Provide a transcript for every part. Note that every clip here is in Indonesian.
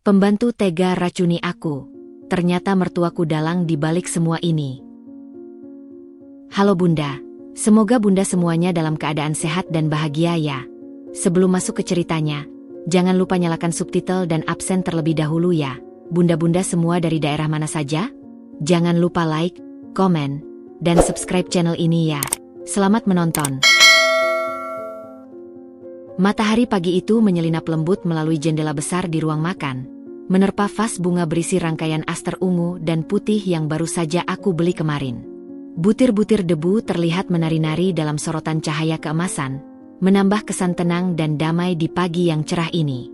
Pembantu tega racuni aku. Ternyata mertuaku dalang di balik semua ini. Halo Bunda, semoga Bunda semuanya dalam keadaan sehat dan bahagia ya. Sebelum masuk ke ceritanya, jangan lupa nyalakan subtitle dan absen terlebih dahulu ya. Bunda-bunda semua dari daerah mana saja? Jangan lupa like, komen, dan subscribe channel ini ya. Selamat menonton. Matahari pagi itu menyelinap lembut melalui jendela besar di ruang makan, menerpa vas bunga berisi rangkaian aster ungu dan putih yang baru saja aku beli kemarin. Butir-butir debu terlihat menari-nari dalam sorotan cahaya keemasan, menambah kesan tenang dan damai di pagi yang cerah ini.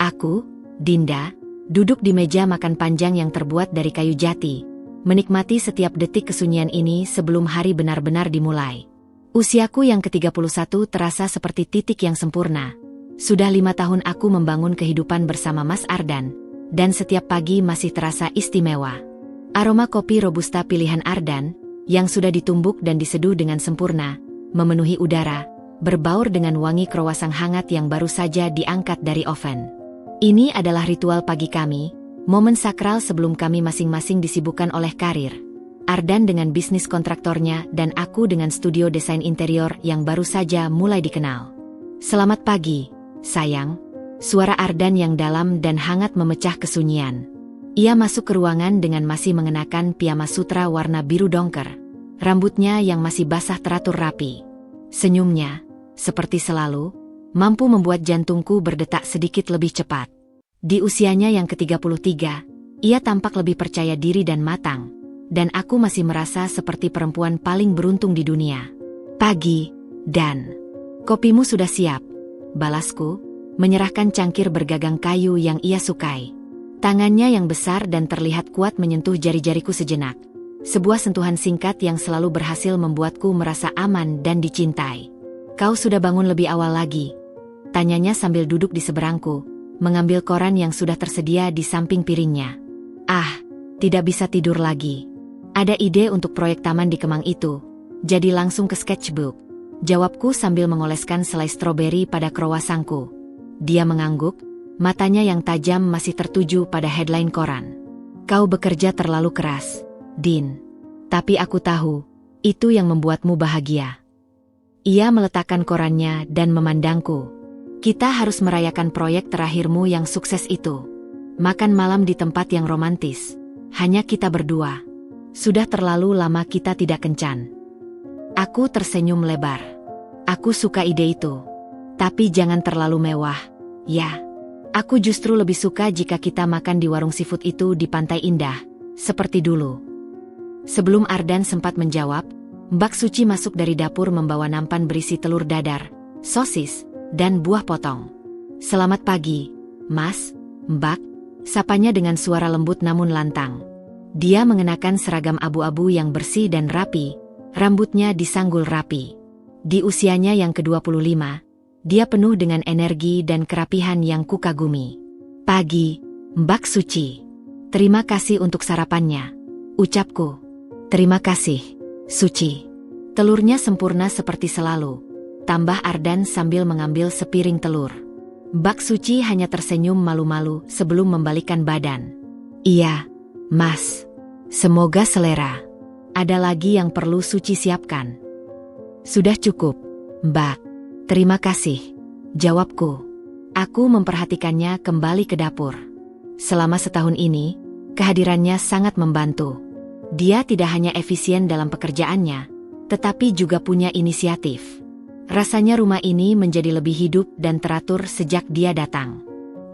Aku, Dinda, duduk di meja makan panjang yang terbuat dari kayu jati, menikmati setiap detik kesunyian ini sebelum hari benar-benar dimulai. Usiaku yang ke-31 terasa seperti titik yang sempurna. Sudah 5 tahun aku membangun kehidupan bersama Mas Ardan, dan setiap pagi masih terasa istimewa. Aroma kopi robusta pilihan Ardan, yang sudah ditumbuk dan diseduh dengan sempurna, memenuhi udara, berbaur dengan wangi kroasang hangat yang baru saja diangkat dari oven. Ini adalah ritual pagi kami, momen sakral sebelum kami masing-masing disibukkan oleh karir. Ardan dengan bisnis kontraktornya dan aku dengan studio desain interior yang baru saja mulai dikenal. Selamat pagi, sayang. Suara Ardan yang dalam dan hangat memecah kesunyian. Ia masuk ke ruangan dengan masih mengenakan piyama sutra warna biru dongker. Rambutnya yang masih basah teratur rapi. Senyumnya, seperti selalu, mampu membuat jantungku berdetak sedikit lebih cepat. Di usianya yang ke-33, ia tampak lebih percaya diri dan matang. Dan aku masih merasa seperti perempuan paling beruntung di dunia. Pagi, Dan. Kopimu sudah siap, balasku, menyerahkan cangkir bergagang kayu yang ia sukai. Tangannya yang besar dan terlihat kuat menyentuh jari-jariku sejenak. Sebuah sentuhan singkat yang selalu berhasil membuatku merasa aman dan dicintai. Kau sudah bangun lebih awal lagi? Tanyanya sambil duduk di seberangku, mengambil koran yang sudah tersedia di samping piringnya. Ah, tidak bisa tidur lagi. Ada ide untuk proyek taman di Kemang itu, jadi langsung ke sketchbook. Jawabku sambil mengoleskan selai stroberi pada krowasangku. Dia mengangguk, matanya yang tajam masih tertuju pada headline koran. Kau bekerja terlalu keras, Din. Tapi aku tahu, itu yang membuatmu bahagia. Ia meletakkan korannya dan memandangku. Kita harus merayakan proyek terakhirmu yang sukses itu. Makan malam di tempat yang romantis. Hanya kita berdua. Sudah terlalu lama kita tidak kencan. Aku tersenyum lebar. Aku suka ide itu. Tapi jangan terlalu mewah, ya. Aku justru lebih suka jika kita makan di warung seafood itu di Pantai Indah, seperti dulu. Sebelum Ardan sempat menjawab, Mbak Suci masuk dari dapur membawa nampan berisi telur dadar, sosis, dan buah potong. Selamat pagi, Mas, Mbak, sapanya dengan suara lembut namun lantang. Dia mengenakan seragam abu-abu yang bersih dan rapi, rambutnya disanggul rapi. Di usianya yang ke-25, dia penuh dengan energi dan kerapihan yang kukagumi. Pagi, Mbak Suci. Terima kasih untuk sarapannya, ucapku. Terima kasih, Suci. Telurnya sempurna seperti selalu, tambah Ardan sambil mengambil sepiring telur. Mbak Suci hanya tersenyum malu-malu sebelum membalikkan badan. Iya, Mas. Semoga selera. Ada lagi yang perlu Suci siapkan? Sudah cukup, Mbak. Terima kasih, jawabku. Aku memperhatikannya kembali ke dapur. Selama setahun ini, kehadirannya sangat membantu. Dia tidak hanya efisien dalam pekerjaannya, tetapi juga punya inisiatif. Rasanya rumah ini menjadi lebih hidup dan teratur sejak dia datang.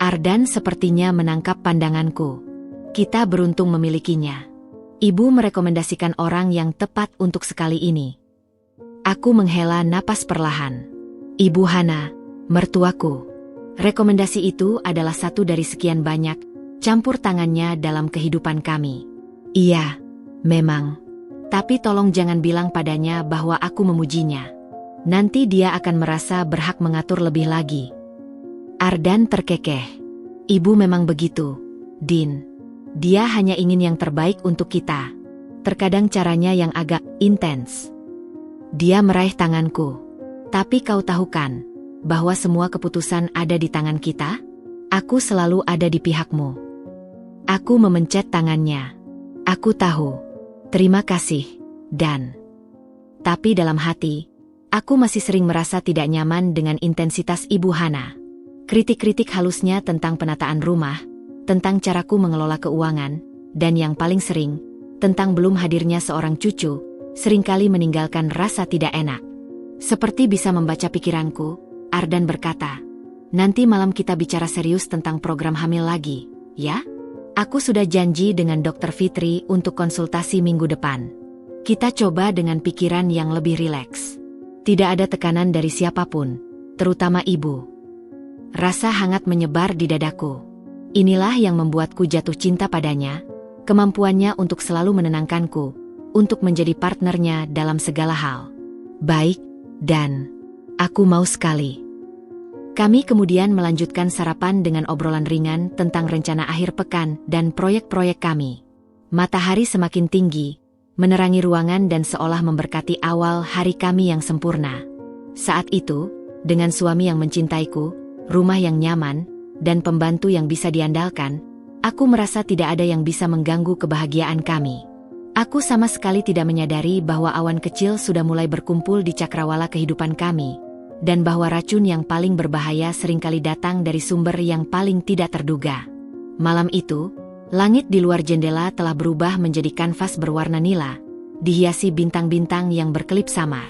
Ardan sepertinya menangkap pandanganku. Kita beruntung memilikinya. Ibu merekomendasikan orang yang tepat untuk sekali ini. Aku menghela napas perlahan. Ibu Hana, mertuaku. Rekomendasi itu adalah satu dari sekian banyak campur tangannya dalam kehidupan kami. Iya, memang. Tapi tolong jangan bilang padanya bahwa aku memujinya. Nanti dia akan merasa berhak mengatur lebih lagi. Ardan terkekeh. Ibu memang begitu, Din. Dia hanya ingin yang terbaik untuk kita. Terkadang caranya yang agak intens. Dia meraih tanganku. Tapi kau tahu kan, bahwa semua keputusan ada di tangan kita? Aku selalu ada di pihakmu. Aku memencet tangannya. Aku tahu. Terima kasih, Dan. Tapi dalam hati, aku masih sering merasa tidak nyaman dengan intensitas Ibu Hana. Kritik-kritik halusnya tentang penataan rumah, tentang caraku mengelola keuangan, dan yang paling sering, tentang belum hadirnya seorang cucu, seringkali meninggalkan rasa tidak enak. Seperti bisa membaca pikiranku, Ardan berkata, "Nanti malam kita bicara serius tentang program hamil lagi, ya? Aku sudah janji dengan Dr. Fitri untuk konsultasi minggu depan. Kita coba dengan pikiran yang lebih rileks. Tidak ada tekanan dari siapapun, terutama ibu." Rasa hangat menyebar di dadaku. Inilah yang membuatku jatuh cinta padanya, kemampuannya untuk selalu menenangkanku, untuk menjadi partnernya dalam segala hal. "Baik, Dan. Aku mau sekali." Kami kemudian melanjutkan sarapan dengan obrolan ringan tentang rencana akhir pekan dan proyek-proyek kami. Matahari semakin tinggi, menerangi ruangan dan seolah memberkati awal hari kami yang sempurna. Saat itu, dengan suami yang mencintaiku, rumah yang nyaman, dan pembantu yang bisa diandalkan, aku merasa tidak ada yang bisa mengganggu kebahagiaan kami. Aku sama sekali tidak menyadari bahwa awan kecil sudah mulai berkumpul di cakrawala kehidupan kami, dan bahwa racun yang paling berbahaya seringkali datang dari sumber yang paling tidak terduga. Malam itu, langit di luar jendela telah berubah menjadi kanvas berwarna nila, dihiasi bintang-bintang yang berkelip samar.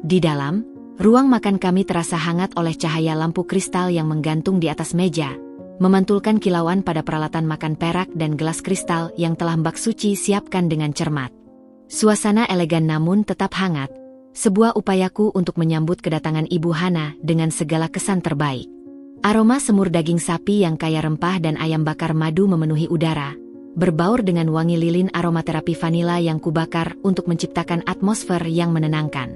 Di dalam, ruang makan kami terasa hangat oleh cahaya lampu kristal yang menggantung di atas meja, memantulkan kilauan pada peralatan makan perak dan gelas kristal yang telah Mbak Suci siapkan dengan cermat. Suasana elegan namun tetap hangat, sebuah upayaku untuk menyambut kedatangan Ibu Hana dengan segala kesan terbaik. Aroma semur daging sapi yang kaya rempah dan ayam bakar madu memenuhi udara, berbaur dengan wangi lilin aromaterapi vanila yang kubakar untuk menciptakan atmosfer yang menenangkan.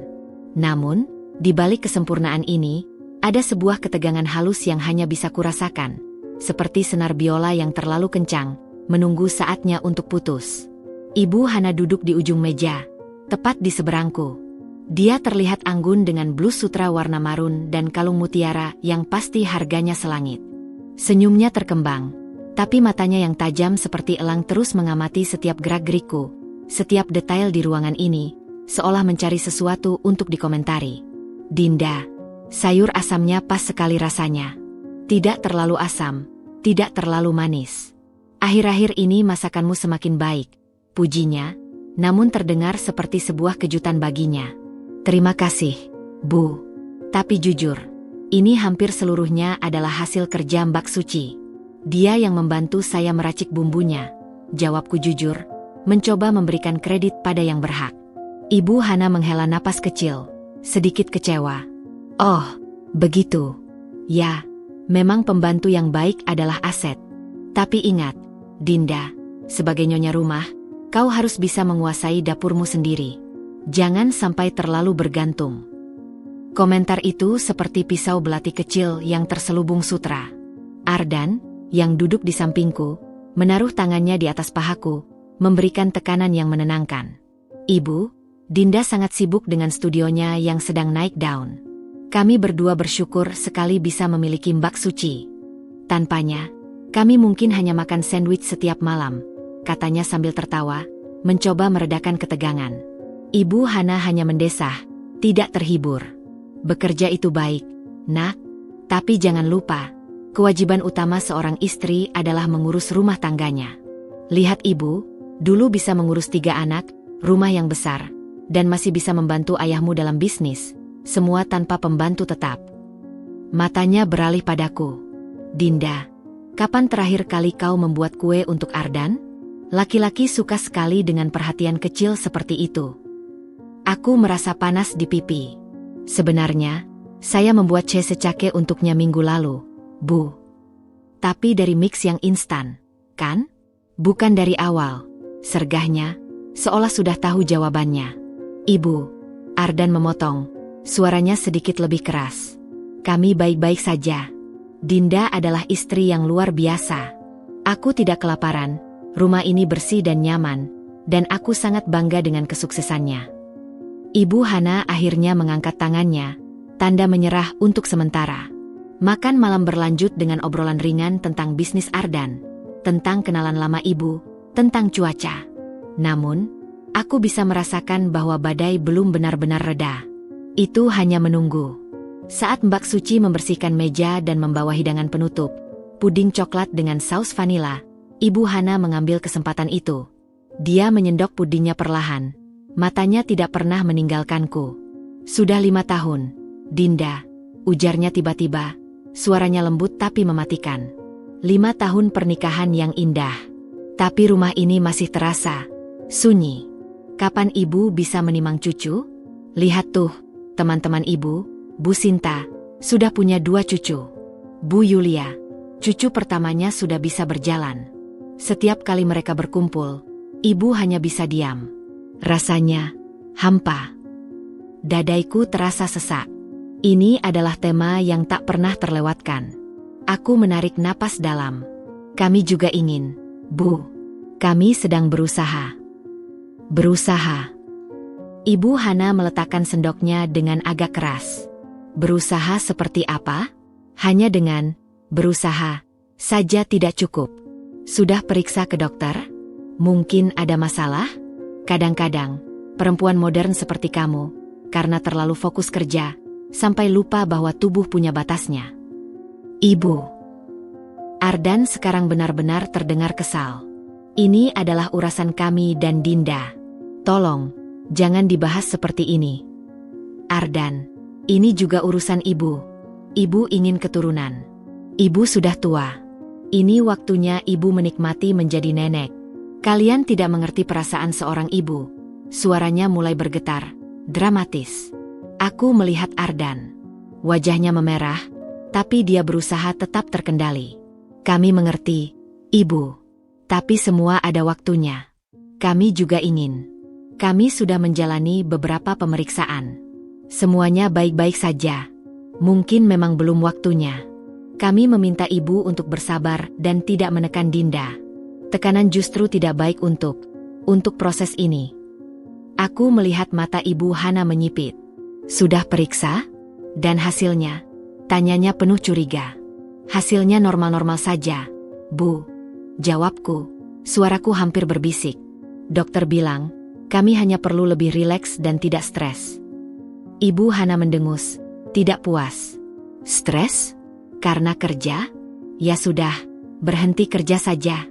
Namun, di balik kesempurnaan ini, ada sebuah ketegangan halus yang hanya bisa kurasakan, seperti senar biola yang terlalu kencang, menunggu saatnya untuk putus. Ibu Hana duduk di ujung meja, tepat di seberangku. Dia terlihat anggun dengan blus sutra warna marun dan kalung mutiara yang pasti harganya selangit. Senyumnya terkembang, tapi matanya yang tajam seperti elang terus mengamati setiap gerak-gerikku, setiap detail di ruangan ini, seolah mencari sesuatu untuk dikomentari. "Dinda, sayur asamnya pas sekali rasanya. Tidak terlalu asam, tidak terlalu manis. Akhir-akhir ini masakanmu semakin baik," pujinya, namun terdengar seperti sebuah kejutan baginya. "Terima kasih, Bu. Tapi jujur, ini hampir seluruhnya adalah hasil kerja Mbak Suci. Dia yang membantu saya meracik bumbunya," jawabku jujur, mencoba memberikan kredit pada yang berhak. Ibu Hana menghela napas kecil, sedikit kecewa. "Oh, begitu. Ya, memang pembantu yang baik adalah aset. Tapi ingat, Dinda, sebagai nyonya rumah, kau harus bisa menguasai dapurmu sendiri. Jangan sampai terlalu bergantung." Komentar itu seperti pisau belati kecil yang terselubung sutra. Ardan, yang duduk di sampingku, menaruh tangannya di atas pahaku, memberikan tekanan yang menenangkan. "Ibu, Dinda sangat sibuk dengan studionya yang sedang naik daun. Kami berdua bersyukur sekali bisa memiliki Mbak Suci. Tanpanya, kami mungkin hanya makan sandwich setiap malam," katanya sambil tertawa, mencoba meredakan ketegangan. Ibu Hana hanya mendesah, tidak terhibur. "Bekerja itu baik, Nak. Tapi jangan lupa, kewajiban utama seorang istri adalah mengurus rumah tangganya. Lihat ibu, dulu bisa mengurus 3 anak, rumah yang besar, dan masih bisa membantu ayahmu dalam bisnis, semua tanpa pembantu tetap." Matanya beralih padaku. "Dinda, kapan terakhir kali kau membuat kue untuk Ardan? Laki-laki suka sekali dengan perhatian kecil seperti itu." Aku merasa panas di pipi. "Sebenarnya, saya membuat kue secake untuknya minggu lalu, Bu. Tapi dari mix yang instan, kan? Bukan dari awal," sergahnya, seolah sudah tahu jawabannya. "Ibu," Ardan memotong, suaranya sedikit lebih keras. "Kami baik-baik saja. Dinda adalah istri yang luar biasa. Aku tidak kelaparan, rumah ini bersih dan nyaman, dan aku sangat bangga dengan kesuksesannya." Ibu Hana akhirnya mengangkat tangannya, tanda menyerah untuk sementara. Makan malam berlanjut dengan obrolan ringan tentang bisnis Ardan, tentang kenalan lama ibu, tentang cuaca. Namun, aku bisa merasakan bahwa badai belum benar-benar reda. Itu hanya menunggu. Saat Mbak Suci membersihkan meja dan membawa hidangan penutup, puding coklat dengan saus vanila, Ibu Hana mengambil kesempatan itu. Dia menyendok pudingnya perlahan. Matanya tidak pernah meninggalkanku. Sudah 5 tahun, Dinda, ujarnya tiba-tiba. Suaranya lembut tapi mematikan. 5 tahun pernikahan yang indah. Tapi rumah ini masih terasa sunyi. Kapan ibu bisa menimang cucu? Lihat tuh, teman-teman ibu, Bu Sinta, sudah punya 2 cucu. Bu Yulia, cucu pertamanya sudah bisa berjalan. Setiap kali mereka berkumpul, ibu hanya bisa diam. Rasanya hampa. Dadaiku terasa sesak. Ini adalah tema yang tak pernah terlewatkan. Aku menarik napas dalam. Kami juga ingin, Bu. Kami sedang berusaha. Berusaha. Ibu Hana meletakkan sendoknya dengan agak keras. Berusaha seperti apa? Hanya dengan berusaha saja tidak cukup. Sudah periksa ke dokter? Mungkin ada masalah? Kadang-kadang, perempuan modern seperti kamu, karena terlalu fokus kerja, sampai lupa bahwa tubuh punya batasnya. Ibu. Ardan sekarang benar-benar terdengar kesal. Ini adalah urasan kami dan Dinda. Tolong, jangan dibahas seperti ini. Ardan, ini juga urusan ibu. Ibu ingin keturunan. Ibu sudah tua. Ini waktunya ibu menikmati menjadi nenek. Kalian tidak mengerti perasaan seorang ibu. Suaranya mulai bergetar, dramatis. Aku melihat Ardan. Wajahnya memerah, tapi dia berusaha tetap terkendali. Kami mengerti, Ibu. Tapi semua ada waktunya. Kami juga ingin. Kami sudah menjalani beberapa pemeriksaan. Semuanya baik-baik saja. Mungkin memang belum waktunya. Kami meminta Ibu untuk bersabar dan tidak menekan Dinda. Tekanan justru tidak baik untuk proses ini. Aku melihat mata Ibu Hana menyipit. Sudah periksa? Dan hasilnya? Tanyanya penuh curiga. Hasilnya normal-normal saja, Bu. Jawabku. Suaraku hampir berbisik. Dokter bilang, kami hanya perlu lebih rileks dan tidak stres. Ibu Hana mendengus, tidak puas. Stres? Karena kerja? Ya sudah, berhenti kerja saja.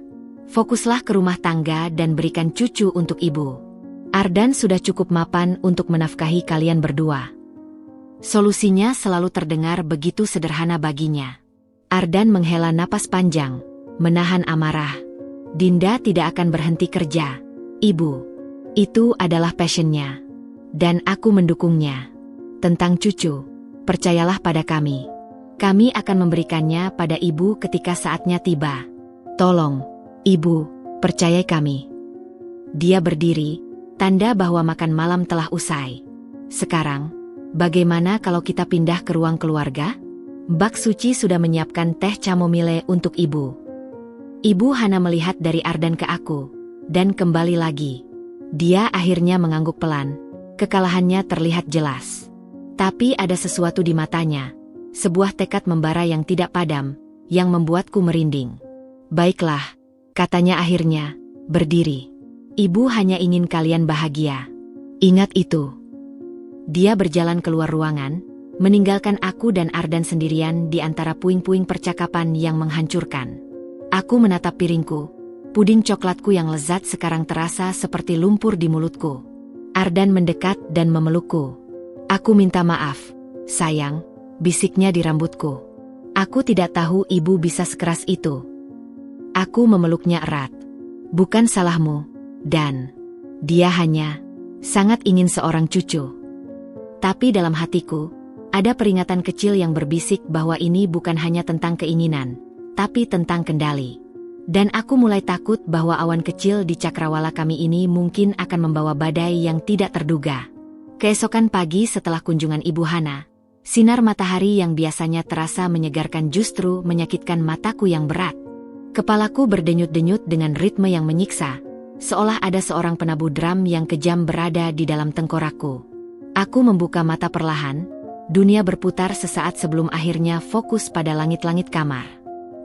Fokuslah ke rumah tangga dan berikan cucu untuk ibu. Ardan sudah cukup mapan untuk menafkahi kalian berdua. Solusinya selalu terdengar begitu sederhana baginya. Ardan menghela napas panjang, menahan amarah. Dinda tidak akan berhenti kerja, Ibu. Itu adalah passionnya. Dan aku mendukungnya. Tentang cucu, percayalah pada kami. Kami akan memberikannya pada Ibu ketika saatnya tiba. Tolong, Ibu, percayai kami. Dia berdiri, tanda bahwa makan malam telah usai. Sekarang, bagaimana kalau kita pindah ke ruang keluarga? Mbak Suci sudah menyiapkan teh chamomile untuk Ibu. Ibu Hana melihat dari Ardan ke aku, dan kembali lagi. Dia akhirnya mengangguk pelan. Kekalahannya terlihat jelas. Tapi ada sesuatu di matanya. Sebuah tekad membara yang tidak padam, yang membuatku merinding. Baiklah, katanya akhirnya, berdiri. Ibu hanya ingin kalian bahagia. Ingat itu. Dia berjalan keluar ruangan, meninggalkan aku dan Ardan sendirian di antara puing-puing percakapan yang menghancurkan. Aku menatap piringku. Puding coklatku yang lezat sekarang terasa seperti lumpur di mulutku. Ardan mendekat dan memelukku. Aku minta maaf, sayang, bisiknya di rambutku. Aku tidak tahu ibu bisa sekeras itu. Aku memeluknya erat. Bukan salahmu. Dan dia hanya sangat ingin seorang cucu. Tapi dalam hatiku, ada peringatan kecil yang berbisik bahwa ini bukan hanya tentang keinginan, tapi tentang kendali. Dan aku mulai takut bahwa awan kecil di cakrawala kami ini mungkin akan membawa badai yang tidak terduga. Keesokan pagi setelah kunjungan Ibu Hana, sinar matahari yang biasanya terasa menyegarkan justru menyakitkan mataku yang berat. Kepalaku berdenyut-denyut dengan ritme yang menyiksa. Seolah ada seorang penabuh drum yang kejam berada di dalam tengkorakku. Aku membuka mata perlahan, Dunia berputar sesaat sebelum akhirnya fokus pada langit-langit kamar.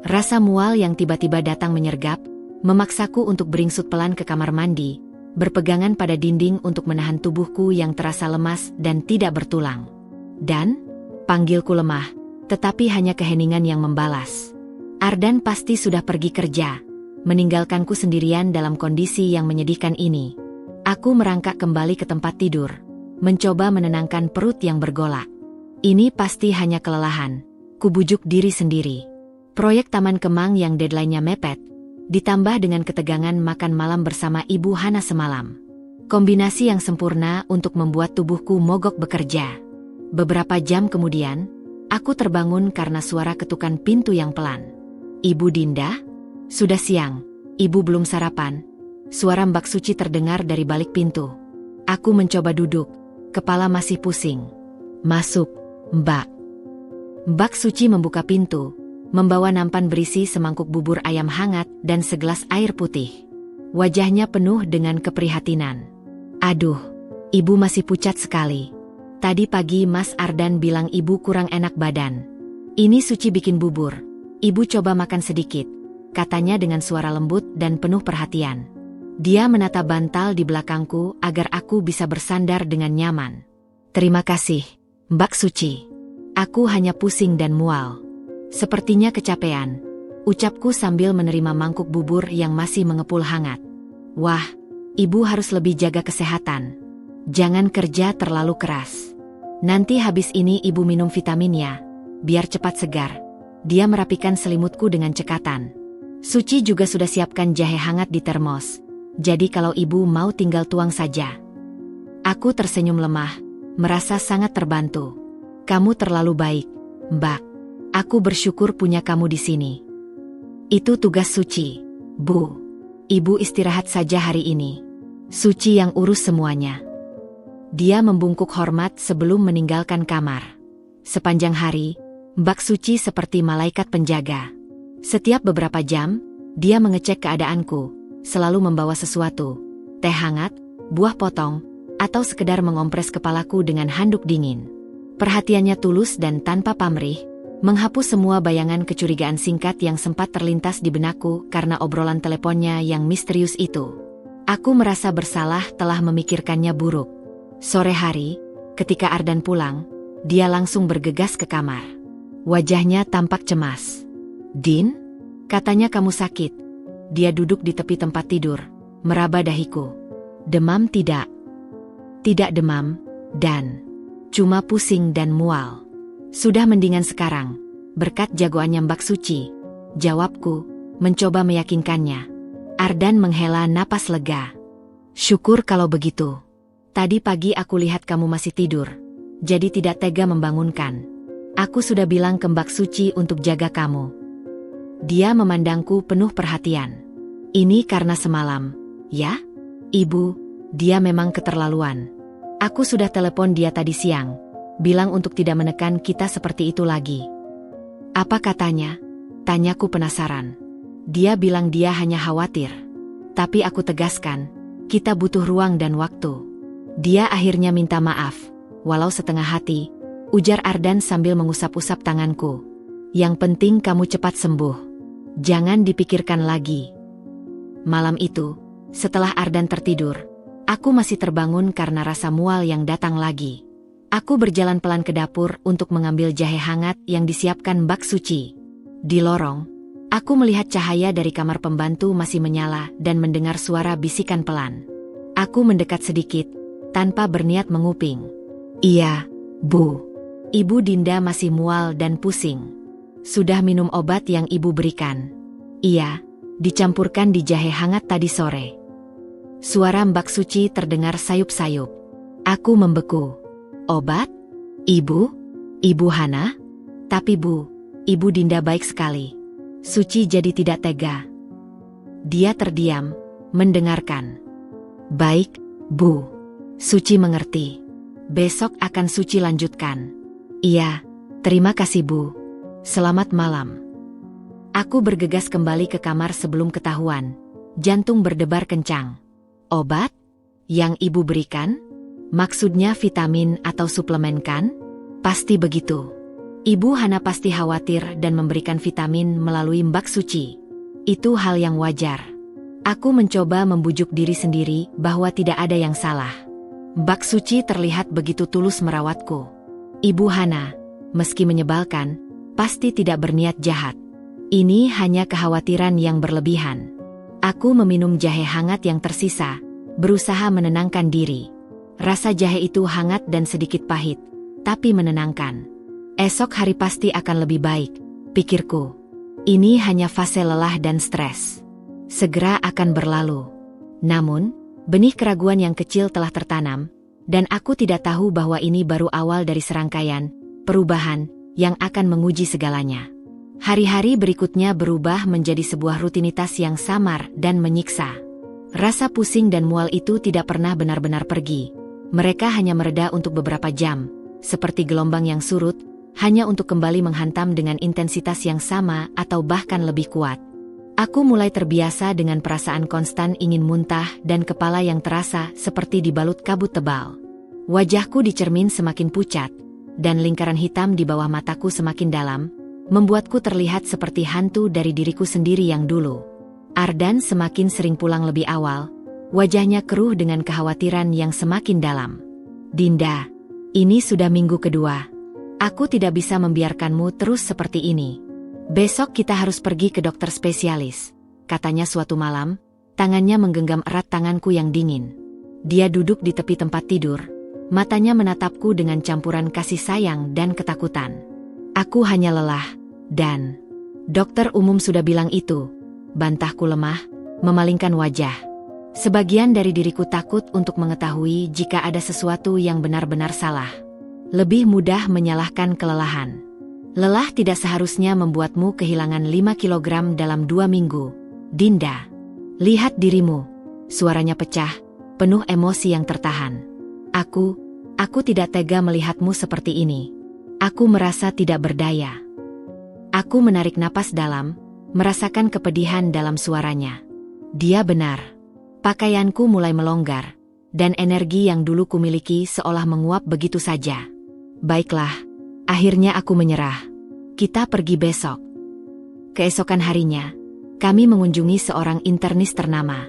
Rasa mual yang tiba-tiba datang menyergap, memaksaku untuk beringsut pelan ke kamar mandi, berpegangan pada dinding untuk menahan tubuhku yang terasa lemas dan tidak bertulang. Dan, panggilku lemah, tetapi hanya keheningan yang membalas. Ardan pasti sudah pergi kerja, meninggalkanku sendirian dalam kondisi yang menyedihkan ini. Aku merangkak kembali ke tempat tidur, mencoba menenangkan perut yang bergolak. Ini pasti hanya kelelahan, kubujuk diri sendiri. Proyek Taman Kemang yang deadline-nya mepet, ditambah dengan ketegangan makan malam bersama Ibu Hana semalam. Kombinasi yang sempurna untuk membuat tubuhku mogok bekerja. Beberapa jam kemudian, aku terbangun karena suara ketukan pintu yang pelan. "Ibu Dinda? Sudah siang, Ibu belum sarapan?" Suara Mbak Suci terdengar dari balik pintu. Aku mencoba duduk, kepala masih pusing. "Masuk, Mbak." Mbak Suci membuka pintu, membawa nampan berisi semangkuk bubur ayam hangat dan segelas air putih. Wajahnya penuh dengan keprihatinan. "Aduh, Ibu masih pucat sekali. Tadi pagi Mas Ardan bilang Ibu kurang enak badan. Ini Suci bikin bubur. Ibu coba makan sedikit," katanya dengan suara lembut dan penuh perhatian. Dia menata bantal di belakangku agar aku bisa bersandar dengan nyaman. "Terima kasih, Mbak Suci. Aku hanya pusing dan mual. Sepertinya kecapean," ucapku sambil menerima mangkuk bubur yang masih mengepul hangat. "Wah, Ibu harus lebih jaga kesehatan. Jangan kerja terlalu keras. Nanti habis ini Ibu minum vitaminnya, biar cepat segar." Dia merapikan selimutku dengan cekatan. "Suci juga sudah siapkan jahe hangat di termos. Jadi kalau Ibu mau tinggal tuang saja." Aku tersenyum lemah, merasa sangat terbantu. "Kamu terlalu baik, Mbak. Aku bersyukur punya kamu di sini." "Itu tugas Suci, Bu. Ibu istirahat saja hari ini. Suci yang urus semuanya." Dia membungkuk hormat sebelum meninggalkan kamar. Sepanjang hari, Mbak Suci seperti malaikat penjaga. Setiap beberapa jam, dia mengecek keadaanku, selalu membawa sesuatu, teh hangat, buah potong, atau sekedar mengompres kepalaku dengan handuk dingin. Perhatiannya tulus dan tanpa pamrih, menghapus semua bayangan kecurigaan singkat yang sempat terlintas di benakku karena obrolan teleponnya yang misterius itu. Aku merasa bersalah telah memikirkannya buruk. Sore hari, ketika Ardan pulang, dia langsung bergegas ke kamar. Wajahnya tampak cemas. "Din, katanya kamu sakit." Dia duduk di tepi tempat tidur, meraba dahiku. "Demam tidak?" "Tidak demam, Dan. Cuma pusing dan mual. Sudah mendingan sekarang, berkat jagoannya Mbak Suci," jawabku, mencoba meyakinkannya. Ardan menghela napas lega. "Syukur kalau begitu. Tadi pagi aku lihat kamu masih tidur, jadi tidak tega membangunkan. Aku sudah bilang ke Mbak Suci untuk jaga kamu." Dia memandangku penuh perhatian. "Ini karena semalam, ya? Ibu, dia memang keterlaluan. Aku sudah telepon dia tadi siang, bilang untuk tidak menekan kita seperti itu lagi." "Apa katanya?" tanyaku penasaran. Dia bilang dia hanya khawatir. Tapi aku tegaskan, kita butuh ruang dan waktu. Dia akhirnya minta maaf, walau setengah hati, ujar Ardan sambil mengusap-usap tanganku. "Yang penting kamu cepat sembuh. Jangan dipikirkan lagi." Malam itu, setelah Ardan tertidur, aku masih terbangun karena rasa mual yang datang lagi. Aku berjalan pelan ke dapur untuk mengambil jahe hangat yang disiapkan Mbak Suci. Di lorong, aku melihat cahaya dari kamar pembantu masih menyala dan mendengar suara bisikan pelan. Aku mendekat sedikit, tanpa berniat menguping. "Iya, Bu. Ibu Dinda masih mual dan pusing. Sudah minum obat yang Ibu berikan?" "Iya, dicampurkan di jahe hangat tadi sore." Suara Mbak Suci terdengar sayup-sayup. Aku membeku. "Obat? Ibu? Ibu Hana? Tapi Bu, Ibu Dinda baik sekali." Suci jadi tidak tega. Dia terdiam, mendengarkan. "Baik, Bu." Suci mengerti. "Besok akan Suci lanjutkan." "Iya, terima kasih Bu. Selamat malam." Aku bergegas kembali ke kamar sebelum ketahuan. Jantung berdebar kencang. "Obat? Yang Ibu berikan? Maksudnya vitamin atau suplemen kan?" Pasti begitu. Ibu Hana pasti khawatir dan memberikan vitamin melalui Mbak Suci. Itu hal yang wajar. Aku mencoba membujuk diri sendiri bahwa tidak ada yang salah. Mbak Suci terlihat begitu tulus merawatku. Ibu Hana, meski menyebalkan, pasti tidak berniat jahat. Ini hanya kekhawatiran yang berlebihan. Aku meminum jahe hangat yang tersisa, berusaha menenangkan diri. Rasa jahe itu hangat dan sedikit pahit, tapi menenangkan. Esok hari pasti akan lebih baik, pikirku. Ini hanya fase lelah dan stres. Segera akan berlalu. Namun, benih keraguan yang kecil telah tertanam, dan aku tidak tahu bahwa ini baru awal dari serangkaian perubahan yang akan menguji segalanya. Hari-hari berikutnya berubah menjadi sebuah rutinitas yang samar dan menyiksa. Rasa pusing dan mual itu tidak pernah benar-benar pergi. Mereka hanya mereda untuk beberapa jam, seperti gelombang yang surut, hanya untuk kembali menghantam dengan intensitas yang sama atau bahkan lebih kuat. Aku mulai terbiasa dengan perasaan konstan ingin muntah dan kepala yang terasa seperti dibalut kabut tebal. Wajahku di cermin semakin pucat, dan lingkaran hitam di bawah mataku semakin dalam, membuatku terlihat seperti hantu dari diriku sendiri yang dulu. Ardan semakin sering pulang lebih awal, wajahnya keruh dengan kekhawatiran yang semakin dalam. Dinda, ini sudah minggu kedua. Aku tidak bisa membiarkanmu terus seperti ini. Besok kita harus pergi ke dokter spesialis, katanya suatu malam, tangannya menggenggam erat tanganku yang dingin. Dia duduk di tepi tempat tidur, matanya menatapku dengan campuran kasih sayang dan ketakutan. Aku hanya lelah, dan dokter umum sudah bilang itu, bantahku lemah, memalingkan wajah. Sebagian dari diriku takut untuk mengetahui jika ada sesuatu yang benar-benar salah. Lebih mudah menyalahkan kelelahan. Lelah tidak seharusnya membuatmu kehilangan 5 kilogram dalam 2 minggu. Dinda, lihat dirimu. Suaranya pecah, penuh emosi yang tertahan. Aku tidak tega melihatmu seperti ini. Aku merasa tidak berdaya. Aku menarik napas dalam, merasakan kepedihan dalam suaranya. Dia benar. Pakaianku mulai melonggar, dan energi yang dulu kumiliki seolah menguap begitu saja. Baiklah, akhirnya aku menyerah. Kita pergi besok. Keesokan harinya, kami mengunjungi seorang internis ternama.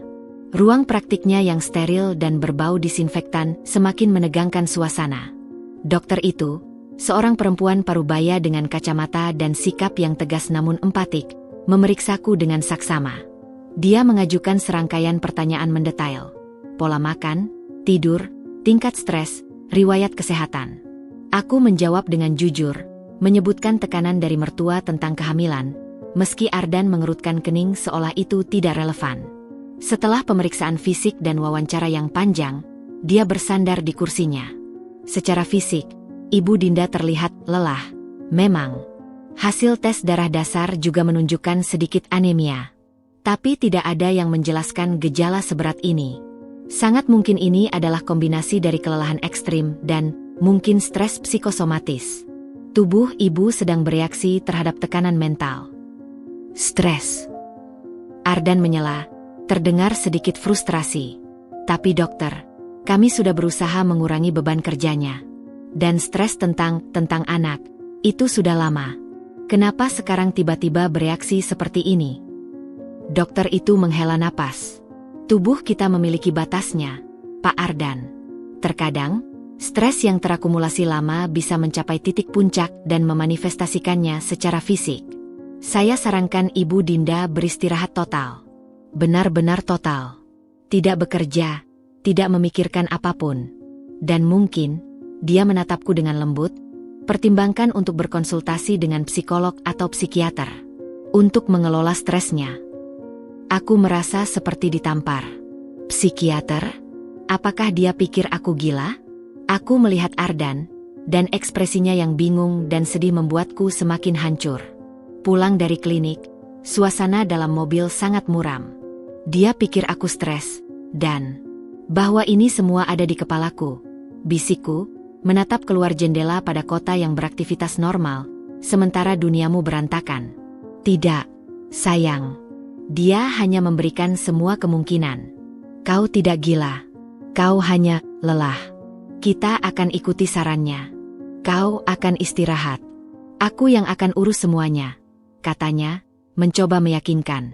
Ruang praktiknya yang steril dan berbau disinfektan semakin menegangkan suasana. Dokter itu, seorang perempuan parubaya dengan kacamata dan sikap yang tegas namun empatik, memeriksaku dengan saksama. Dia mengajukan serangkaian pertanyaan mendetail. Pola makan, tidur, tingkat stres, riwayat kesehatan. Aku menjawab dengan jujur, menyebutkan tekanan dari mertua tentang kehamilan, meski Ardan mengerutkan kening seolah itu tidak relevan. Setelah pemeriksaan fisik dan wawancara yang panjang, dia bersandar di kursinya. Secara fisik, Ibu Dinda terlihat lelah. Memang, hasil tes darah dasar juga menunjukkan sedikit anemia. Tapi tidak ada yang menjelaskan gejala seberat ini. Sangat mungkin ini adalah kombinasi dari kelelahan ekstrim dan mungkin stres psikosomatis. Tubuh ibu sedang bereaksi terhadap tekanan mental. Stres. Ardan menyela, terdengar sedikit frustrasi. Tapi dokter, kami sudah berusaha mengurangi beban kerjanya. Dan stres tentang anak, itu sudah lama. Kenapa sekarang tiba-tiba bereaksi seperti ini? Dokter itu menghela napas. Tubuh kita memiliki batasnya, Pak Ardan. Terkadang, stres yang terakumulasi lama bisa mencapai titik puncak dan memanifestasikannya secara fisik. Saya sarankan Ibu Dinda beristirahat total. Benar-benar total. Tidak bekerja, tidak memikirkan apapun. Dan mungkin, dia menatapku dengan lembut, pertimbangkan untuk berkonsultasi dengan psikolog atau psikiater. Untuk mengelola stresnya. Aku merasa seperti ditampar. Psikiater? Apakah dia pikir aku gila? Aku melihat Ardan, dan ekspresinya yang bingung dan sedih membuatku semakin hancur. Pulang dari klinik, suasana dalam mobil sangat muram. Dia pikir aku stres, dan bahwa ini semua ada di kepalaku. Bisikku, menatap keluar jendela pada kota yang beraktivitas normal, sementara duniamu berantakan. Tidak, sayang. Dia hanya memberikan semua kemungkinan. Kau tidak gila. Kau hanya lelah. Kita akan ikuti sarannya. Kau akan istirahat. Aku yang akan urus semuanya, katanya, mencoba meyakinkan.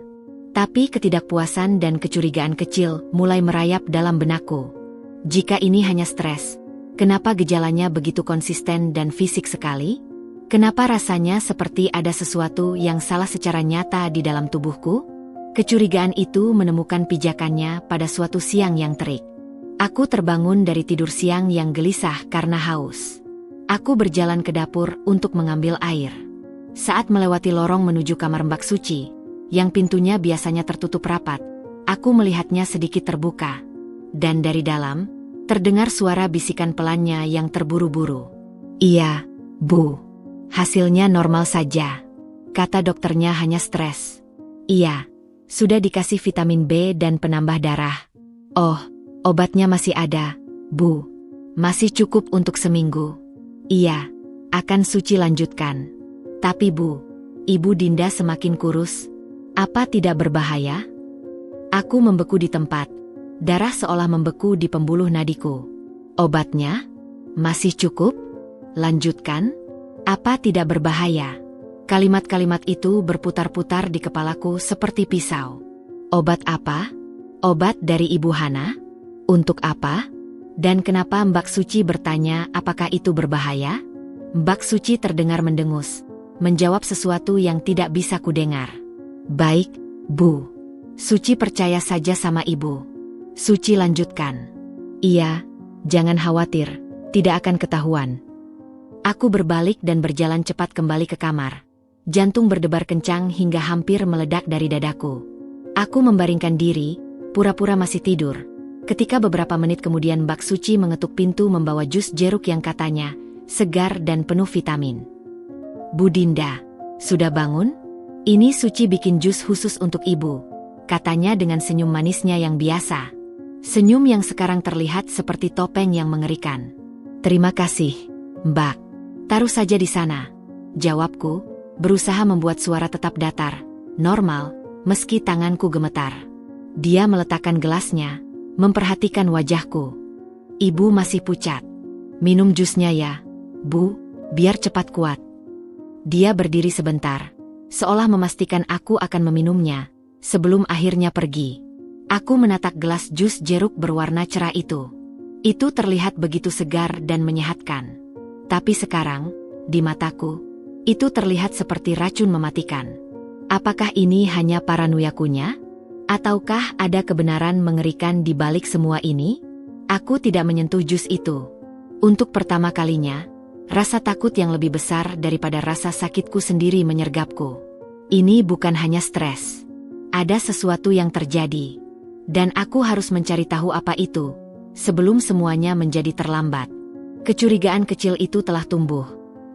Tapi ketidakpuasan dan kecurigaan kecil mulai merayap dalam benakku. Jika ini hanya stres, kenapa gejalanya begitu konsisten dan fisik sekali? Kenapa rasanya seperti ada sesuatu yang salah secara nyata di dalam tubuhku? Kecurigaan itu menemukan pijakannya pada suatu siang yang terik. Aku terbangun dari tidur siang yang gelisah karena haus. Aku berjalan ke dapur untuk mengambil air. Saat melewati lorong menuju kamar Mbak Suci, yang pintunya biasanya tertutup rapat, aku melihatnya sedikit terbuka. Dan dari dalam, terdengar suara bisikan pelannya yang terburu-buru. "Iya, Bu. Hasilnya normal saja. Kata dokternya hanya stres." "Iya, sudah dikasih vitamin B dan penambah darah." "Oh, obatnya masih ada, Bu. Masih cukup untuk seminggu." "Iya," akan Suci lanjutkan. "Tapi Bu, Ibu Dinda semakin kurus. Apa tidak berbahaya?" Aku membeku di tempat. Darah seolah membeku di pembuluh nadiku. "Obatnya? Masih cukup?" Lanjutkan. "Apa tidak berbahaya?" Kalimat-kalimat itu berputar-putar di kepalaku seperti pisau. Obat apa? Obat dari Ibu Hana? Untuk apa? Dan kenapa Mbak Suci bertanya apakah itu berbahaya? Mbak Suci terdengar mendengus, menjawab sesuatu yang tidak bisa kudengar. "Baik, Bu. Suci percaya saja sama Ibu." Suci lanjutkan. "Iya, jangan khawatir, tidak akan ketahuan." Aku berbalik dan berjalan cepat kembali ke kamar. Jantung berdebar kencang hingga hampir meledak dari dadaku. Aku membaringkan diri, pura-pura masih tidur. Ketika beberapa menit kemudian Mbak Suci mengetuk pintu membawa jus jeruk yang katanya segar dan penuh vitamin. "Bu Dinda, sudah bangun? Ini Suci bikin jus khusus untuk Ibu," katanya dengan senyum manisnya yang biasa. Senyum yang sekarang terlihat seperti topeng yang mengerikan. "Terima kasih, Mbak. Taruh saja di sana," jawabku, berusaha membuat suara tetap datar, normal, meski tanganku gemetar. Dia meletakkan gelasnya, memperhatikan wajahku. "Ibu masih pucat. Minum jusnya ya, Bu, biar cepat kuat." Dia berdiri sebentar, seolah memastikan aku akan meminumnya, sebelum akhirnya pergi. Aku menatap gelas jus jeruk berwarna cerah itu. Itu terlihat begitu segar dan menyehatkan. Tapi sekarang, di mataku, itu terlihat seperti racun mematikan. Apakah ini hanya paranoiakunya? Ataukah ada kebenaran mengerikan di balik semua ini? Aku tidak menyentuh jus itu. Untuk pertama kalinya, rasa takut yang lebih besar daripada rasa sakitku sendiri menyergapku. Ini bukan hanya stres. Ada sesuatu yang terjadi. Dan aku harus mencari tahu apa itu, sebelum semuanya menjadi terlambat. Kecurigaan kecil itu telah tumbuh,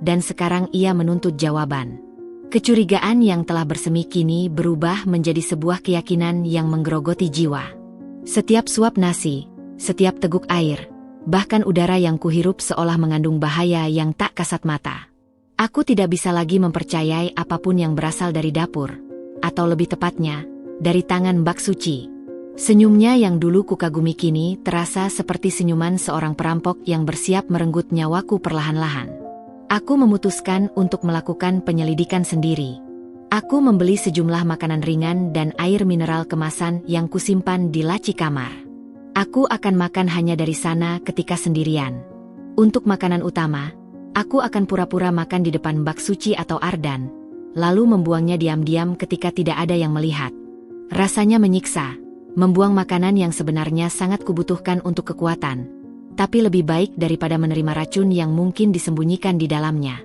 dan sekarang ia menuntut jawaban. Kecurigaan yang telah bersemi kini berubah menjadi sebuah keyakinan yang menggerogoti jiwa. Setiap suap nasi, setiap teguk air, bahkan udara yang kuhirup seolah mengandung bahaya yang tak kasat mata. Aku tidak bisa lagi mempercayai apapun yang berasal dari dapur, atau lebih tepatnya, dari tangan Mbak Suci. Senyumnya yang dulu kukagumi kini terasa seperti senyuman seorang perampok yang bersiap merenggut nyawaku perlahan-lahan. Aku memutuskan untuk melakukan penyelidikan sendiri. Aku membeli sejumlah makanan ringan dan air mineral kemasan yang kusimpan di laci kamar. Aku akan makan hanya dari sana ketika sendirian. Untuk makanan utama, aku akan pura-pura makan di depan Mbak Suci atau Ardan, lalu membuangnya diam-diam ketika tidak ada yang melihat. Rasanya menyiksa, membuang makanan yang sebenarnya sangat kubutuhkan untuk kekuatan. Tapi lebih baik daripada menerima racun yang mungkin disembunyikan di dalamnya.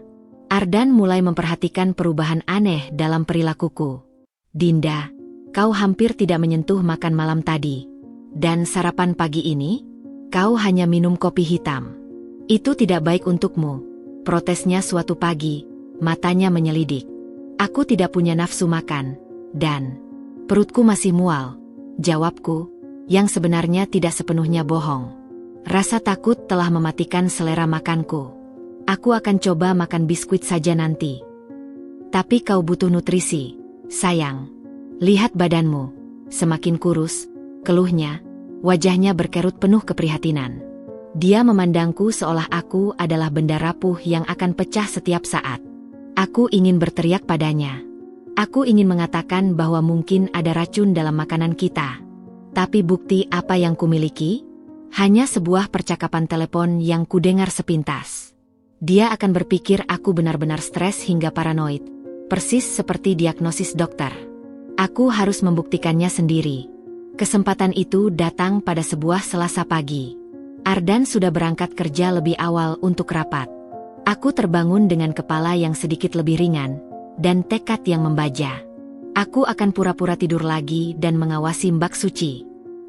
Ardan mulai memperhatikan perubahan aneh dalam perilakuku. "Dinda, kau hampir tidak menyentuh makan malam tadi. Dan sarapan pagi ini, kau hanya minum kopi hitam. Itu tidak baik untukmu," protesnya suatu pagi, matanya menyelidik. "Aku tidak punya nafsu makan, dan perutku masih mual," jawabku, yang sebenarnya tidak sepenuhnya bohong. Rasa takut telah mematikan selera makanku. "Aku akan coba makan biskuit saja nanti." "Tapi kau butuh nutrisi, sayang. Lihat badanmu, semakin kurus," keluhnya, wajahnya berkerut penuh keprihatinan. Dia memandangku seolah aku adalah benda rapuh yang akan pecah setiap saat. Aku ingin berteriak padanya. Aku ingin mengatakan bahwa mungkin ada racun dalam makanan kita. Tapi bukti apa yang kumiliki? Hanya sebuah percakapan telepon yang kudengar sepintas. Dia akan berpikir aku benar-benar stres hingga paranoid. Persis seperti diagnosis dokter. Aku harus membuktikannya sendiri. Kesempatan itu datang pada sebuah Selasa pagi. Ardan sudah berangkat kerja lebih awal untuk rapat. Aku terbangun dengan kepala yang sedikit lebih ringan, dan tekad yang membaja. Aku akan pura-pura tidur lagi dan mengawasi Mbak Suci.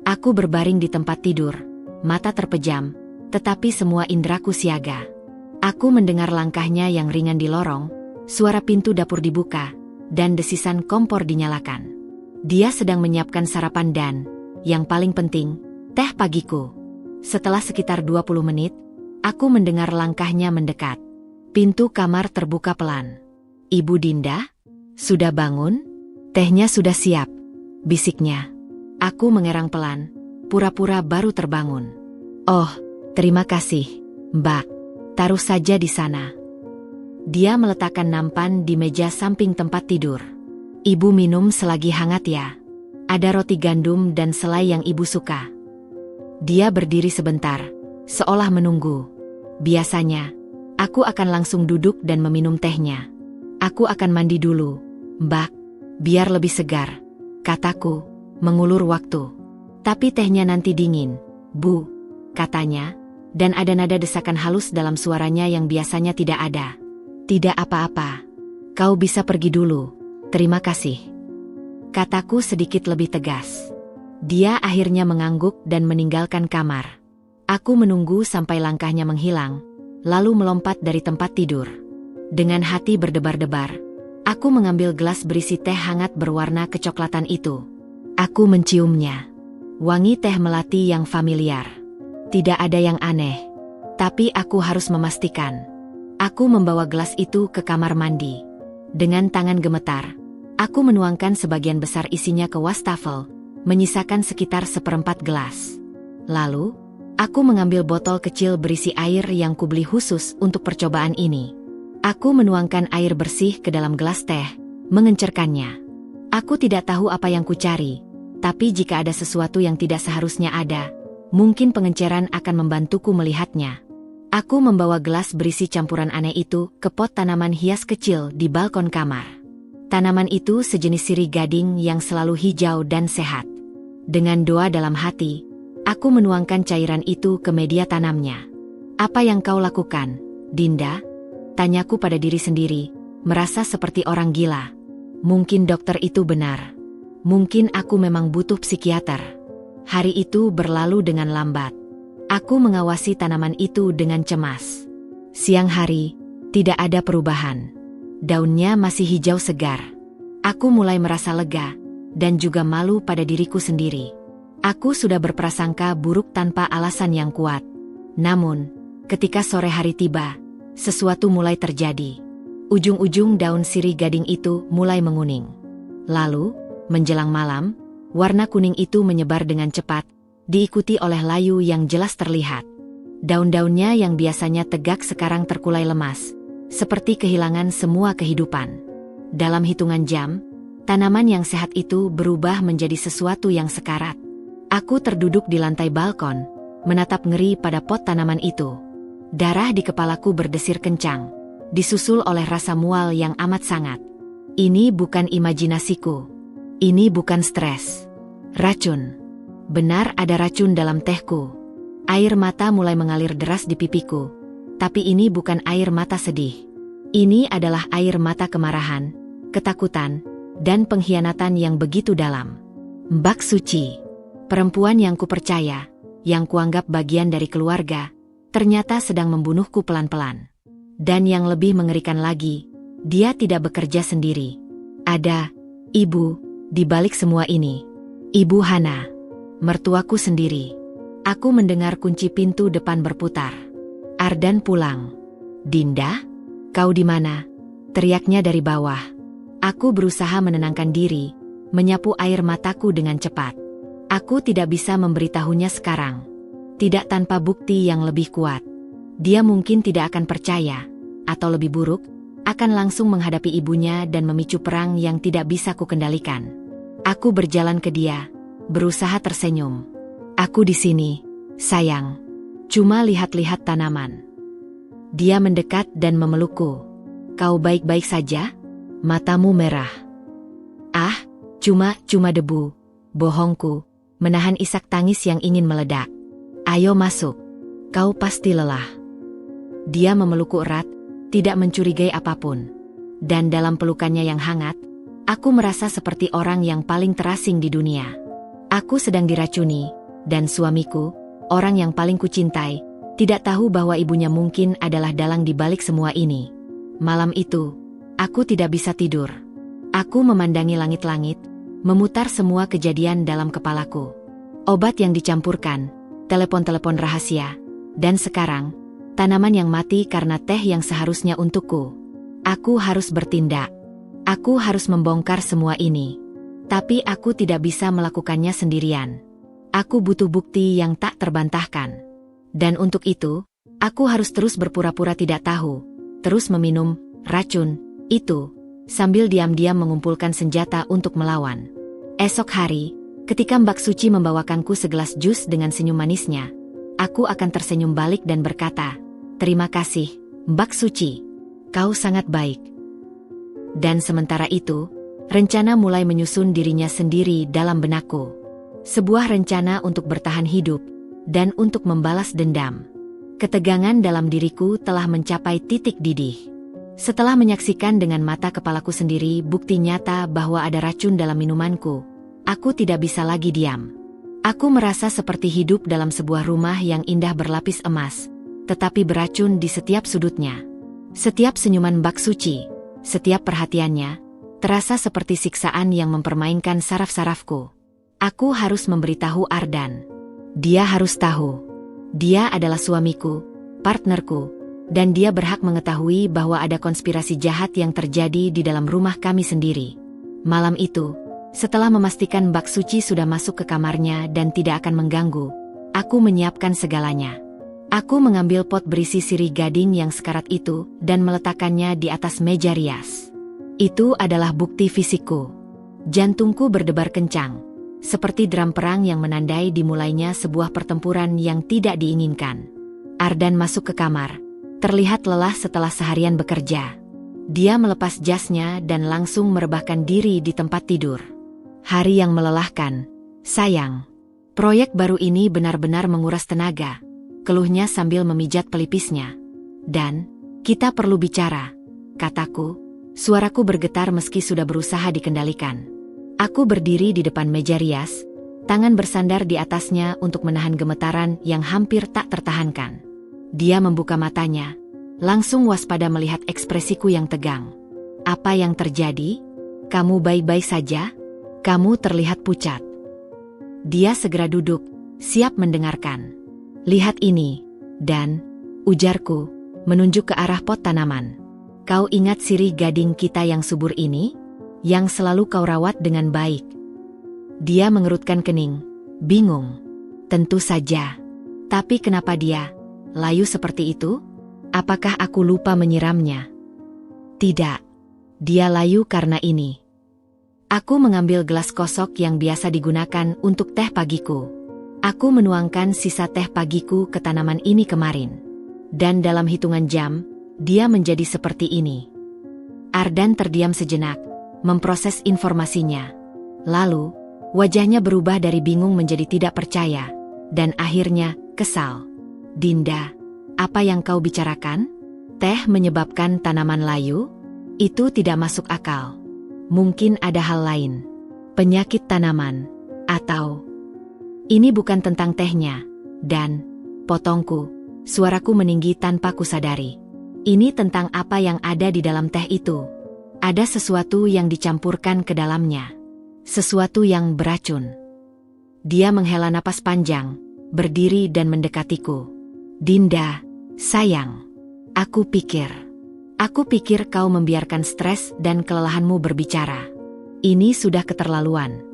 Aku berbaring di tempat tidur, mata terpejam, tetapi semua indraku siaga. Aku mendengar langkahnya yang ringan di lorong, suara pintu dapur dibuka, dan desisan kompor dinyalakan. Dia sedang menyiapkan sarapan dan, yang paling penting, teh pagiku. Setelah sekitar 20 menit, aku mendengar langkahnya mendekat. Pintu kamar terbuka pelan. "Ibu Dinda? Sudah bangun? Tehnya sudah siap," bisiknya. Aku mengerang pelan, pura-pura baru terbangun. "Oh, terima kasih, Mbak. Taruh saja di sana." Dia meletakkan nampan di meja samping tempat tidur. "Ibu minum selagi hangat ya. Ada roti gandum dan selai yang ibu suka." Dia berdiri sebentar, seolah menunggu. Biasanya, aku akan langsung duduk dan meminum tehnya. "Aku akan mandi dulu, Mbak, biar lebih segar," kataku, mengulur waktu. "Tapi tehnya nanti dingin, Bu," katanya, dan ada nada desakan halus dalam suaranya yang biasanya tidak ada. "Tidak apa-apa. Kau bisa pergi dulu. Terima kasih," kataku sedikit lebih tegas. Dia akhirnya mengangguk dan meninggalkan kamar. Aku menunggu sampai langkahnya menghilang, lalu melompat dari tempat tidur. Dengan hati berdebar-debar, aku mengambil gelas berisi teh hangat berwarna kecoklatan itu. Aku menciumnya. Wangi teh melati yang familiar. Tidak ada yang aneh. Tapi aku harus memastikan. Aku membawa gelas itu ke kamar mandi. Dengan tangan gemetar, aku menuangkan sebagian besar isinya ke wastafel, menyisakan sekitar seperempat gelas. Lalu, aku mengambil botol kecil berisi air yang kubeli khusus untuk percobaan ini. Aku menuangkan air bersih ke dalam gelas teh, mengencerkannya. Aku tidak tahu apa yang kucari, tapi jika ada sesuatu yang tidak seharusnya ada, mungkin pengenceran akan membantuku melihatnya. Aku membawa gelas berisi campuran aneh itu ke pot tanaman hias kecil di balkon kamar. Tanaman itu sejenis sirih gading yang selalu hijau dan sehat. Dengan doa dalam hati, aku menuangkan cairan itu ke media tanamnya. "Apa yang kau lakukan, Dinda?" tanyaku pada diri sendiri, merasa seperti orang gila. Mungkin dokter itu benar. Mungkin aku memang butuh psikiater. Hari itu berlalu dengan lambat. Aku mengawasi tanaman itu dengan cemas. Siang hari, tidak ada perubahan. Daunnya masih hijau segar. Aku mulai merasa lega, dan juga malu pada diriku sendiri. Aku sudah berprasangka buruk tanpa alasan yang kuat. Namun, ketika sore hari tiba, sesuatu mulai terjadi. Ujung-ujung daun sirih gading itu mulai menguning. Lalu, menjelang malam, warna kuning itu menyebar dengan cepat, diikuti oleh layu yang jelas terlihat. Daun-daunnya yang biasanya tegak sekarang terkulai lemas, seperti kehilangan semua kehidupan. Dalam hitungan jam, tanaman yang sehat itu berubah menjadi sesuatu yang sekarat. Aku terduduk di lantai balkon, menatap ngeri pada pot tanaman itu. Darah di kepalaku berdesir kencang, disusul oleh rasa mual yang amat sangat. Ini bukan imajinasiku. Ini bukan stres. Racun. Benar ada racun dalam tehku. Air mata mulai mengalir deras di pipiku. Tapi ini bukan air mata sedih. Ini adalah air mata kemarahan, ketakutan, dan pengkhianatan yang begitu dalam. Mbak Suci, perempuan yang kupercaya, yang kuanggap bagian dari keluarga, ternyata sedang membunuhku pelan-pelan. Dan yang lebih mengerikan lagi, dia tidak bekerja sendiri. Ada ibu di balik semua ini. Ibu Hana, mertuaku sendiri. Aku mendengar kunci pintu depan berputar. Ardan pulang. "Dinda, kau di mana?" teriaknya dari bawah. Aku berusaha menenangkan diri, menyapu air mataku dengan cepat. Aku tidak bisa memberitahunya sekarang. tidak tanpa bukti yang lebih kuat. Dia mungkin tidak akan percaya, atau lebih buruk, akan langsung menghadapi ibunya dan memicu perang yang tidak bisa kukendalikan. Aku berjalan ke dia, berusaha tersenyum. Aku di sini, sayang. Cuma lihat-lihat tanaman. Dia mendekat dan memelukku. Kau baik-baik saja? Matamu merah. Ah, cuma debu. Bohongku, menahan isak tangis yang ingin meledak. Ayo masuk. Kau pasti lelah. Dia memelukku erat, tidak mencurigai apapun. Dan dalam pelukannya yang hangat, aku merasa seperti orang yang paling terasing di dunia. Aku sedang diracuni, dan suamiku, orang yang paling kucintai, tidak tahu bahwa ibunya mungkin adalah dalang di balik semua ini. Malam itu, aku tidak bisa tidur. Aku memandangi langit-langit, memutar semua kejadian dalam kepalaku. Obat yang dicampurkan, telepon-telepon rahasia, dan sekarang, tanaman yang mati karena teh yang seharusnya untukku. Aku harus bertindak. Aku harus membongkar semua ini. Tapi aku tidak bisa melakukannya sendirian. Aku butuh bukti yang tak terbantahkan. Dan untuk itu, aku harus terus berpura-pura tidak tahu, terus meminum racun itu, sambil diam-diam mengumpulkan senjata untuk melawan. Esok hari, ketika Mbak Suci membawakanku segelas jus dengan senyum manisnya, aku akan tersenyum balik dan berkata, "Terima kasih, Mbak Suci. Kau sangat baik." Dan sementara itu, rencana mulai menyusun dirinya sendiri dalam benakku. Sebuah rencana untuk bertahan hidup, dan untuk membalas dendam. Ketegangan dalam diriku telah mencapai titik didih. Setelah menyaksikan dengan mata kepalaku sendiri bukti nyata bahwa ada racun dalam minumanku, aku tidak bisa lagi diam. Aku merasa seperti hidup dalam sebuah rumah yang indah berlapis emas, tetapi beracun di setiap sudutnya. Setiap senyuman Mbak Suci, setiap perhatiannya, terasa seperti siksaan yang mempermainkan saraf-sarafku. Aku harus memberitahu Ardan. Dia harus tahu. Dia adalah suamiku, partnerku, dan dia berhak mengetahui bahwa ada konspirasi jahat yang terjadi di dalam rumah kami sendiri. Malam itu, setelah memastikan Mbak Suci sudah masuk ke kamarnya dan tidak akan mengganggu, aku menyiapkan segalanya. Aku mengambil pot berisi sirih gading yang sekarat itu dan meletakkannya di atas meja rias. Itu adalah bukti fisikku. Jantungku berdebar kencang, seperti drum perang yang menandai dimulainya sebuah pertempuran yang tidak diinginkan. Ardan masuk ke kamar, terlihat lelah setelah seharian bekerja. Dia melepas jasnya dan langsung merebahkan diri di tempat tidur. Hari yang melelahkan, sayang. Proyek baru ini benar-benar menguras tenaga, keluhnya sambil memijat pelipisnya. Dan, kita perlu bicara, kataku. Suaraku bergetar meski sudah berusaha dikendalikan. Aku berdiri di depan meja rias, tangan bersandar di atasnya untuk menahan gemetaran yang hampir tak tertahankan. Dia membuka matanya, langsung waspada melihat ekspresiku yang tegang. Apa yang terjadi? Kamu baik-baik saja? Kamu terlihat pucat. Dia segera duduk, siap mendengarkan. Lihat ini, dan, ujarku, menunjuk ke arah pot tanaman. Kau ingat sirih gading kita yang subur ini? Yang selalu kau rawat dengan baik. Dia mengerutkan kening, bingung. Tentu saja. Tapi kenapa dia layu seperti itu? Apakah aku lupa menyiramnya? Tidak. Dia layu karena ini. Aku mengambil gelas kosok yang biasa digunakan untuk teh pagiku. Aku menuangkan sisa teh pagiku ke tanaman ini kemarin. Dan dalam hitungan jam, dia menjadi seperti ini. Ardan terdiam sejenak, memproses informasinya. Lalu, wajahnya berubah dari bingung menjadi tidak percaya, dan akhirnya, kesal. Dinda, apa yang kau bicarakan? Teh menyebabkan tanaman layu? Itu tidak masuk akal. Mungkin ada hal lain. Penyakit tanaman. Atau... Ini bukan tentang tehnya. Dan, potongku, suaraku meninggi tanpa kusadari. Ini tentang apa yang ada di dalam teh itu. Ada sesuatu yang dicampurkan ke dalamnya. Sesuatu yang beracun. Dia menghela napas panjang, berdiri dan mendekatiku. Dinda, sayang. Aku pikir kau membiarkan stres dan kelelahanmu berbicara. Ini sudah keterlaluan.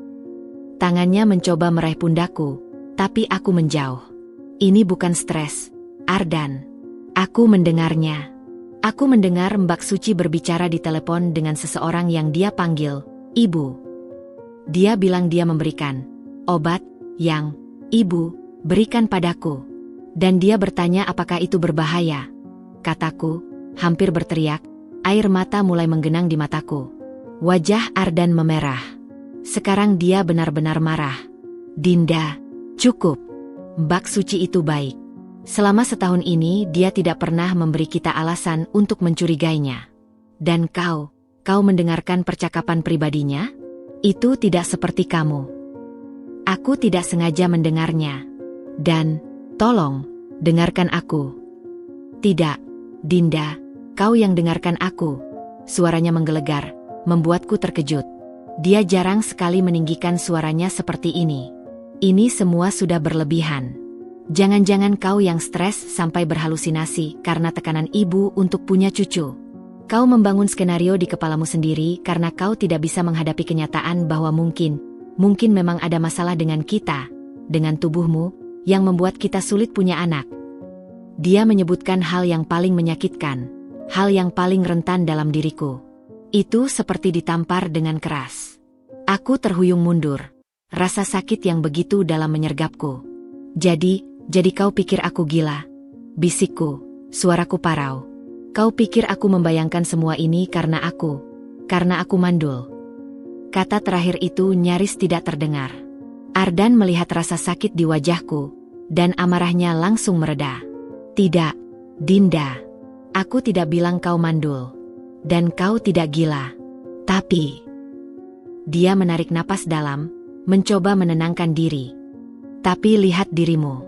Tangannya mencoba meraih pundakku, tapi aku menjauh. Ini bukan stres, Ardan. Aku mendengarnya. Aku mendengar Mbak Suci berbicara di telepon dengan seseorang yang dia panggil Ibu. Dia bilang dia memberikan obat yang Ibu berikan padaku. Dan dia bertanya apakah itu berbahaya. Kataku, hampir berteriak, air mata mulai menggenang di mataku. Wajah Ardan memerah. Sekarang dia benar-benar marah. Dinda, cukup. Mbak Suci itu baik. Selama setahun ini dia tidak pernah memberi kita alasan untuk mencurigainya. Dan kau mendengarkan percakapan pribadinya? Itu tidak seperti kamu. Aku tidak sengaja mendengarnya. Dan, tolong, dengarkan aku. Tidak, Dinda, kau yang dengarkan aku. Suaranya menggelegar, membuatku terkejut. Dia jarang sekali meninggikan suaranya seperti ini. Ini semua sudah berlebihan. Jangan-jangan kau yang stres sampai berhalusinasi karena tekanan ibu untuk punya cucu. Kau membangun skenario di kepalamu sendiri karena kau tidak bisa menghadapi kenyataan bahwa mungkin memang ada masalah dengan kita, dengan tubuhmu, yang membuat kita sulit punya anak. Dia menyebutkan hal yang paling menyakitkan, hal yang paling rentan dalam diriku. Itu seperti ditampar dengan keras. Aku terhuyung mundur. Rasa sakit yang begitu dalam menyergapku. Jadi kau pikir aku gila? Bisikku, suaraku parau. Kau pikir aku membayangkan semua ini karena aku mandul. Kata terakhir itu nyaris tidak terdengar. Ardan melihat rasa sakit di wajahku, dan amarahnya langsung mereda. Tidak, Dinda. Aku tidak bilang kau mandul. Dan kau tidak gila. Tapi... Dia menarik napas dalam, mencoba menenangkan diri. Tapi lihat dirimu.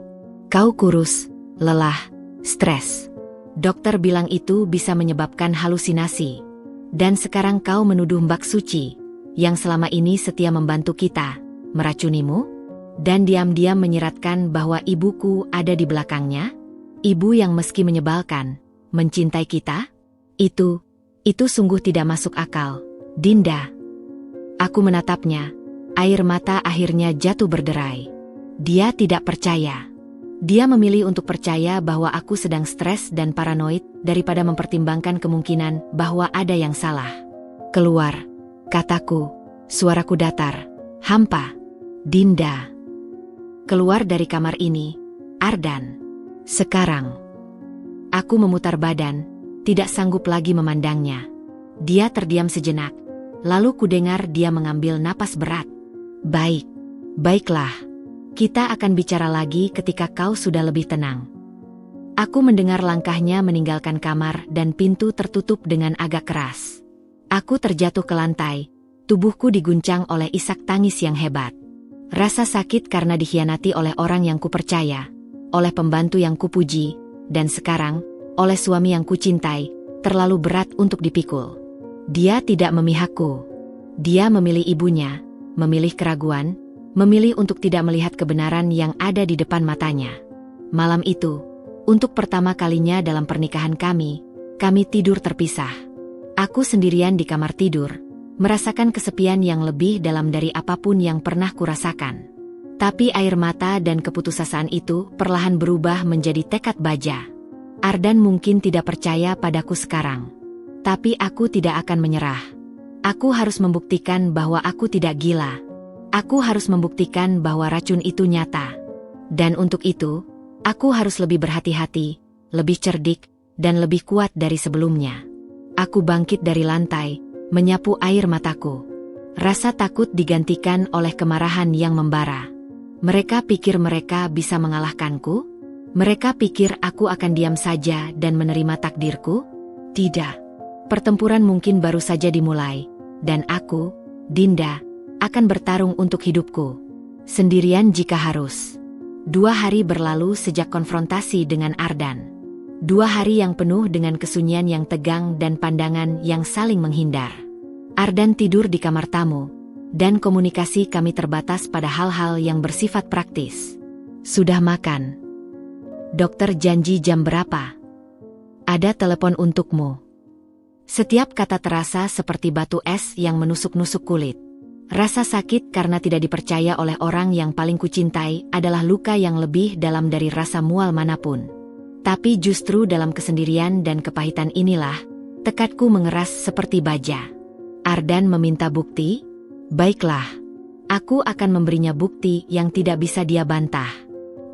Kau kurus, lelah, stres. Dokter bilang itu bisa menyebabkan halusinasi. Dan sekarang kau menuduh Mbak Suci, yang selama ini setia membantu kita, meracunimu? Dan diam-diam menyiratkan bahwa ibuku ada di belakangnya? Ibu yang meski menyebalkan, mencintai kita? Itu sungguh tidak masuk akal, Dinda. Aku menatapnya, air mata akhirnya jatuh berderai. Dia tidak percaya. Dia memilih untuk percaya bahwa aku sedang stres dan paranoid daripada mempertimbangkan kemungkinan bahwa ada yang salah. Keluar, kataku, suaraku datar, hampa. Dinda. Keluar dari kamar ini, Ardan. Sekarang. Aku memutar badan, tidak sanggup lagi memandangnya. Dia terdiam sejenak. Lalu kudengar dia mengambil napas berat. Baiklah. Kita akan bicara lagi ketika kau sudah lebih tenang. Aku mendengar langkahnya meninggalkan kamar dan pintu tertutup dengan agak keras. Aku terjatuh ke lantai, tubuhku diguncang oleh isak tangis yang hebat. Rasa sakit karena dikhianati oleh orang yang kupercaya, oleh pembantu yang kupuji, dan sekarang, oleh suami yang kucintai, terlalu berat untuk dipikul. Dia tidak memihakku. Dia memilih ibunya, memilih keraguan, memilih untuk tidak melihat kebenaran yang ada di depan matanya. Malam itu, untuk pertama kalinya dalam pernikahan kami tidur terpisah. Aku sendirian di kamar tidur, merasakan kesepian yang lebih dalam dari apapun yang pernah kurasakan. Tapi air mata dan keputusasaan itu perlahan berubah menjadi tekad baja. Ardan mungkin tidak percaya padaku sekarang. Tapi aku tidak akan menyerah. Aku harus membuktikan bahwa aku tidak gila. Aku harus membuktikan bahwa racun itu nyata. Dan untuk itu, aku harus lebih berhati-hati, lebih cerdik, dan lebih kuat dari sebelumnya. Aku bangkit dari lantai, menyapu air mataku. Rasa takut digantikan oleh kemarahan yang membara. Mereka pikir mereka bisa mengalahkanku? Mereka pikir aku akan diam saja dan menerima takdirku? Tidak. Pertempuran mungkin baru saja dimulai, dan aku, Dinda, akan bertarung untuk hidupku. Sendirian jika harus. 2 hari berlalu sejak konfrontasi dengan Ardan. 2 hari yang penuh dengan kesunyian yang tegang dan pandangan yang saling menghindar. Ardan tidur di kamar tamu, dan komunikasi kami terbatas pada hal-hal yang bersifat praktis. Sudah makan? Dokter janji jam berapa? Ada telepon untukmu. Setiap kata terasa seperti batu es yang menusuk-nusuk kulit. Rasa sakit karena tidak dipercaya oleh orang yang paling kucintai adalah luka yang lebih dalam dari rasa mual manapun. Tapi justru dalam kesendirian dan kepahitan inilah, tekadku mengeras seperti baja. Ardan meminta bukti? Baiklah. Aku akan memberinya bukti yang tidak bisa dia bantah.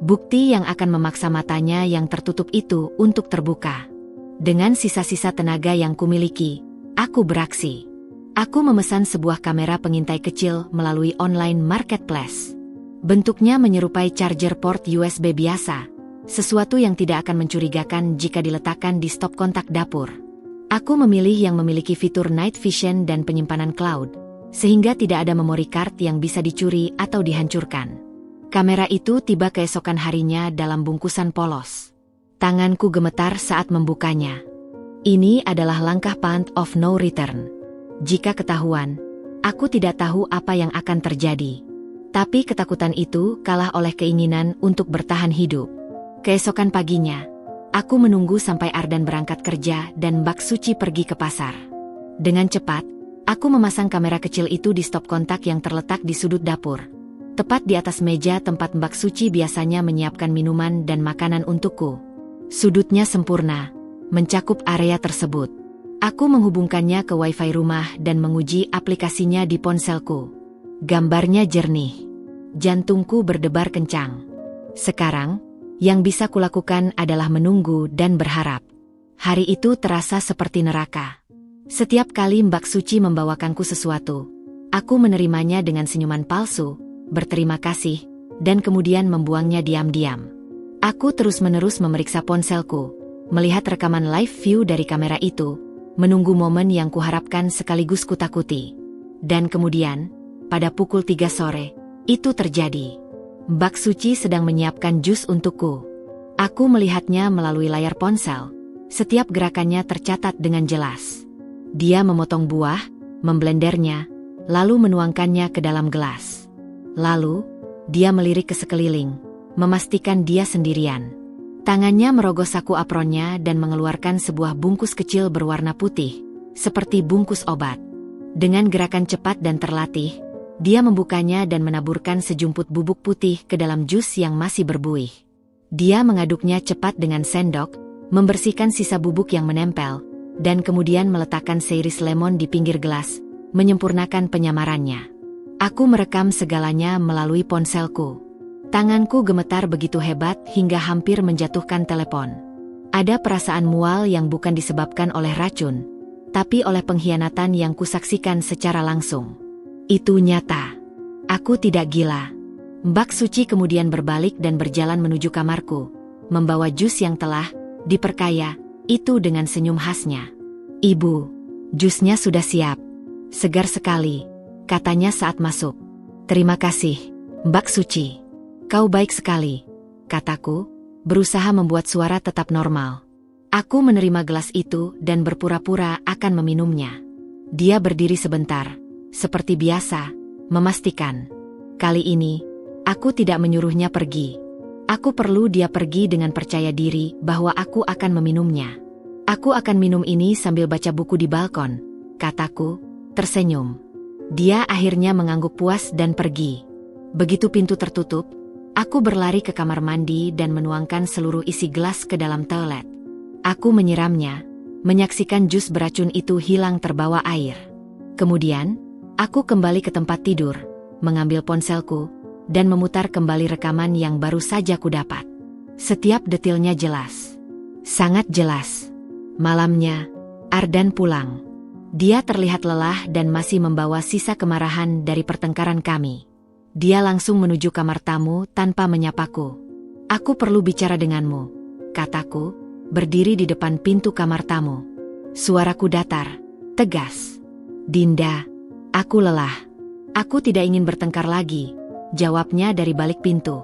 Bukti yang akan memaksa matanya yang tertutup itu untuk terbuka. Dengan sisa-sisa tenaga yang kumiliki, aku beraksi. Aku memesan sebuah kamera pengintai kecil melalui online marketplace. Bentuknya menyerupai charger port USB biasa, sesuatu yang tidak akan mencurigakan jika diletakkan di stop kontak dapur. Aku memilih yang memiliki fitur night vision dan penyimpanan cloud, sehingga tidak ada memory card yang bisa dicuri atau dihancurkan. Kamera itu tiba keesokan harinya dalam bungkusan polos. Tanganku gemetar saat membukanya. Ini adalah langkah point of no return. Jika ketahuan, aku tidak tahu apa yang akan terjadi. Tapi ketakutan itu kalah oleh keinginan untuk bertahan hidup. Keesokan paginya, aku menunggu sampai Ardan berangkat kerja dan Mbak Suci pergi ke pasar. Dengan cepat, aku memasang kamera kecil itu di stop kontak yang terletak di sudut dapur. Tepat di atas meja tempat Mbak Suci biasanya menyiapkan minuman dan makanan untukku. Sudutnya sempurna, mencakup area tersebut. Aku menghubungkannya ke wifi rumah dan menguji aplikasinya di ponselku. Gambarnya jernih. Jantungku berdebar kencang. Sekarang, yang bisa kulakukan adalah menunggu dan berharap. Hari itu terasa seperti neraka. Setiap kali Mbak Suci membawakanku sesuatu, aku menerimanya dengan senyuman palsu, berterima kasih, dan kemudian membuangnya diam-diam. Aku terus-menerus memeriksa ponselku, melihat rekaman live view dari kamera itu, menunggu momen yang kuharapkan sekaligus kutakuti. Dan kemudian, pada pukul 3 sore, itu terjadi. Mbak Suci sedang menyiapkan jus untukku. Aku melihatnya melalui layar ponsel. Setiap gerakannya tercatat dengan jelas. Dia memotong buah, memblendernya, lalu menuangkannya ke dalam gelas. Lalu, dia melirik ke sekeliling, memastikan dia sendirian. Tangannya merogoh saku apronnya dan mengeluarkan sebuah bungkus kecil berwarna putih, seperti bungkus obat. Dengan gerakan cepat dan terlatih, dia membukanya dan menaburkan sejumput bubuk putih ke dalam jus yang masih berbuih. Dia mengaduknya cepat dengan sendok, membersihkan sisa bubuk yang menempel, dan kemudian meletakkan seiris lemon di pinggir gelas, menyempurnakan penyamarannya. Aku merekam segalanya melalui ponselku. Tanganku gemetar begitu hebat hingga hampir menjatuhkan telepon. Ada perasaan mual yang bukan disebabkan oleh racun, tapi oleh pengkhianatan yang kusaksikan secara langsung. Itu nyata. Aku tidak gila. Mbak Suci kemudian berbalik dan berjalan menuju kamarku, membawa jus yang telah diperkaya, itu dengan senyum khasnya. Ibu, jusnya sudah siap. Segar sekali, katanya saat masuk. Terima kasih, Mbak Suci. Kau baik sekali, kataku, berusaha membuat suara tetap normal. Aku menerima gelas itu dan berpura-pura akan meminumnya. Dia berdiri sebentar, seperti biasa, memastikan. Kali ini, aku tidak menyuruhnya pergi. Aku perlu dia pergi dengan percaya diri bahwa aku akan meminumnya. Aku akan minum ini sambil baca buku di balkon, kataku, tersenyum. Dia akhirnya mengangguk puas dan pergi. Begitu pintu tertutup, aku berlari ke kamar mandi dan menuangkan seluruh isi gelas ke dalam toilet. Aku menyiramnya, menyaksikan jus beracun itu hilang terbawa air. Kemudian, aku kembali ke tempat tidur, mengambil ponselku, dan memutar kembali rekaman yang baru saja kudapat. Setiap detilnya jelas. Sangat jelas. Malamnya, Ardan pulang. Dia terlihat lelah dan masih membawa sisa kemarahan dari pertengkaran kami. Dia langsung menuju kamar tamu tanpa menyapaku. Aku perlu bicara denganmu, kataku, berdiri di depan pintu kamar tamu. Suaraku datar, tegas. Dinda, aku lelah. Aku tidak ingin bertengkar lagi, jawabnya dari balik pintu.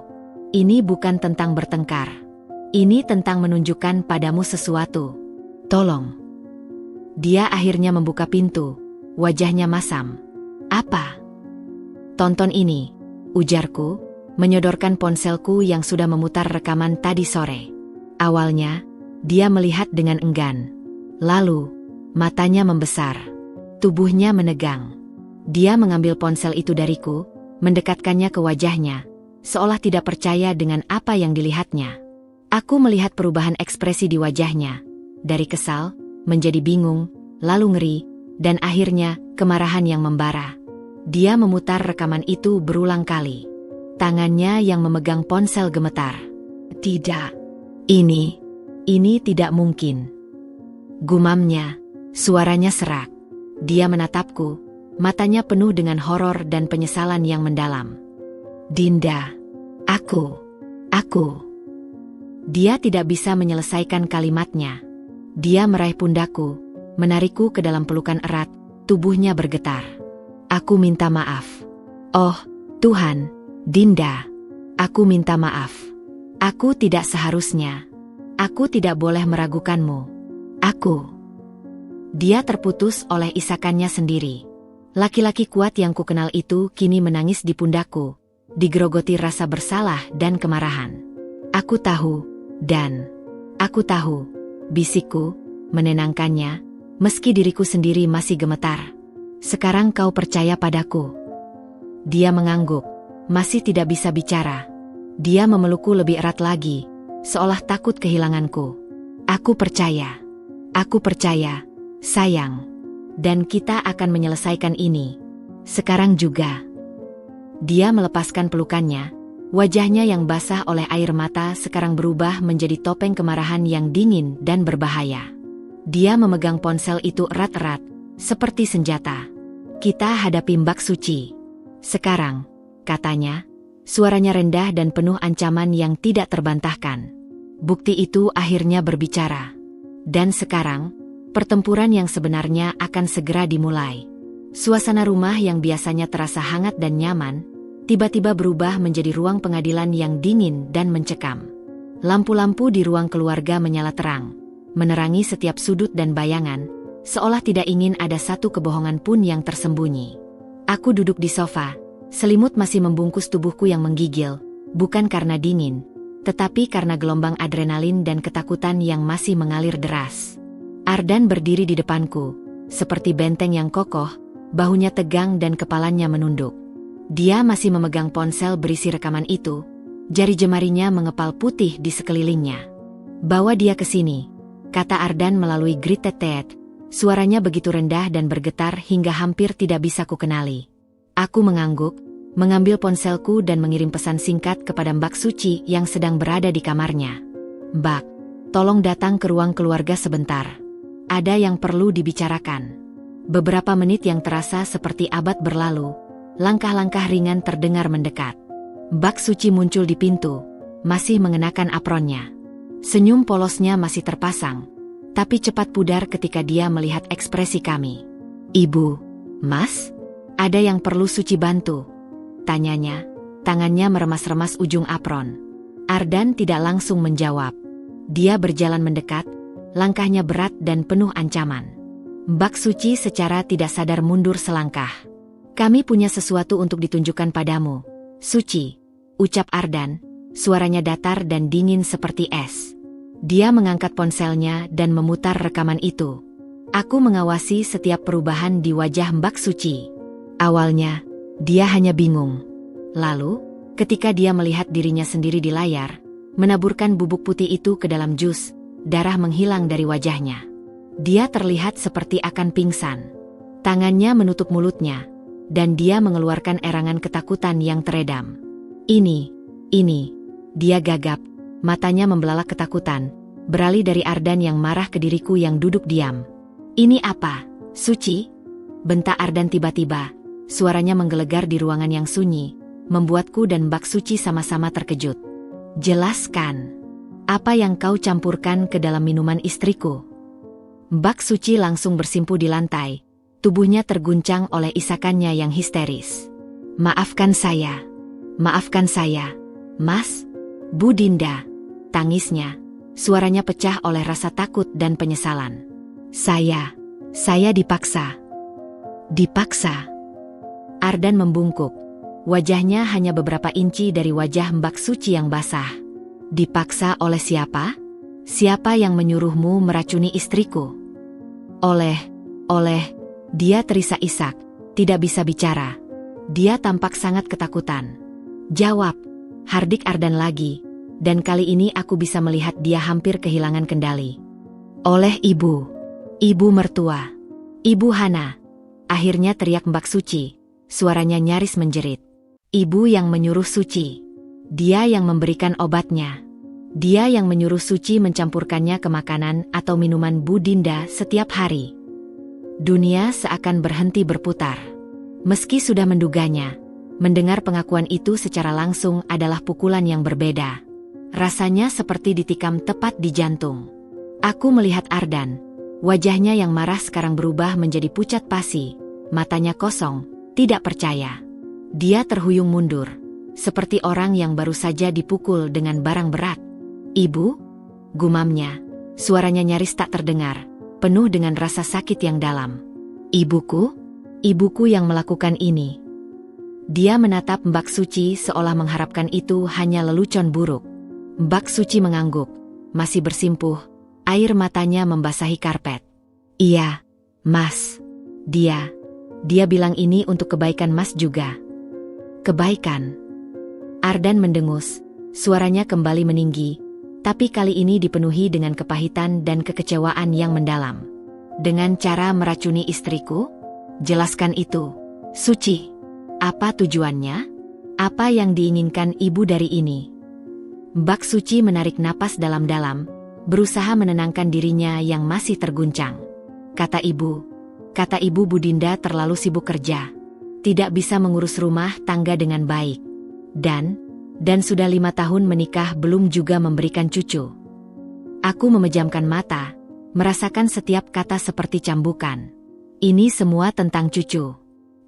Ini bukan tentang bertengkar. Ini tentang menunjukkan padamu sesuatu. Tolong. Dia akhirnya membuka pintu, wajahnya masam. Apa? Tonton ini, ujarku, menyodorkan ponselku yang sudah memutar rekaman tadi sore. Awalnya, dia melihat dengan enggan. Lalu, matanya membesar. Tubuhnya menegang. Dia mengambil ponsel itu dariku, mendekatkannya ke wajahnya, seolah tidak percaya dengan apa yang dilihatnya. Aku melihat perubahan ekspresi di wajahnya, dari kesal, menjadi bingung, lalu ngeri, dan akhirnya kemarahan yang membara. Dia memutar rekaman itu berulang kali. Tangannya yang memegang ponsel gemetar. Tidak. Ini tidak mungkin. Gumamnya, suaranya serak. Dia menatapku, matanya penuh dengan horor dan penyesalan yang mendalam. Dinda, aku. Dia tidak bisa menyelesaikan kalimatnya. Dia meraih pundakku, menarikku ke dalam pelukan erat, tubuhnya bergetar. Aku minta maaf. Oh, Tuhan, Dinda, aku minta maaf. Aku tidak seharusnya. Aku tidak boleh meragukanmu. Dia terputus oleh isakannya sendiri. Laki-laki kuat yang kukenal itu kini menangis di pundakku, digerogoti rasa bersalah dan kemarahan. Aku tahu, bisikku, menenangkannya, meski diriku sendiri masih gemetar. Sekarang kau percaya padaku. Dia mengangguk, masih tidak bisa bicara. Dia memelukku lebih erat lagi, seolah takut kehilanganku. Aku percaya, sayang. Dan kita akan menyelesaikan ini. Sekarang juga. Dia melepaskan pelukannya, wajahnya yang basah oleh air mata sekarang berubah menjadi topeng kemarahan yang dingin dan berbahaya. Dia memegang ponsel itu erat-erat, seperti senjata. Kita hadapi Mbak Suci. Sekarang, katanya, suaranya rendah dan penuh ancaman yang tidak terbantahkan. Bukti itu akhirnya berbicara. Dan sekarang, pertempuran yang sebenarnya akan segera dimulai. Suasana rumah yang biasanya terasa hangat dan nyaman, tiba-tiba berubah menjadi ruang pengadilan yang dingin dan mencekam. Lampu-lampu di ruang keluarga menyala terang, menerangi setiap sudut dan bayangan, seolah tidak ingin ada satu kebohongan pun yang tersembunyi. Aku duduk di sofa, selimut masih membungkus tubuhku yang menggigil, bukan karena dingin, tetapi karena gelombang adrenalin dan ketakutan yang masih mengalir deras. Ardan berdiri di depanku, seperti benteng yang kokoh, bahunya tegang dan kepalanya menunduk. Dia masih memegang ponsel berisi rekaman itu, jari jemarinya mengepal putih di sekelilingnya. Bawa dia ke sini, kata Ardan melalui gritetet, suaranya begitu rendah dan bergetar hingga hampir tidak bisa kukenali. Aku mengangguk, mengambil ponselku dan mengirim pesan singkat kepada Mbak Suci yang sedang berada di kamarnya. Mbak, tolong datang ke ruang keluarga sebentar. Ada yang perlu dibicarakan. Beberapa menit yang terasa seperti abad berlalu, langkah-langkah ringan terdengar mendekat. Mbak Suci muncul di pintu, masih mengenakan apronnya. Senyum polosnya masih terpasang, tapi cepat pudar ketika dia melihat ekspresi kami. Ibu, Mas, ada yang perlu Suci bantu? Tanyanya, tangannya meremas-remas ujung apron. Ardan tidak langsung menjawab. Dia berjalan mendekat, langkahnya berat dan penuh ancaman. Mbak Suci secara tidak sadar mundur selangkah. Kami punya sesuatu untuk ditunjukkan padamu, Suci, ucap Ardan, suaranya datar dan dingin seperti es. Dia mengangkat ponselnya dan memutar rekaman itu. Aku mengawasi setiap perubahan di wajah Mbak Suci. Awalnya, dia hanya bingung. Lalu, ketika dia melihat dirinya sendiri di layar, menaburkan bubuk putih itu ke dalam jus, darah menghilang dari wajahnya. Dia terlihat seperti akan pingsan. Tangannya menutup mulutnya, dan dia mengeluarkan erangan ketakutan yang teredam. Ini, dia gagap, matanya membelalak ketakutan, beralih dari Ardan yang marah ke diriku yang duduk diam. Ini apa, Suci? Bentak Ardan tiba-tiba, suaranya menggelegar di ruangan yang sunyi, membuatku dan Mbak Suci sama-sama terkejut. Jelaskan. Apa yang kau campurkan ke dalam minuman istriku? Mbak Suci langsung bersimpuh di lantai, tubuhnya terguncang oleh isakannya yang histeris. Maafkan saya, Mas, Bu Dinda, tangisnya, suaranya pecah oleh rasa takut dan penyesalan. Saya dipaksa. Ardan membungkuk, wajahnya hanya beberapa inci dari wajah Mbak Suci yang basah. Dipaksa oleh siapa? Siapa yang menyuruhmu meracuni istriku? Oleh, dia terisak-isak, tidak bisa bicara. Dia tampak sangat ketakutan. Jawab, hardik Ardan lagi, dan kali ini aku bisa melihat dia hampir kehilangan kendali. Oleh ibu mertua, Ibu Hana, akhirnya teriak Mbak Suci, suaranya nyaris menjerit. Ibu yang menyuruh Suci. Dia yang memberikan obatnya. Dia yang menyuruh Suci mencampurkannya ke makanan atau minuman Bu Dinda setiap hari. Dunia seakan berhenti berputar. Meski sudah menduganya, mendengar pengakuan itu secara langsung adalah pukulan yang berbeda. Rasanya seperti ditikam tepat di jantung. Aku melihat Ardan. Wajahnya yang marah sekarang berubah menjadi pucat pasi. Matanya kosong, tidak percaya. Dia terhuyung mundur, seperti orang yang baru saja dipukul dengan barang berat. Ibu? Gumamnya. Suaranya nyaris tak terdengar, penuh dengan rasa sakit yang dalam. Ibuku? Ibuku yang melakukan ini. Dia menatap Mbak Suci seolah mengharapkan itu hanya lelucon buruk. Mbak Suci mengangguk, masih bersimpuh. Air matanya membasahi karpet. Iya, Mas. Dia bilang ini untuk kebaikan Mas juga. Kebaikan. Ardan mendengus, suaranya kembali meninggi, tapi kali ini dipenuhi dengan kepahitan dan kekecewaan yang mendalam. Dengan cara meracuni istriku? Jelaskan itu, Suci. Apa tujuannya? Apa yang diinginkan ibu dari ini? Mbak Suci menarik napas dalam-dalam, berusaha menenangkan dirinya yang masih terguncang. Kata ibu Bu Dinda terlalu sibuk kerja. Tidak bisa mengurus rumah tangga dengan baik. Dan sudah 5 tahun menikah belum juga memberikan cucu. Aku memejamkan mata, merasakan setiap kata seperti cambukan. Ini semua tentang cucu.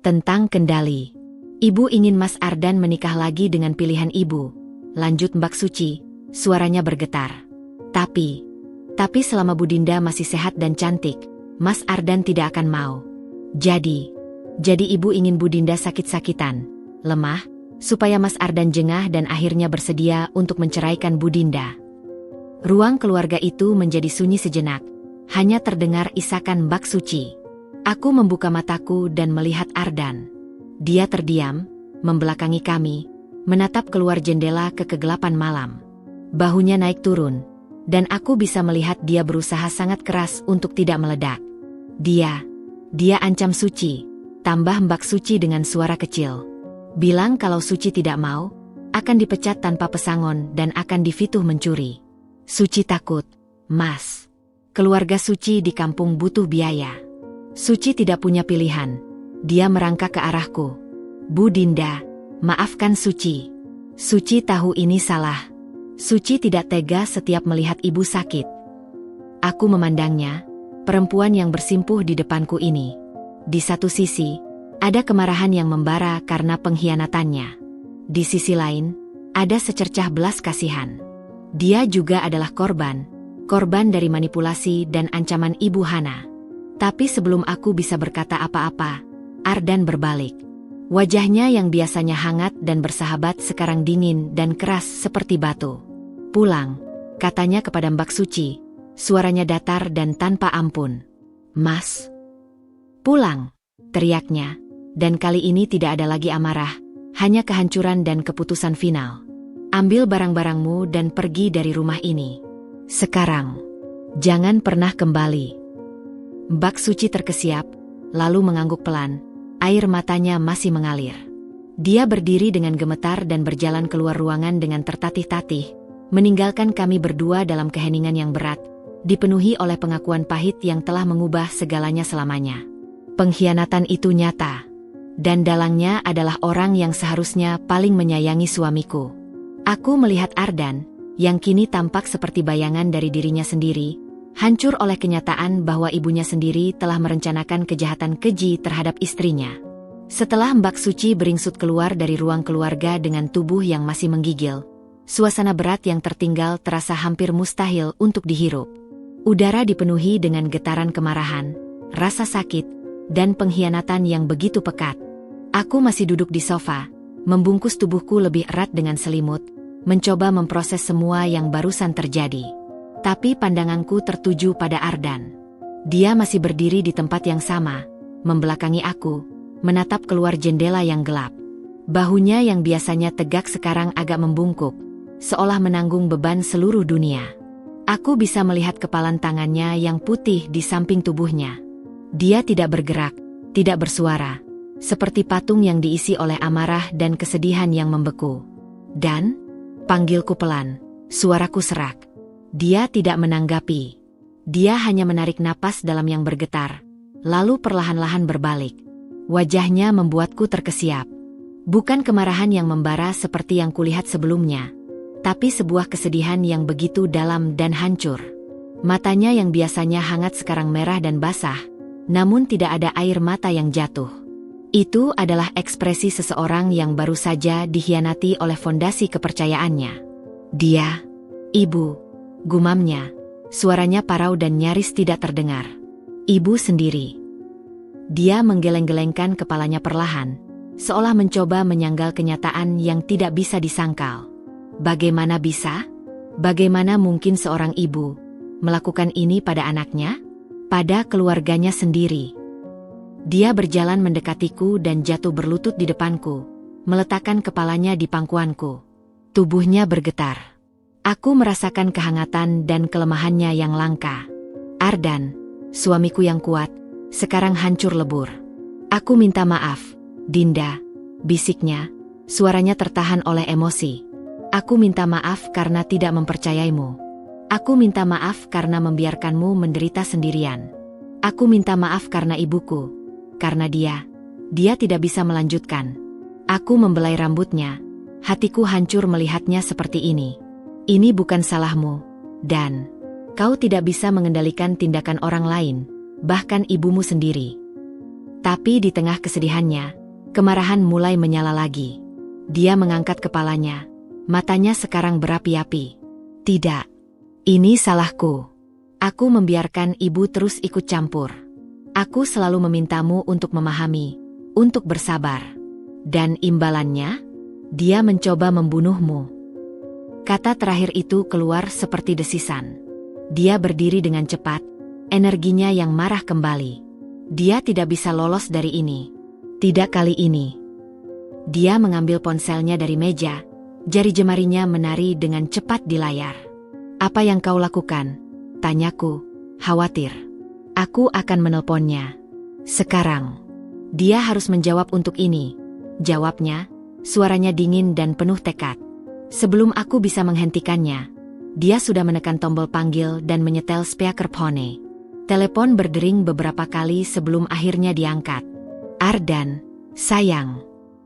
Tentang kendali. Ibu ingin Mas Ardan menikah lagi dengan pilihan ibu. Lanjut Mbak Suci, suaranya bergetar. Tapi selama Bu Dinda masih sehat dan cantik, Mas Ardan tidak akan mau. Jadi ibu ingin Bu Dinda sakit-sakitan, lemah, supaya Mas Ardan jengah dan akhirnya bersedia untuk menceraikan Bu Dinda. Ruang keluarga itu menjadi sunyi sejenak, hanya terdengar isakan Mbak Suci. Aku membuka mataku dan melihat Ardan. Dia terdiam, membelakangi kami, menatap keluar jendela ke kegelapan malam. Bahunya naik turun. Dan aku bisa melihat dia berusaha sangat keras untuk tidak meledak. Dia ancam Suci, tambah Mbak Suci dengan suara kecil. Bilang kalau Suci tidak mau, akan dipecat tanpa pesangon dan akan difituh mencuri. Suci takut, Mas. Keluarga Suci di kampung butuh biaya. Suci tidak punya pilihan. Dia merangkak ke arahku. Bu Dinda, maafkan Suci. Suci tahu ini salah. Suci tidak tega setiap melihat ibu sakit. Aku memandangnya, perempuan yang bersimpuh di depanku ini. Di satu sisi, ada kemarahan yang membara karena pengkhianatannya. Di sisi lain, ada secercah belas kasihan. Dia juga adalah korban dari manipulasi dan ancaman Ibu Hana. Tapi sebelum aku bisa berkata apa-apa, Ardan berbalik. Wajahnya yang biasanya hangat dan bersahabat sekarang dingin dan keras seperti batu. Pulang, katanya kepada Mbak Suci, suaranya datar dan tanpa ampun. Mas. Pulang, teriaknya, dan kali ini tidak ada lagi amarah, hanya kehancuran dan keputusan final. Ambil barang-barangmu dan pergi dari rumah ini. Sekarang, jangan pernah kembali. Mbak Suci terkesiap, lalu mengangguk pelan. Air matanya masih mengalir. Dia berdiri dengan gemetar dan berjalan keluar ruangan dengan tertatih-tatih, meninggalkan kami berdua dalam keheningan yang berat, dipenuhi oleh pengakuan pahit yang telah mengubah segalanya selamanya. Pengkhianatan itu nyata, dan dalangnya adalah orang yang seharusnya paling menyayangi suamiku. Aku melihat Ardan, yang kini tampak seperti bayangan dari dirinya sendiri, hancur oleh kenyataan bahwa ibunya sendiri telah merencanakan kejahatan keji terhadap istrinya. Setelah Mbak Suci beringsut keluar dari ruang keluarga dengan tubuh yang masih menggigil, suasana berat yang tertinggal terasa hampir mustahil untuk dihirup. Udara dipenuhi dengan getaran kemarahan, rasa sakit, dan pengkhianatan yang begitu pekat. Aku masih duduk di sofa, membungkus tubuhku lebih erat dengan selimut, mencoba memproses semua yang barusan terjadi. Tapi pandanganku tertuju pada Ardan. Dia masih berdiri di tempat yang sama, membelakangi aku, menatap keluar jendela yang gelap. Bahunya yang biasanya tegak sekarang agak membungkuk, seolah menanggung beban seluruh dunia. Aku bisa melihat kepalan tangannya yang putih di samping tubuhnya. Dia tidak bergerak, tidak bersuara, seperti patung yang diisi oleh amarah dan kesedihan yang membeku. Dan, panggilku pelan, suaraku serak. Dia tidak menanggapi. Dia hanya menarik napas dalam yang bergetar, lalu perlahan-lahan berbalik. Wajahnya membuatku terkesiap. Bukan kemarahan yang membara seperti yang kulihat sebelumnya, tapi sebuah kesedihan yang begitu dalam dan hancur. Matanya yang biasanya hangat sekarang merah dan basah, namun tidak ada air mata yang jatuh. Itu adalah ekspresi seseorang yang baru saja dikhianati oleh fondasi kepercayaannya. Dia, ibu, gumamnya, suaranya parau dan nyaris tidak terdengar. Ibu sendiri. Dia menggeleng-gelengkan kepalanya perlahan, seolah mencoba menyangkal kenyataan yang tidak bisa disangkal. Bagaimana bisa? Bagaimana mungkin seorang ibu melakukan ini pada anaknya? Pada keluarganya sendiri. Dia berjalan mendekatiku dan jatuh berlutut di depanku, meletakkan kepalanya di pangkuanku. Tubuhnya bergetar. Aku merasakan kehangatan dan kelemahannya yang langka. Ardan, suamiku yang kuat, sekarang hancur lebur. Aku minta maaf, Dinda, bisiknya, suaranya tertahan oleh emosi. Aku minta maaf karena tidak mempercayaimu. Aku minta maaf karena membiarkanmu menderita sendirian. Aku minta maaf karena ibuku, karena dia tidak bisa melanjutkan. Aku membelai rambutnya, hatiku hancur melihatnya seperti ini. Ini bukan salahmu, dan kau tidak bisa mengendalikan tindakan orang lain, bahkan ibumu sendiri. Tapi di tengah kesedihannya, kemarahan mulai menyala lagi. Dia mengangkat kepalanya, matanya sekarang berapi-api. Tidak, ini salahku. Aku membiarkan ibu terus ikut campur. Aku selalu memintamu untuk memahami, untuk bersabar. Dan imbalannya, dia mencoba membunuhmu. Kata terakhir itu keluar seperti desisan. Dia berdiri dengan cepat, energinya yang marah kembali. Dia tidak bisa lolos dari ini. Tidak kali ini. Dia mengambil ponselnya dari meja, jari jemarinya menari dengan cepat di layar. Apa yang kau lakukan? Tanyaku, khawatir. Aku akan menelponnya. Sekarang. Dia harus menjawab untuk ini. Jawabnya, suaranya dingin dan penuh tekad. Sebelum aku bisa menghentikannya, dia sudah menekan tombol panggil dan menyetel speakerphone. Telepon berdering beberapa kali sebelum akhirnya diangkat. Ardan, sayang.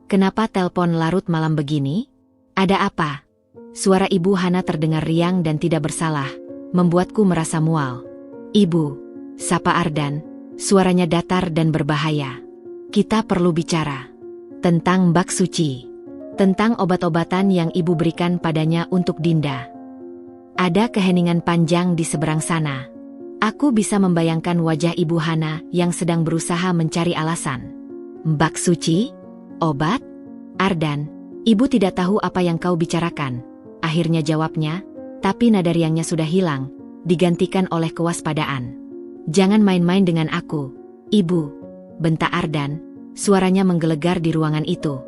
Kenapa telepon larut malam begini? Ada apa? Suara Ibu Hana terdengar riang dan tidak bersalah, membuatku merasa mual. Ibu, sapa Ardan, suaranya datar dan berbahaya. Kita perlu bicara. Tentang Mbak Suci. Tentang obat-obatan yang ibu berikan padanya untuk Dinda. Ada keheningan panjang di seberang sana. Aku bisa membayangkan wajah Ibu Hana yang sedang berusaha mencari alasan. Mbak Suci? Obat? Ardan, ibu tidak tahu apa yang kau bicarakan. Akhirnya jawabnya, tapi nada riangnya sudah hilang, digantikan oleh kewaspadaan. Jangan main-main dengan aku, ibu. Bentak Ardan, suaranya menggelegar di ruangan itu.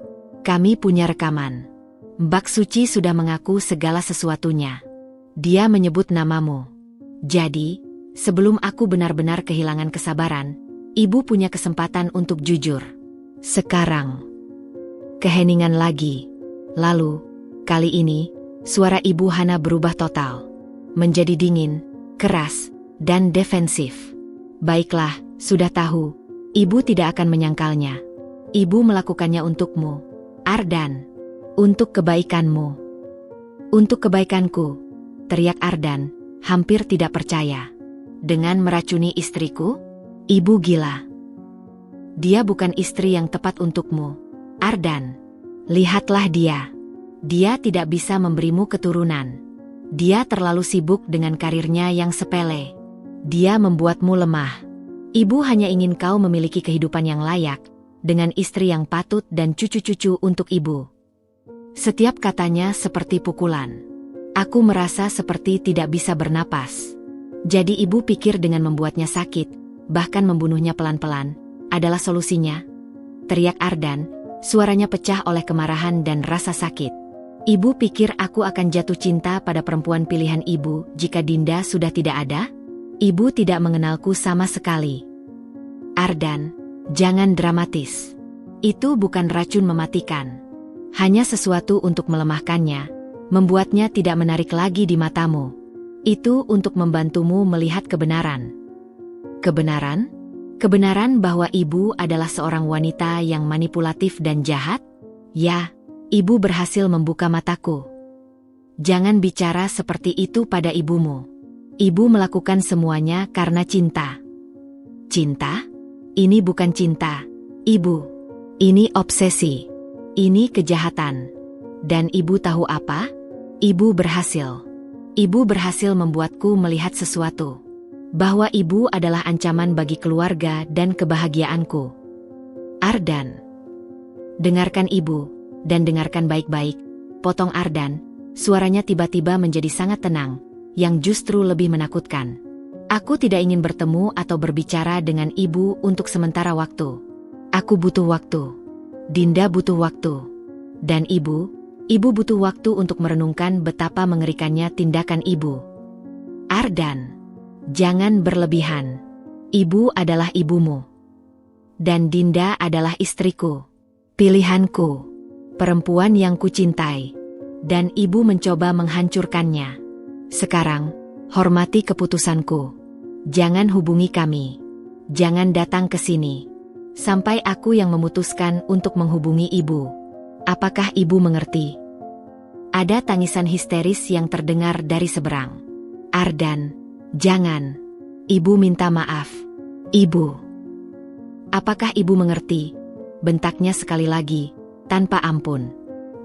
Kami punya rekaman. Mbak Suci sudah mengaku segala sesuatunya. Dia menyebut namamu. Jadi, sebelum aku benar-benar kehilangan kesabaran, ibu punya kesempatan untuk jujur. Sekarang. Keheningan lagi. Lalu, kali ini, suara Ibu Hana berubah total. Menjadi dingin, keras, dan defensif. Baiklah, sudah tahu. Ibu tidak akan menyangkalnya. Ibu melakukannya untukmu. Ardan, untuk kebaikanmu. Untuk kebaikanku, teriak Ardan, hampir tidak percaya. Dengan meracuni istriku? Ibu gila. Dia bukan istri yang tepat untukmu, Ardan. Lihatlah dia. Dia tidak bisa memberimu keturunan. Dia terlalu sibuk dengan karirnya yang sepele. Dia membuatmu lemah. Ibu hanya ingin kau memiliki kehidupan yang layak, dengan istri yang patut dan cucu-cucu untuk ibu. Setiap katanya seperti pukulan. Aku merasa seperti tidak bisa bernapas. Jadi ibu pikir dengan membuatnya sakit, bahkan membunuhnya pelan-pelan, adalah solusinya? teriak Ardan, suaranya pecah oleh kemarahan dan rasa sakit. Ibu pikir aku akan jatuh cinta pada perempuan pilihan ibu jika Dinda sudah tidak ada? Ibu tidak mengenalku sama sekali. Ardan, jangan dramatis. Itu bukan racun mematikan. Hanya sesuatu untuk melemahkannya, membuatnya tidak menarik lagi di matamu. Itu untuk membantumu melihat kebenaran. Kebenaran? Kebenaran bahwa ibu adalah seorang wanita yang manipulatif dan jahat? Ya, ibu berhasil membuka mataku. Jangan bicara seperti itu pada ibumu. Ibu melakukan semuanya karena cinta. Cinta? Ini bukan cinta, ibu. Ini obsesi. Ini kejahatan. Dan ibu tahu apa? Ibu berhasil. Ibu berhasil membuatku melihat sesuatu. Bahwa ibu adalah ancaman bagi keluarga dan kebahagiaanku. Ardan. Dengarkan ibu, dan dengarkan baik-baik, potong Ardan. Suaranya tiba-tiba menjadi sangat tenang, yang justru lebih menakutkan. Aku tidak ingin bertemu atau berbicara dengan ibu untuk sementara waktu. Aku butuh waktu. Dinda butuh waktu. Dan ibu butuh waktu untuk merenungkan betapa mengerikannya tindakan ibu. Ardan, jangan berlebihan. Ibu adalah ibumu. Dan Dinda adalah istriku. Pilihanku. Perempuan yang kucintai. Dan ibu mencoba menghancurkannya. Sekarang, hormati keputusanku. Jangan hubungi kami. Jangan datang ke sini. Sampai aku yang memutuskan untuk menghubungi ibu. Apakah ibu mengerti? Ada tangisan histeris yang terdengar dari seberang. Ardan, jangan. Ibu minta maaf. Ibu. Apakah ibu mengerti? Bentaknya sekali lagi, tanpa ampun.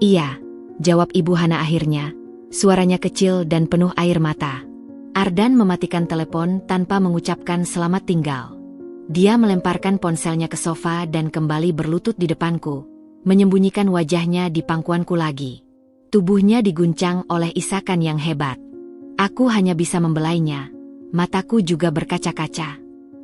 Iya, jawab ibu Hana akhirnya. Suaranya kecil dan penuh air mata. Ardan mematikan telepon tanpa mengucapkan selamat tinggal. Dia melemparkan ponselnya ke sofa dan kembali berlutut di depanku, menyembunyikan wajahnya di pangkuanku lagi. Tubuhnya diguncang oleh isakan yang hebat. Aku hanya bisa membelainya. Mataku juga berkaca-kaca.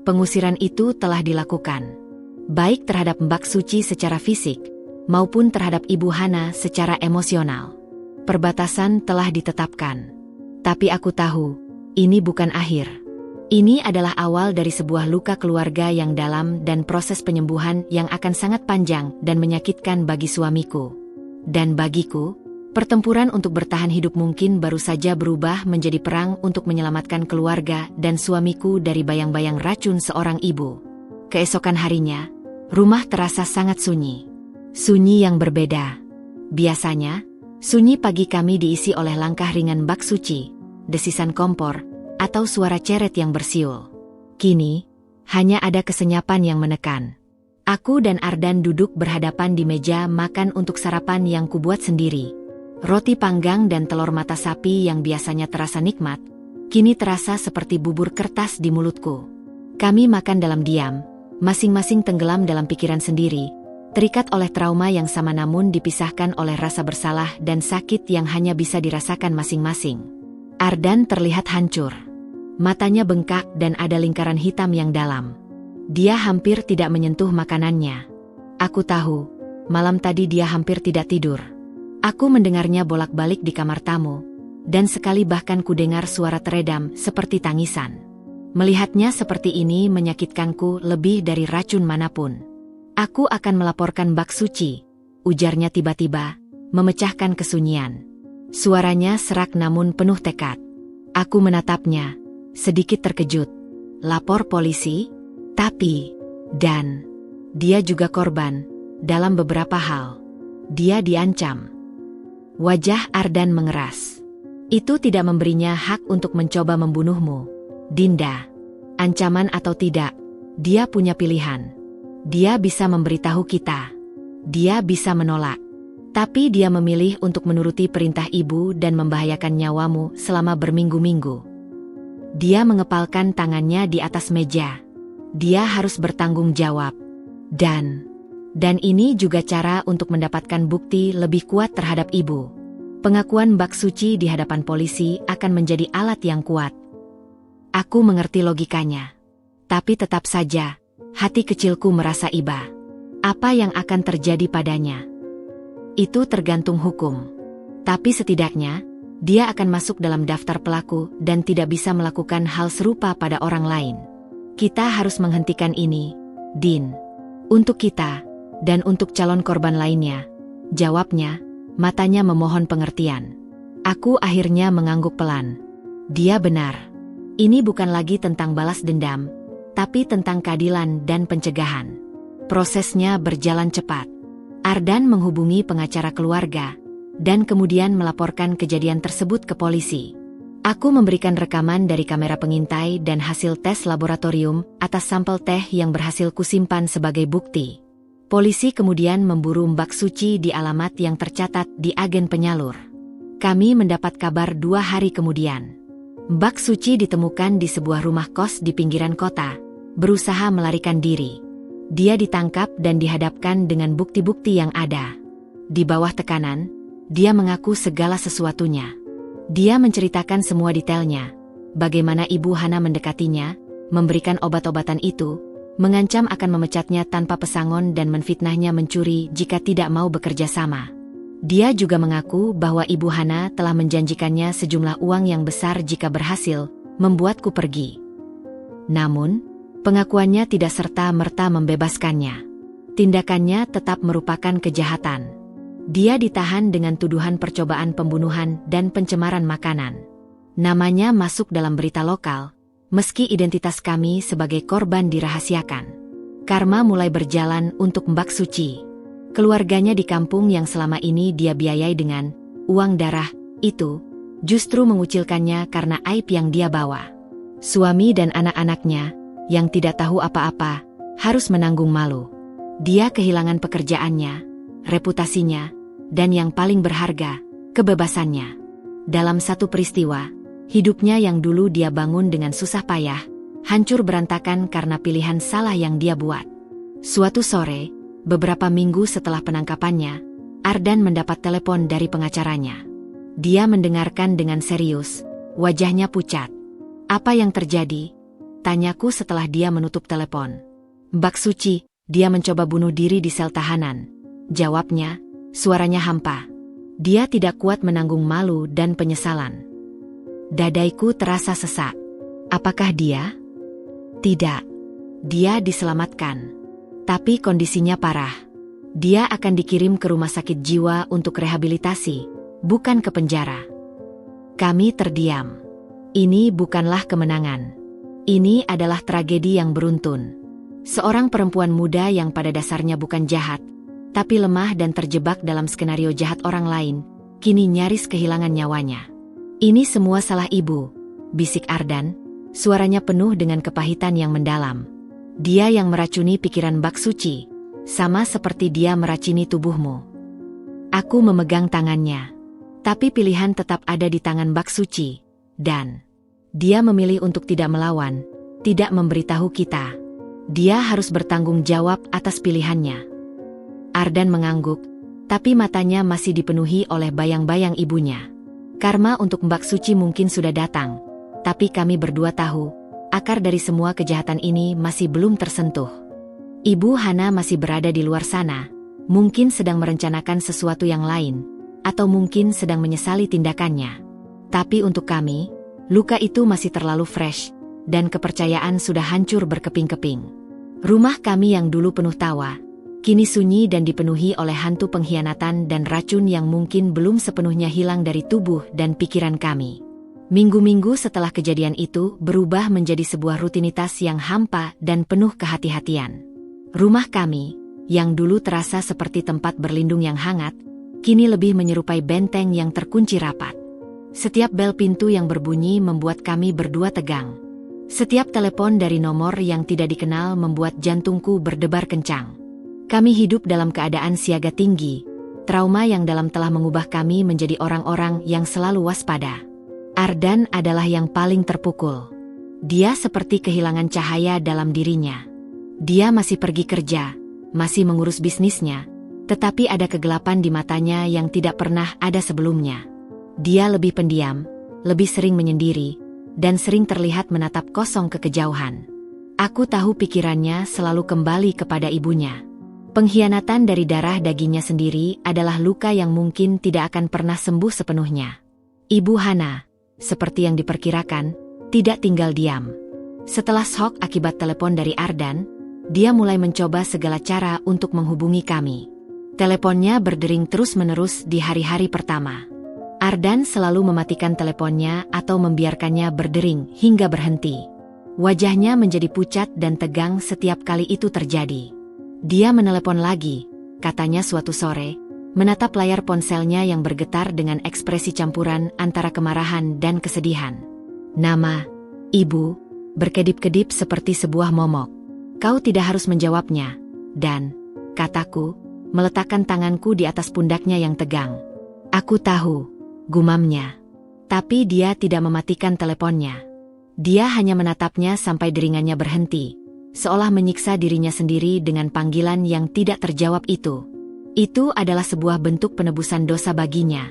Pengusiran itu telah dilakukan. Baik terhadap Mbak Suci secara fisik, maupun terhadap Ibu Hana secara emosional. Perbatasan telah ditetapkan. Tapi aku tahu, ini bukan akhir. Ini adalah awal dari sebuah luka keluarga yang dalam dan proses penyembuhan yang akan sangat panjang dan menyakitkan bagi suamiku. Dan bagiku, pertempuran untuk bertahan hidup mungkin baru saja berubah menjadi perang untuk menyelamatkan keluarga dan suamiku dari bayang-bayang racun seorang ibu. Keesokan harinya, rumah terasa sangat sunyi. Sunyi yang berbeda. Biasanya, sunyi pagi kami diisi oleh langkah ringan Mbak Suci, desisan kompor, atau suara ceret yang bersiul. Kini, hanya ada kesenyapan yang menekan. Aku dan Ardan duduk berhadapan di meja makan untuk sarapan yang kubuat sendiri. Roti panggang dan telur mata sapi yang biasanya terasa nikmat, kini terasa seperti bubur kertas di mulutku. Kami makan dalam diam, masing-masing tenggelam dalam pikiran sendiri, terikat oleh trauma yang sama namun dipisahkan oleh rasa bersalah dan sakit yang hanya bisa dirasakan masing-masing. Ardan terlihat hancur. Matanya bengkak dan ada lingkaran hitam yang dalam. Dia hampir tidak menyentuh makanannya. Aku tahu, malam tadi dia hampir tidak tidur. Aku mendengarnya bolak-balik di kamar tamu, dan sekali bahkan kudengar suara teredam seperti tangisan. Melihatnya seperti ini menyakitkanku lebih dari racun manapun. Aku akan melaporkan Mbak Suci, ujarnya tiba-tiba, memecahkan kesunyian. Suaranya serak namun penuh tekad. Aku menatapnya, sedikit terkejut. Lapor polisi? Tapi, dan dia juga korban, dalam beberapa hal. Dia diancam. Wajah Ardan mengeras. Itu tidak memberinya hak untuk mencoba membunuhmu, Dinda. Ancaman atau tidak, dia punya pilihan. Dia bisa memberitahu kita. Dia bisa menolak. Tapi dia memilih untuk menuruti perintah ibu dan membahayakan nyawamu selama berminggu-minggu. Dia mengepalkan tangannya di atas meja. Dia harus bertanggung jawab. Dan ini juga cara untuk mendapatkan bukti lebih kuat terhadap ibu. Pengakuan Mbak Suci di hadapan polisi akan menjadi alat yang kuat. Aku mengerti logikanya. Tapi tetap saja, hati kecilku merasa iba. Apa yang akan terjadi padanya? Itu tergantung hukum. Tapi setidaknya, dia akan masuk dalam daftar pelaku dan tidak bisa melakukan hal serupa pada orang lain. Kita harus menghentikan ini, Din. Untuk kita, dan untuk calon korban lainnya. Jawabnya, matanya memohon pengertian. Aku akhirnya mengangguk pelan. Dia benar. Ini bukan lagi tentang balas dendam, tapi tentang keadilan dan pencegahan. Prosesnya berjalan cepat. Ardan menghubungi pengacara keluarga, dan kemudian melaporkan kejadian tersebut ke polisi. Aku memberikan rekaman dari kamera pengintai dan hasil tes laboratorium atas sampel teh yang berhasil kusimpan sebagai bukti. Polisi kemudian memburu Mbak Suci di alamat yang tercatat di agen penyalur. Kami mendapat kabar 2 hari kemudian. Mbak Suci ditemukan di sebuah rumah kos di pinggiran kota, berusaha melarikan diri. Dia ditangkap dan dihadapkan dengan bukti-bukti yang ada. Di bawah tekanan, dia mengaku segala sesuatunya. Dia menceritakan semua detailnya, bagaimana Ibu Hana mendekatinya, memberikan obat-obatan itu, mengancam akan memecatnya tanpa pesangon dan menfitnahnya mencuri jika tidak mau bekerja sama. Dia juga mengaku bahwa Ibu Hana telah menjanjikannya sejumlah uang yang besar jika berhasil membuatku pergi. Namun, pengakuannya tidak serta-merta membebaskannya. Tindakannya tetap merupakan kejahatan. Dia ditahan dengan tuduhan percobaan pembunuhan dan pencemaran makanan. Namanya masuk dalam berita lokal, meski identitas kami sebagai korban dirahasiakan. Karma mulai berjalan untuk Mbak Suci. Keluarganya di kampung yang selama ini dia biayai dengan uang darah itu, justru mengucilkannya karena aib yang dia bawa. Suami dan anak-anaknya, yang tidak tahu apa-apa, harus menanggung malu. Dia kehilangan pekerjaannya, reputasinya, dan yang paling berharga, kebebasannya. Dalam satu peristiwa, hidupnya yang dulu dia bangun dengan susah payah, hancur berantakan karena pilihan salah yang dia buat. Suatu sore, beberapa minggu setelah penangkapannya, Ardan mendapat telepon dari pengacaranya. Dia mendengarkan dengan serius, wajahnya pucat. "Apa yang terjadi?" tanyaku setelah dia menutup telepon. "Mbak Suci, dia mencoba bunuh diri di sel tahanan," jawabnya, suaranya hampa. Dia tidak kuat menanggung malu dan penyesalan. Dadaiku terasa sesak. Apakah dia? Tidak. Dia diselamatkan. Tapi kondisinya parah. Dia akan dikirim ke rumah sakit jiwa untuk rehabilitasi, bukan ke penjara. Kami terdiam. Ini bukanlah kemenangan. Ini adalah tragedi yang beruntun. Seorang perempuan muda yang pada dasarnya bukan jahat, tapi lemah dan terjebak dalam skenario jahat orang lain, kini nyaris kehilangan nyawanya. "Ini semua salah ibu," bisik Ardan, suaranya penuh dengan kepahitan yang mendalam. "Dia yang meracuni pikiran Mbak Suci, sama seperti dia meracuni tubuhmu." Aku memegang tangannya. Tapi pilihan tetap ada di tangan Mbak Suci, dan dia memilih untuk tidak melawan, tidak memberitahu kita. Dia harus bertanggung jawab atas pilihannya. Ardan mengangguk, tapi matanya masih dipenuhi oleh bayang-bayang ibunya. Karma untuk Mbak Suci mungkin sudah datang, tapi kami berdua tahu, akar dari semua kejahatan ini masih belum tersentuh. Ibu Hana masih berada di luar sana, mungkin sedang merencanakan sesuatu yang lain, atau mungkin sedang menyesali tindakannya. Tapi untuk kami, luka itu masih terlalu fresh, dan kepercayaan sudah hancur berkeping-keping. Rumah kami yang dulu penuh tawa, kini sunyi dan dipenuhi oleh hantu pengkhianatan dan racun yang mungkin belum sepenuhnya hilang dari tubuh dan pikiran kami. Minggu-minggu setelah kejadian itu berubah menjadi sebuah rutinitas yang hampa dan penuh kehati-hatian. Rumah kami, yang dulu terasa seperti tempat berlindung yang hangat, kini lebih menyerupai benteng yang terkunci rapat. Setiap bel pintu yang berbunyi membuat kami berdua tegang. Setiap telepon dari nomor yang tidak dikenal membuat jantungku berdebar kencang. Kami hidup dalam keadaan siaga tinggi, trauma yang dalam telah mengubah kami menjadi orang-orang yang selalu waspada. Ardan adalah yang paling terpukul. Dia seperti kehilangan cahaya dalam dirinya. Dia masih pergi kerja, masih mengurus bisnisnya, tetapi ada kegelapan di matanya yang tidak pernah ada sebelumnya. Dia lebih pendiam, lebih sering menyendiri, dan sering terlihat menatap kosong ke kejauhan. Aku tahu pikirannya selalu kembali kepada ibunya. Pengkhianatan dari darah dagingnya sendiri adalah luka yang mungkin tidak akan pernah sembuh sepenuhnya. Ibu Hana, seperti yang diperkirakan, tidak tinggal diam. Setelah shock akibat telepon dari Ardan, dia mulai mencoba segala cara untuk menghubungi kami. Teleponnya berdering terus-menerus di hari-hari pertama. Ardan selalu mematikan teleponnya atau membiarkannya berdering hingga berhenti. Wajahnya menjadi pucat dan tegang setiap kali itu terjadi. Dia menelepon lagi, katanya suatu sore, menatap layar ponselnya yang bergetar dengan ekspresi campuran antara kemarahan dan kesedihan. Nama, ibu, berkedip-kedip seperti sebuah momok. Kau tidak harus menjawabnya. Dan, kataku, meletakkan tanganku di atas pundaknya yang tegang. Aku tahu, gumamnya. Tapi dia tidak mematikan teleponnya. Dia hanya menatapnya sampai deringannya berhenti, seolah menyiksa dirinya sendiri dengan panggilan yang tidak terjawab itu. Itu adalah sebuah bentuk penebusan dosa baginya.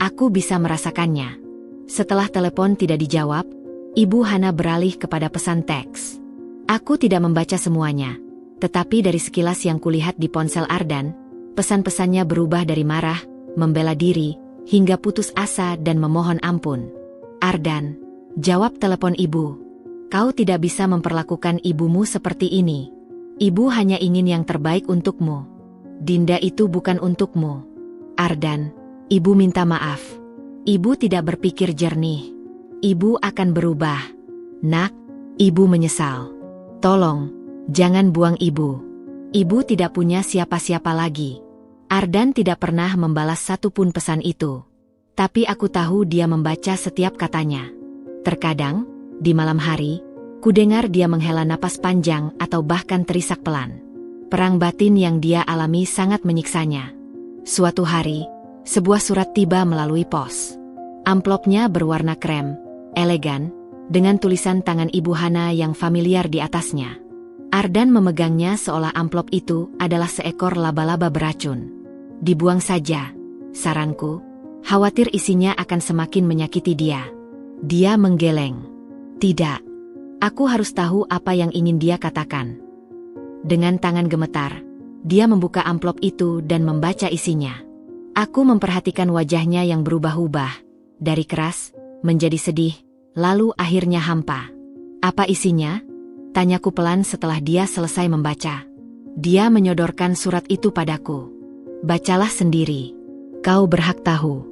Aku bisa merasakannya. Setelah telepon tidak dijawab, Ibu Hana beralih kepada pesan teks. Aku tidak membaca semuanya, tetapi dari sekilas yang kulihat di ponsel Ardan, pesan-pesannya berubah dari marah, membela diri, hingga putus asa dan memohon ampun. Ardan, jawab telepon ibu. Kau tidak bisa memperlakukan ibumu seperti ini. Ibu hanya ingin yang terbaik untukmu. Dinda itu bukan untukmu. Ardan, ibu minta maaf. Ibu tidak berpikir jernih. Ibu akan berubah. Nak, ibu menyesal. Tolong, jangan buang ibu. Ibu tidak punya siapa-siapa lagi. Ardan tidak pernah membalas satupun pesan itu. Tapi aku tahu dia membaca setiap katanya. Terkadang, di malam hari, kudengar dia menghela napas panjang atau bahkan terisak pelan. Perang batin yang dia alami sangat menyiksanya. Suatu hari, sebuah surat tiba melalui pos. Amplopnya berwarna krem, elegan, dengan tulisan tangan Ibu Hana yang familiar di atasnya. Ardan memegangnya seolah amplop itu adalah seekor laba-laba beracun. Dibuang saja, saranku, khawatir isinya akan semakin menyakiti dia. Dia menggeleng. Tidak. Aku harus tahu apa yang ingin dia katakan. Dengan tangan gemetar, dia membuka amplop itu dan membaca isinya. Aku memperhatikan wajahnya yang berubah-ubah, dari keras, menjadi sedih, lalu akhirnya hampa. Apa isinya? Tanyaku pelan setelah dia selesai membaca. Dia menyodorkan surat itu padaku. Bacalah sendiri. Kau berhak tahu.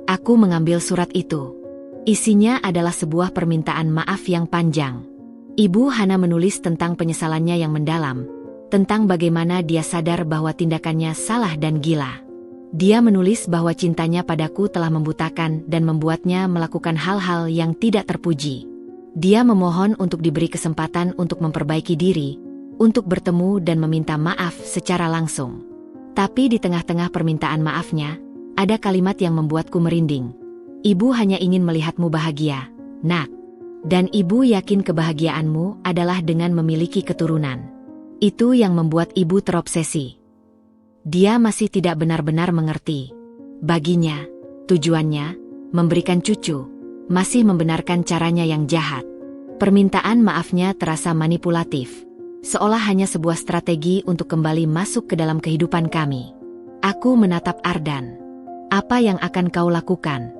Aku mengambil surat itu. Isinya adalah sebuah permintaan maaf yang panjang. Ibu Hana menulis tentang penyesalannya yang mendalam, tentang bagaimana dia sadar bahwa tindakannya salah dan gila. Dia menulis bahwa cintanya padaku telah membutakan dan membuatnya melakukan hal-hal yang tidak terpuji. Dia memohon untuk diberi kesempatan untuk memperbaiki diri, untuk bertemu dan meminta maaf secara langsung. Tapi di tengah-tengah permintaan maafnya, ada kalimat yang membuatku merinding. Ibu hanya ingin melihatmu bahagia, nak. Dan ibu yakin kebahagiaanmu adalah dengan memiliki keturunan. Itu yang membuat ibu terobsesi. Dia masih tidak benar-benar mengerti. Baginya, tujuannya, memberikan cucu, masih membenarkan caranya yang jahat. Permintaan maafnya terasa manipulatif, seolah hanya sebuah strategi untuk kembali masuk ke dalam kehidupan kami. Aku menatap Ardan. Apa yang akan kau lakukan?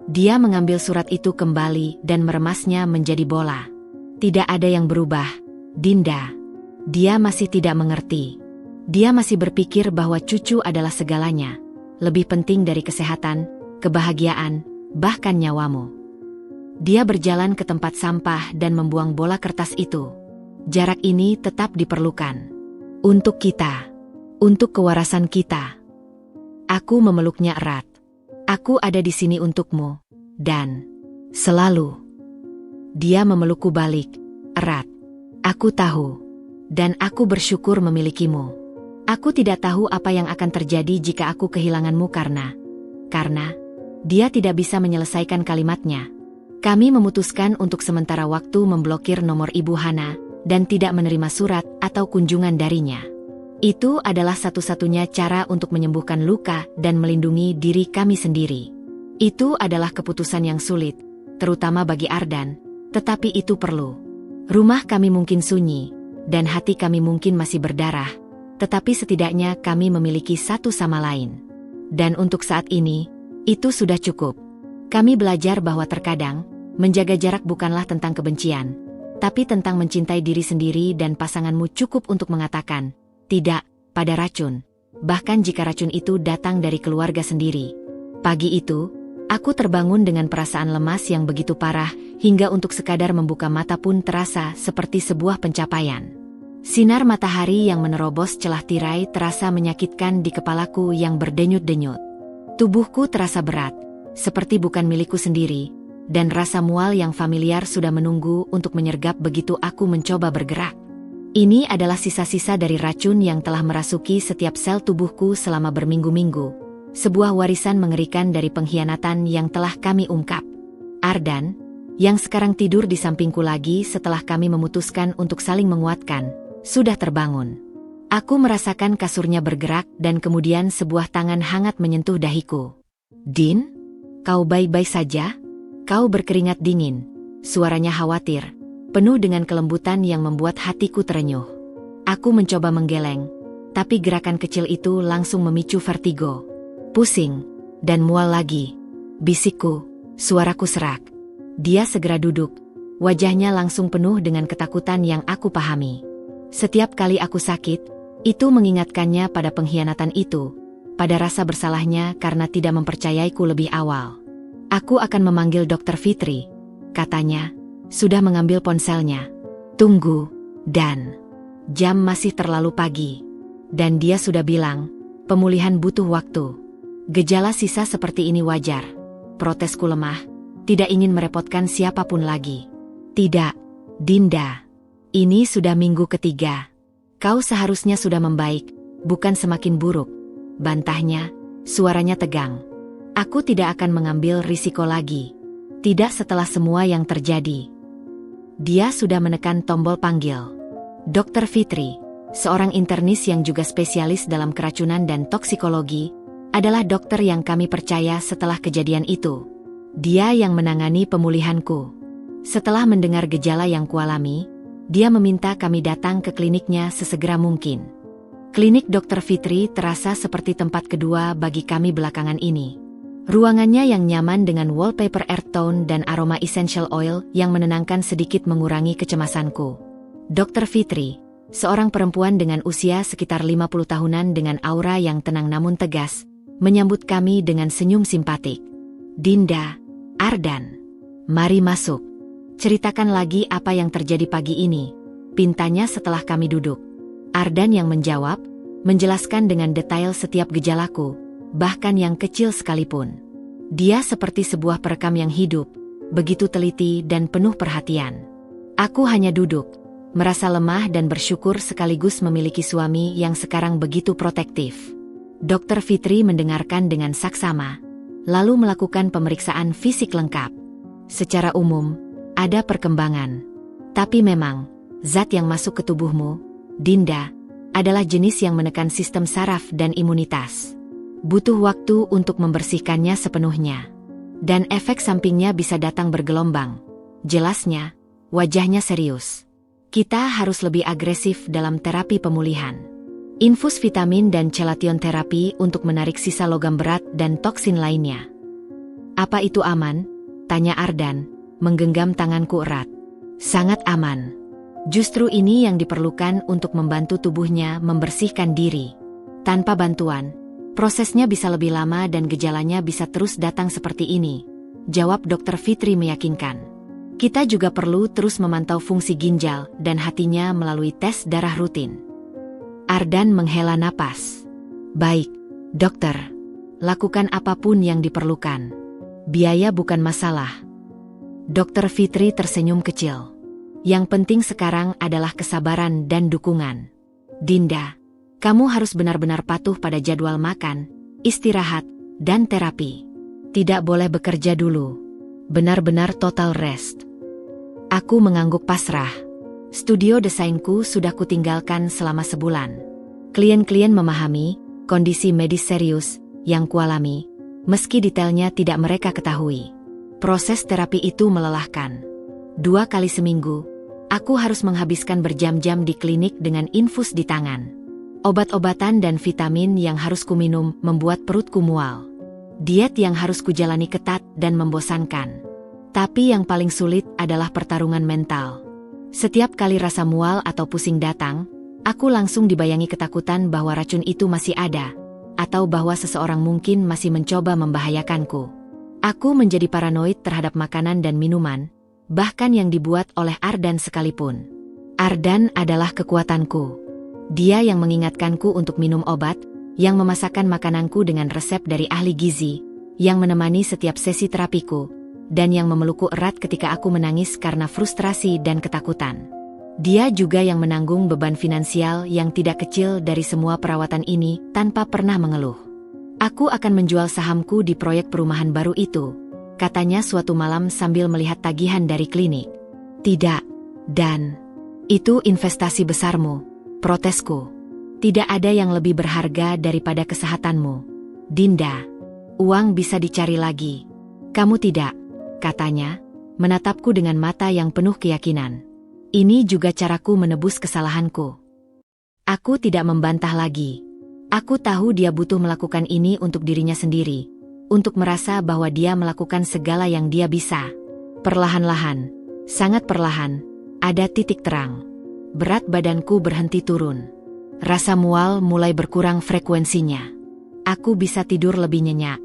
Dia mengambil surat itu kembali dan meremasnya menjadi bola. Tidak ada yang berubah, Dinda. Dia masih tidak mengerti. Dia masih berpikir bahwa cucu adalah segalanya, lebih penting dari kesehatan, kebahagiaan, bahkan nyawamu. Dia berjalan ke tempat sampah dan membuang bola kertas itu. Jarak ini tetap diperlukan. Untuk kita. Untuk kewarasan kita. Aku memeluknya erat. Aku ada di sini untukmu. Dan selalu. Dia memelukku balik, erat. Aku tahu. Dan aku bersyukur memilikimu. Aku tidak tahu apa yang akan terjadi jika aku kehilanganmu karena dia tidak bisa menyelesaikan kalimatnya. Kami memutuskan untuk sementara waktu memblokir nomor Ibu Hana dan tidak menerima surat atau kunjungan darinya. Itu adalah satu-satunya cara untuk menyembuhkan luka dan melindungi diri kami sendiri. Itu adalah keputusan yang sulit, terutama bagi Ardan, tetapi itu perlu. Rumah kami mungkin sunyi, dan hati kami mungkin masih berdarah, tetapi setidaknya kami memiliki satu sama lain. Dan untuk saat ini, itu sudah cukup. Kami belajar bahwa terkadang, menjaga jarak bukanlah tentang kebencian, tapi tentang mencintai diri sendiri dan pasanganmu cukup untuk mengatakan, tidak, pada racun. Bahkan jika racun itu datang dari keluarga sendiri. Pagi itu, aku terbangun dengan perasaan lemas yang begitu parah, hingga untuk sekadar membuka mata pun terasa seperti sebuah pencapaian. Sinar matahari yang menerobos celah tirai terasa menyakitkan di kepalaku yang berdenyut-denyut. Tubuhku terasa berat, seperti bukan milikku sendiri, dan rasa mual yang familiar sudah menunggu untuk menyergap begitu aku mencoba bergerak. Ini adalah sisa-sisa dari racun yang telah merasuki setiap sel tubuhku selama berminggu-minggu. Sebuah warisan mengerikan dari pengkhianatan yang telah kami ungkap. Ardan, yang sekarang tidur di sampingku lagi setelah kami memutuskan untuk saling menguatkan, sudah terbangun. Aku merasakan kasurnya bergerak dan kemudian sebuah tangan hangat menyentuh dahiku. Din, kau baik-baik saja? Kau berkeringat dingin, suaranya khawatir, penuh dengan kelembutan yang membuat hatiku terenyuh. Aku mencoba menggeleng, tapi gerakan kecil itu langsung memicu vertigo. Pusing, dan mual lagi. Bisikku, suaraku serak. Dia segera duduk, wajahnya langsung penuh dengan ketakutan yang aku pahami. Setiap kali aku sakit, itu mengingatkannya pada pengkhianatan itu, pada rasa bersalahnya karena tidak mempercayaiku lebih awal. Aku akan memanggil Dr. Fitri, katanya, sudah mengambil ponselnya. Tunggu, Dan. Jam masih terlalu pagi. Dan dia sudah bilang, pemulihan butuh waktu. Gejala sisa seperti ini wajar. Protesku lemah, tidak ingin merepotkan siapapun lagi. Tidak, Dinda. Ini sudah minggu ketiga. Kau seharusnya sudah membaik, bukan semakin buruk. Bantahnya, suaranya tegang. Aku tidak akan mengambil risiko lagi. Tidak setelah semua yang terjadi. Dia sudah menekan tombol panggil. Dr. Fitri, seorang internis yang juga spesialis dalam keracunan dan toksikologi, adalah dokter yang kami percaya setelah kejadian itu. Dia yang menangani pemulihanku. Setelah mendengar gejala yang kualami, dia meminta kami datang ke kliniknya sesegera mungkin. Klinik Dr. Fitri terasa seperti tempat kedua bagi kami belakangan ini. Ruangannya yang nyaman dengan wallpaper earth tone dan aroma essential oil yang menenangkan sedikit mengurangi kecemasanku. Dr. Fitri, seorang perempuan dengan usia sekitar 50 tahunan dengan aura yang tenang namun tegas, menyambut kami dengan senyum simpatik. Dinda, Ardan, mari masuk. Ceritakan lagi apa yang terjadi pagi ini, pintanya setelah kami duduk. Ardan yang menjawab, menjelaskan dengan detail setiap gejalaku, bahkan yang kecil sekalipun. Dia seperti sebuah perekam yang hidup, begitu teliti dan penuh perhatian. Aku hanya duduk, merasa lemah dan bersyukur sekaligus memiliki suami yang sekarang begitu protektif. Dr. Fitri mendengarkan dengan saksama, lalu melakukan pemeriksaan fisik lengkap. Secara umum, ada perkembangan. Tapi memang, zat yang masuk ke tubuhmu, Dinda, adalah jenis yang menekan sistem saraf dan imunitas. Butuh waktu untuk membersihkannya sepenuhnya. Dan efek sampingnya bisa datang bergelombang. Jelasnya, wajahnya serius. Kita harus lebih agresif dalam terapi pemulihan. Infus vitamin dan chelation terapi untuk menarik sisa logam berat dan toksin lainnya. Apa itu aman? Tanya Ardan, menggenggam tanganku erat. Sangat aman. Justru ini yang diperlukan untuk membantu tubuhnya membersihkan diri. Tanpa bantuan, prosesnya bisa lebih lama dan gejalanya bisa terus datang seperti ini. Jawab Dr. Fitri meyakinkan. Kita juga perlu terus memantau fungsi ginjal dan hatinya melalui tes darah rutin. Ardan menghela napas. Baik, dokter. Lakukan apapun yang diperlukan. Biaya bukan masalah. Dr. Fitri tersenyum kecil. Yang penting sekarang adalah kesabaran dan dukungan. Dinda, kamu harus benar-benar patuh pada jadwal makan, istirahat, dan terapi. Tidak boleh bekerja dulu. Benar-benar total rest. Aku mengangguk pasrah. Studio desainku sudah kutinggalkan selama sebulan. Klien-klien memahami kondisi medis serius yang kualami, meski detailnya tidak mereka ketahui. Proses terapi itu melelahkan. 2 kali seminggu, aku harus menghabiskan berjam-jam di klinik dengan infus di tangan. Obat-obatan dan vitamin yang harus kuminum membuat perutku mual. Diet yang harus kujalani ketat dan membosankan. Tapi yang paling sulit adalah pertarungan mental. Setiap kali rasa mual atau pusing datang, aku langsung dibayangi ketakutan bahwa racun itu masih ada, atau bahwa seseorang mungkin masih mencoba membahayakanku. Aku menjadi paranoid terhadap makanan dan minuman, bahkan yang dibuat oleh Ardan sekalipun. Ardan adalah kekuatanku. Dia yang mengingatkanku untuk minum obat, yang memasakkan makananku dengan resep dari ahli gizi, yang menemani setiap sesi terapiku, dan yang memelukku erat ketika aku menangis karena frustrasi dan ketakutan. Dia juga yang menanggung beban finansial yang tidak kecil dari semua perawatan ini tanpa pernah mengeluh. Aku akan menjual sahamku di proyek perumahan baru itu, katanya suatu malam sambil melihat tagihan dari klinik. Tidak, Dan. Itu investasi besarmu, protesku. Tidak ada yang lebih berharga daripada kesehatanmu, Dinda. Uang bisa dicari lagi. Kamu tidak, katanya, menatapku dengan mata yang penuh keyakinan. Ini juga caraku menebus kesalahanku. Aku tidak membantah lagi. Aku tahu dia butuh melakukan ini untuk dirinya sendiri, untuk merasa bahwa dia melakukan segala yang dia bisa. Perlahan-lahan, sangat perlahan, ada titik terang. Berat badanku berhenti turun. Rasa mual mulai berkurang frekuensinya. Aku bisa tidur lebih nyenyak.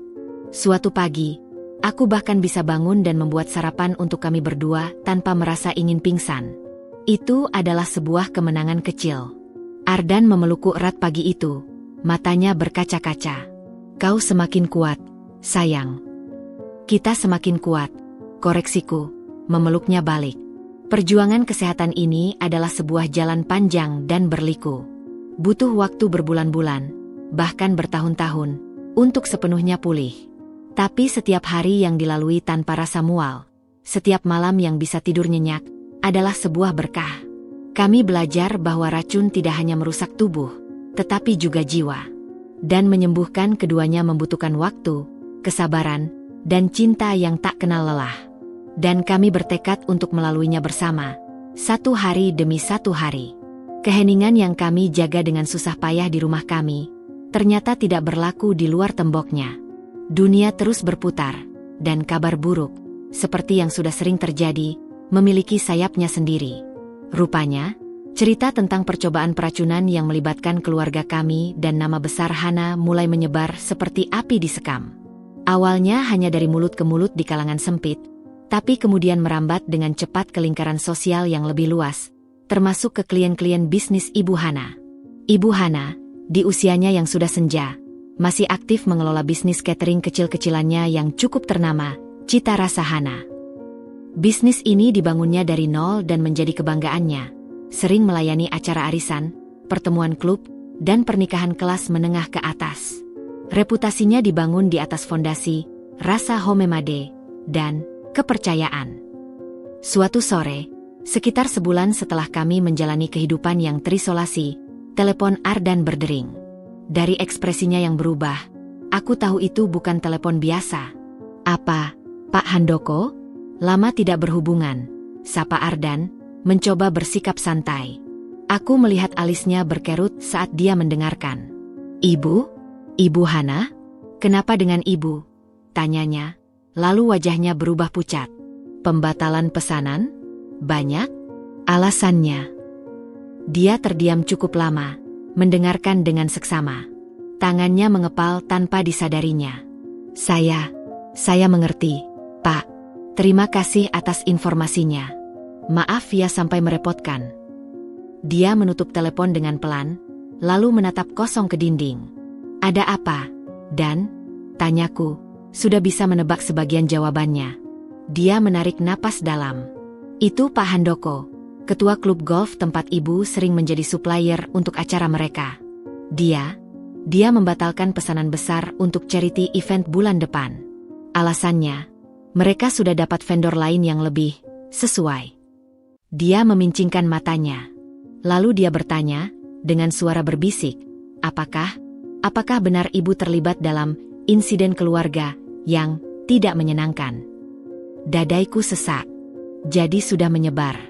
Suatu pagi, aku bahkan bisa bangun dan membuat sarapan untuk kami berdua tanpa merasa ingin pingsan. Itu adalah sebuah kemenangan kecil. Ardan memelukku erat pagi itu, matanya berkaca-kaca. Kau semakin kuat, sayang. Kita semakin kuat, koreksiku, memeluknya balik. Perjuangan kesehatan ini adalah sebuah jalan panjang dan berliku. Butuh waktu berbulan-bulan, bahkan bertahun-tahun, untuk sepenuhnya pulih. Tapi setiap hari yang dilalui tanpa rasa mual, setiap malam yang bisa tidur nyenyak, adalah sebuah berkah. Kami belajar bahwa racun tidak hanya merusak tubuh, tetapi juga jiwa. Dan menyembuhkan keduanya membutuhkan waktu, kesabaran, dan cinta yang tak kenal lelah. Dan kami bertekad untuk melaluinya bersama, satu hari demi satu hari. Keheningan yang kami jaga dengan susah payah di rumah kami, ternyata tidak berlaku di luar temboknya. Dunia terus berputar, dan kabar buruk, seperti yang sudah sering terjadi, memiliki sayapnya sendiri. Rupanya, cerita tentang percobaan peracunan yang melibatkan keluarga kami dan nama besar Hana mulai menyebar seperti api disekam. Awalnya hanya dari mulut ke mulut di kalangan sempit, tapi kemudian merambat dengan cepat ke lingkaran sosial yang lebih luas, termasuk ke klien-klien bisnis Ibu Hana. Ibu Hana, di usianya yang sudah senja, masih aktif mengelola bisnis catering kecil-kecilannya yang cukup ternama, Cita Rasa Hana. Bisnis ini dibangunnya dari nol dan menjadi kebanggaannya, sering melayani acara arisan, pertemuan klub, dan pernikahan kelas menengah ke atas. Reputasinya dibangun di atas fondasi, rasa homemade, dan kepercayaan. Suatu sore, sekitar sebulan setelah kami menjalani kehidupan yang terisolasi, telepon Ardan berdering. Dari ekspresinya yang berubah, aku tahu itu bukan telepon biasa. Apa, Pak Handoko? Lama tidak berhubungan, sapa Ardan, mencoba bersikap santai. Aku melihat alisnya berkerut saat dia mendengarkan. Ibu? Ibu Hana? Kenapa dengan ibu? Tanyanya, lalu wajahnya berubah pucat. Pembatalan pesanan? Banyak? Alasannya. Dia terdiam cukup lama, mendengarkan dengan seksama. Tangannya mengepal tanpa disadarinya. Saya mengerti, Pak. Terima kasih atas informasinya. Maaf ya sampai merepotkan. Dia menutup telepon dengan pelan, lalu menatap kosong ke dinding. Ada apa? Dan? Tanyaku, sudah bisa menebak sebagian jawabannya. Dia menarik napas dalam. Itu Pak Handoko, ketua klub golf tempat ibu sering menjadi supplier untuk acara mereka. Dia membatalkan pesanan besar untuk charity event bulan depan. Alasannya, mereka sudah dapat vendor lain yang lebih sesuai. Dia memincingkan matanya. Lalu dia bertanya, dengan suara berbisik, apakah benar ibu terlibat dalam insiden keluarga yang tidak menyenangkan? Dadaiku sesak. Jadi sudah menyebar.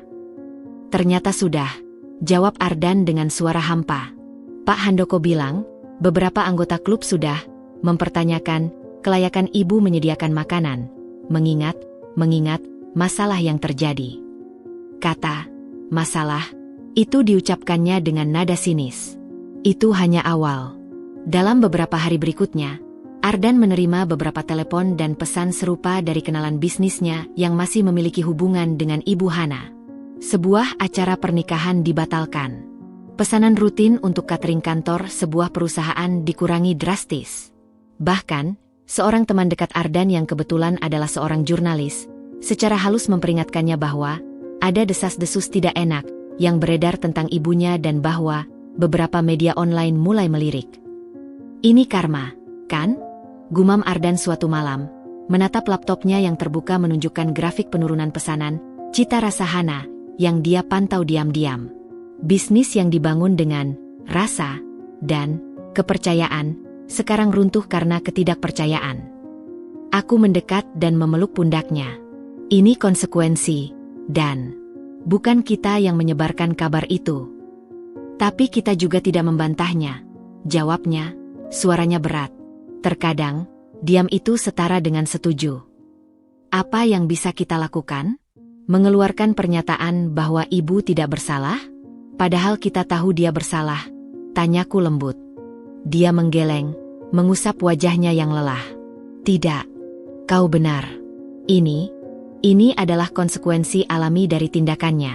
Ternyata sudah, jawab Ardan dengan suara hampa. Pak Handoko bilang, beberapa anggota klub sudah mempertanyakan kelayakan ibu menyediakan makanan, mengingat masalah yang terjadi. Kata, masalah, itu diucapkannya dengan nada sinis. Itu hanya awal. Dalam beberapa hari berikutnya, Ardan menerima beberapa telepon dan pesan serupa dari kenalan bisnisnya yang masih memiliki hubungan dengan Ibu Hana. Sebuah acara pernikahan dibatalkan. Pesanan rutin untuk catering kantor sebuah perusahaan dikurangi drastis. Bahkan, seorang teman dekat Ardan yang kebetulan adalah seorang jurnalis, secara halus memperingatkannya bahwa ada desas-desus tidak enak yang beredar tentang ibunya dan bahwa beberapa media online mulai melirik. Ini karma, kan? Gumam Ardan suatu malam, menatap laptopnya yang terbuka menunjukkan grafik penurunan pesanan, cita rasa Hana, yang dia pantau diam-diam. Bisnis yang dibangun dengan rasa dan kepercayaan, sekarang runtuh karena ketidakpercayaan. Aku mendekat dan memeluk pundaknya. Ini konsekuensi, dan bukan kita yang menyebarkan kabar itu. Tapi kita juga tidak membantahnya. Jawabnya, suaranya berat. Terkadang, diam itu setara dengan setuju. Apa yang bisa kita lakukan? Mengeluarkan pernyataan bahwa ibu tidak bersalah? Padahal kita tahu dia bersalah, tanyaku lembut. Dia menggeleng, mengusap wajahnya yang lelah. Tidak, kau benar. Ini adalah konsekuensi alami dari tindakannya.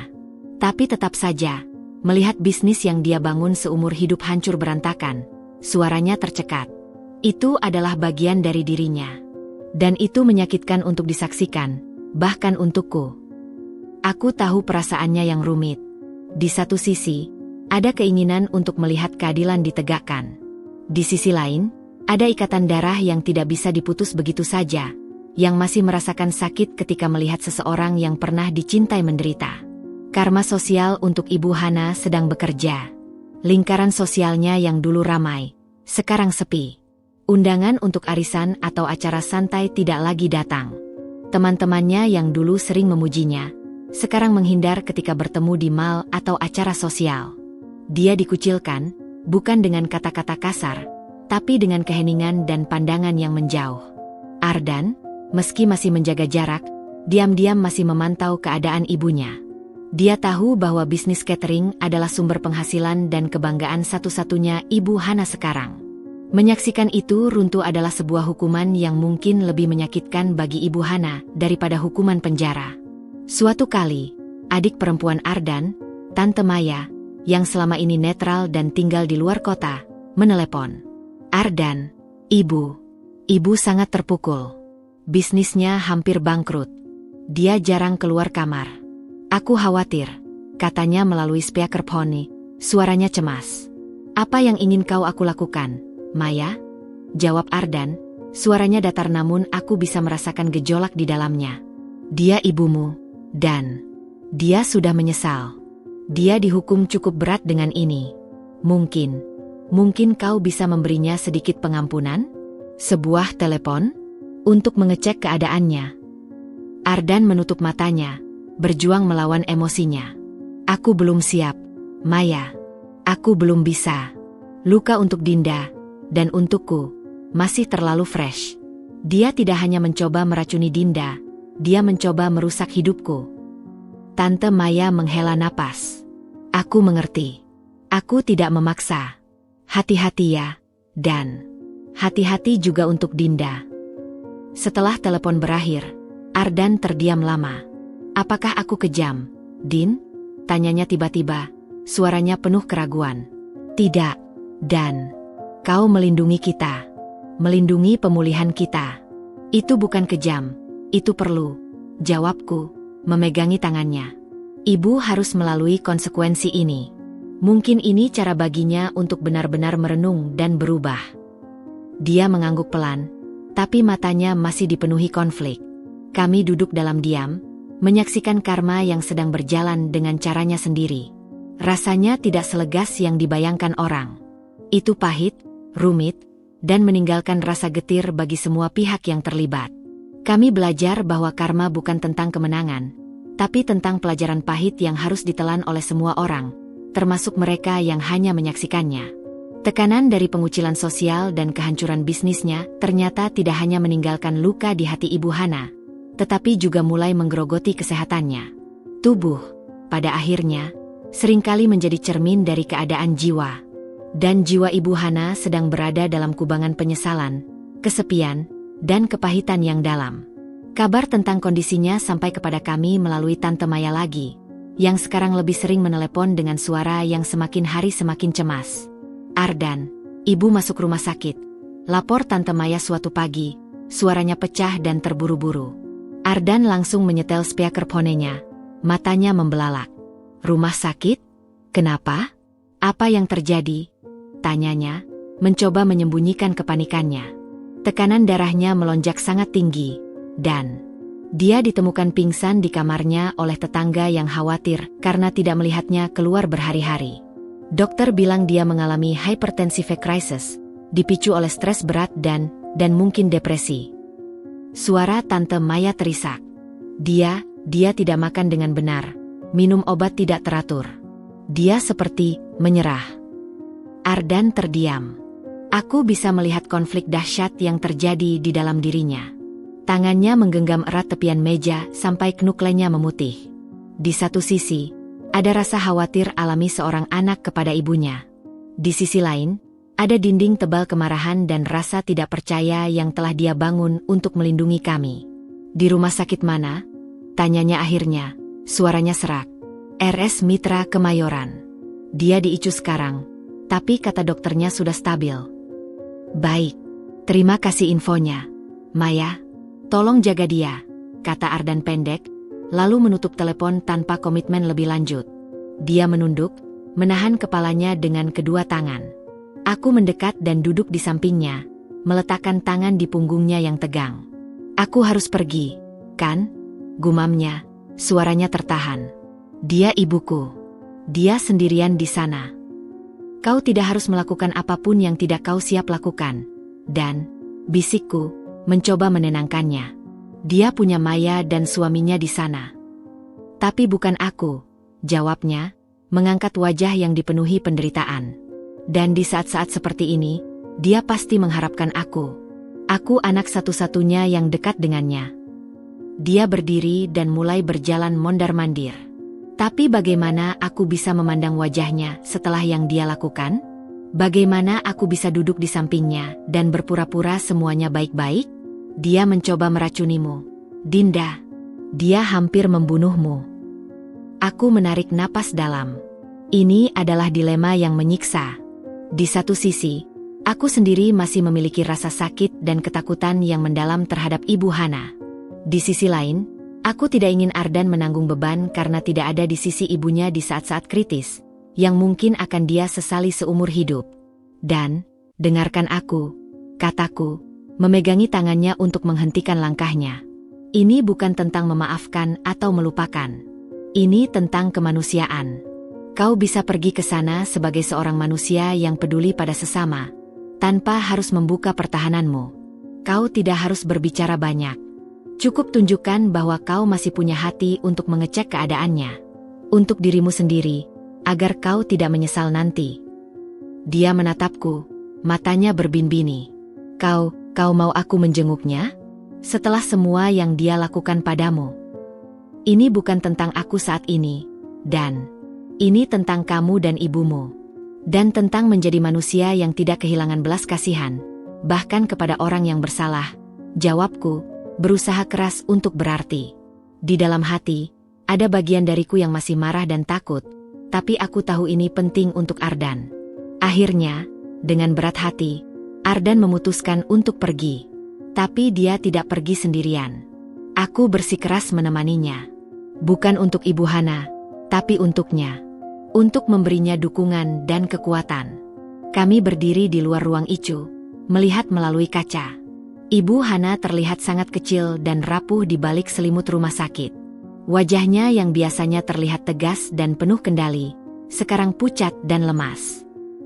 Tapi tetap saja, melihat bisnis yang dia bangun seumur hidup hancur berantakan, suaranya tercekat. Itu adalah bagian dari dirinya. Dan itu menyakitkan untuk disaksikan, bahkan untukku. Aku tahu perasaannya yang rumit. Di satu sisi, ada keinginan untuk melihat keadilan ditegakkan. Di sisi lain, ada ikatan darah yang tidak bisa diputus begitu saja, yang masih merasakan sakit ketika melihat seseorang yang pernah dicintai menderita. Karma sosial untuk Ibu Hana sedang bekerja. Lingkaran sosialnya yang dulu ramai, sekarang sepi. Undangan untuk arisan atau acara santai tidak lagi datang. Teman-temannya yang dulu sering memujinya, sekarang menghindar ketika bertemu di mal atau acara sosial. Dia dikucilkan, bukan dengan kata-kata kasar, tapi dengan keheningan dan pandangan yang menjauh. Ardan, meski masih menjaga jarak, diam-diam masih memantau keadaan ibunya. Dia tahu bahwa bisnis catering adalah sumber penghasilan dan kebanggaan satu-satunya Ibu Hana sekarang. Menyaksikan itu runtuh adalah sebuah hukuman yang mungkin lebih menyakitkan bagi Ibu Hana daripada hukuman penjara. Suatu kali, adik perempuan Ardan, Tante Maya, yang selama ini netral dan tinggal di luar kota, menelepon. Ardan, ibu sangat terpukul. Bisnisnya hampir bangkrut. Dia jarang keluar kamar. Aku khawatir, katanya melalui speakerphone, suaranya cemas. Apa yang ingin aku lakukan, Maya? Jawab Ardan, suaranya datar namun aku bisa merasakan gejolak di dalamnya. Dia ibumu. Dan dia sudah menyesal. Dia dihukum cukup berat dengan ini. Mungkin kau bisa memberinya sedikit pengampunan? Sebuah telepon? Untuk mengecek keadaannya. Ardan menutup matanya, berjuang melawan emosinya. Aku belum siap, Maya. Aku belum bisa. Luka untuk Dinda, dan untukku, masih terlalu fresh. Dia tidak hanya mencoba meracuni Dinda, dia mencoba merusak hidupku. Tante Maya menghela napas. Aku mengerti. Aku tidak memaksa. Hati-hati ya, dan hati-hati juga untuk Dinda. Setelah telepon berakhir, Ardan terdiam lama. Apakah aku kejam, Din? Tanyanya tiba-tiba, suaranya penuh keraguan. Tidak, dan kau melindungi kita. Melindungi pemulihan kita. Itu bukan kejam. Itu perlu, jawabku, memegangi tangannya. Ibu harus melalui konsekuensi ini. Mungkin ini cara baginya untuk benar-benar merenung dan berubah. Dia mengangguk pelan, tapi matanya masih dipenuhi konflik. Kami duduk dalam diam, menyaksikan karma yang sedang berjalan dengan caranya sendiri. Rasanya tidak selegas yang dibayangkan orang. Itu pahit, rumit, dan meninggalkan rasa getir bagi semua pihak yang terlibat. Kami belajar bahwa karma bukan tentang kemenangan, tapi tentang pelajaran pahit yang harus ditelan oleh semua orang, termasuk mereka yang hanya menyaksikannya. Tekanan dari pengucilan sosial dan kehancuran bisnisnya ternyata tidak hanya meninggalkan luka di hati Ibu Hana, tetapi juga mulai menggerogoti kesehatannya. Tubuh, pada akhirnya, seringkali menjadi cermin dari keadaan jiwa. Dan jiwa Ibu Hana sedang berada dalam kubangan penyesalan, kesepian, dan kepahitan yang dalam. Kabar tentang kondisinya sampai kepada kami melalui Tante Maya lagi, yang sekarang lebih sering menelepon dengan suara yang semakin hari semakin cemas. "Ardan, Ibu masuk rumah sakit," lapor Tante Maya suatu pagi, suaranya pecah dan terburu-buru. Ardan langsung menyetel speaker phone-nya, matanya membelalak. "Rumah sakit? Kenapa? Apa yang terjadi?" tanyanya, mencoba menyembunyikan kepanikannya. Tekanan darahnya melonjak sangat tinggi, dan dia ditemukan pingsan di kamarnya oleh tetangga yang khawatir karena tidak melihatnya keluar berhari-hari. Dokter bilang dia mengalami hypertensive crisis, dipicu oleh stres berat dan mungkin depresi. Suara Tante Maya terisak. Dia tidak makan dengan benar, minum obat tidak teratur. Dia seperti menyerah. Ardan terdiam. Aku bisa melihat konflik dahsyat yang terjadi di dalam dirinya. Tangannya menggenggam erat tepian meja sampai knuklenya memutih. Di satu sisi, ada rasa khawatir alami seorang anak kepada ibunya. Di sisi lain, ada dinding tebal kemarahan dan rasa tidak percaya yang telah dia bangun untuk melindungi kami. "Di rumah sakit mana?" tanyanya akhirnya, suaranya serak. "RS Mitra Kemayoran. Dia di ICU sekarang, tapi kata dokternya sudah stabil." "Baik, terima kasih infonya, Maya. Tolong jaga dia," kata Ardan pendek, lalu menutup telepon tanpa komitmen lebih lanjut. Dia menunduk, menahan kepalanya dengan kedua tangan. Aku mendekat dan duduk di sampingnya, meletakkan tangan di punggungnya yang tegang. "Aku harus pergi, kan?" gumamnya, suaranya tertahan. "Dia ibuku. Dia sendirian di sana. Kau tidak harus melakukan apapun yang tidak kau siap lakukan." Dan, bisikku, mencoba menenangkannya. "Dia punya Maya dan suaminya di sana." "Tapi bukan aku," jawabnya, mengangkat wajah yang dipenuhi penderitaan. "Dan di saat-saat seperti ini, dia pasti mengharapkan aku. Aku anak satu-satunya yang dekat dengannya." Dia berdiri dan mulai berjalan mondar-mandir. "Tapi bagaimana aku bisa memandang wajahnya setelah yang dia lakukan? Bagaimana aku bisa duduk di sampingnya dan berpura-pura semuanya baik-baik? Dia mencoba meracunimu, Dinda. Dia hampir membunuhmu." Aku menarik napas dalam. Ini adalah dilema yang menyiksa. Di satu sisi, aku sendiri masih memiliki rasa sakit dan ketakutan yang mendalam terhadap Ibu Hana. Di sisi lain, aku tidak ingin Ardan menanggung beban karena tidak ada di sisi ibunya di saat-saat kritis, yang mungkin akan dia sesali seumur hidup. "Dan, dengarkan aku," kataku, memegangi tangannya untuk menghentikan langkahnya. "Ini bukan tentang memaafkan atau melupakan. Ini tentang kemanusiaan. Kau bisa pergi ke sana sebagai seorang manusia yang peduli pada sesama, tanpa harus membuka pertahananmu. Kau tidak harus berbicara banyak. Cukup tunjukkan bahwa kau masih punya hati untuk mengecek keadaannya. Untuk dirimu sendiri, agar kau tidak menyesal nanti." Dia menatapku, matanya berbin-bini. Kau mau aku menjenguknya? Setelah semua yang dia lakukan padamu?" "Ini bukan tentang aku saat ini, Dan. Ini tentang kamu dan ibumu. Dan tentang menjadi manusia yang tidak kehilangan belas kasihan, bahkan kepada orang yang bersalah," jawabku, berusaha keras untuk berarti. Di dalam hati, ada bagian dariku yang masih marah dan takut, tapi aku tahu ini penting untuk Ardan. Akhirnya, dengan berat hati, Ardan memutuskan untuk pergi. Tapi dia tidak pergi sendirian. Aku bersikeras menemaninya. Bukan untuk Ibu Hana, tapi untuknya. Untuk memberinya dukungan dan kekuatan. Kami berdiri di luar ruang ICU, melihat melalui kaca. Ibu Hana terlihat sangat kecil dan rapuh di balik selimut rumah sakit. Wajahnya yang biasanya terlihat tegas dan penuh kendali, sekarang pucat dan lemas.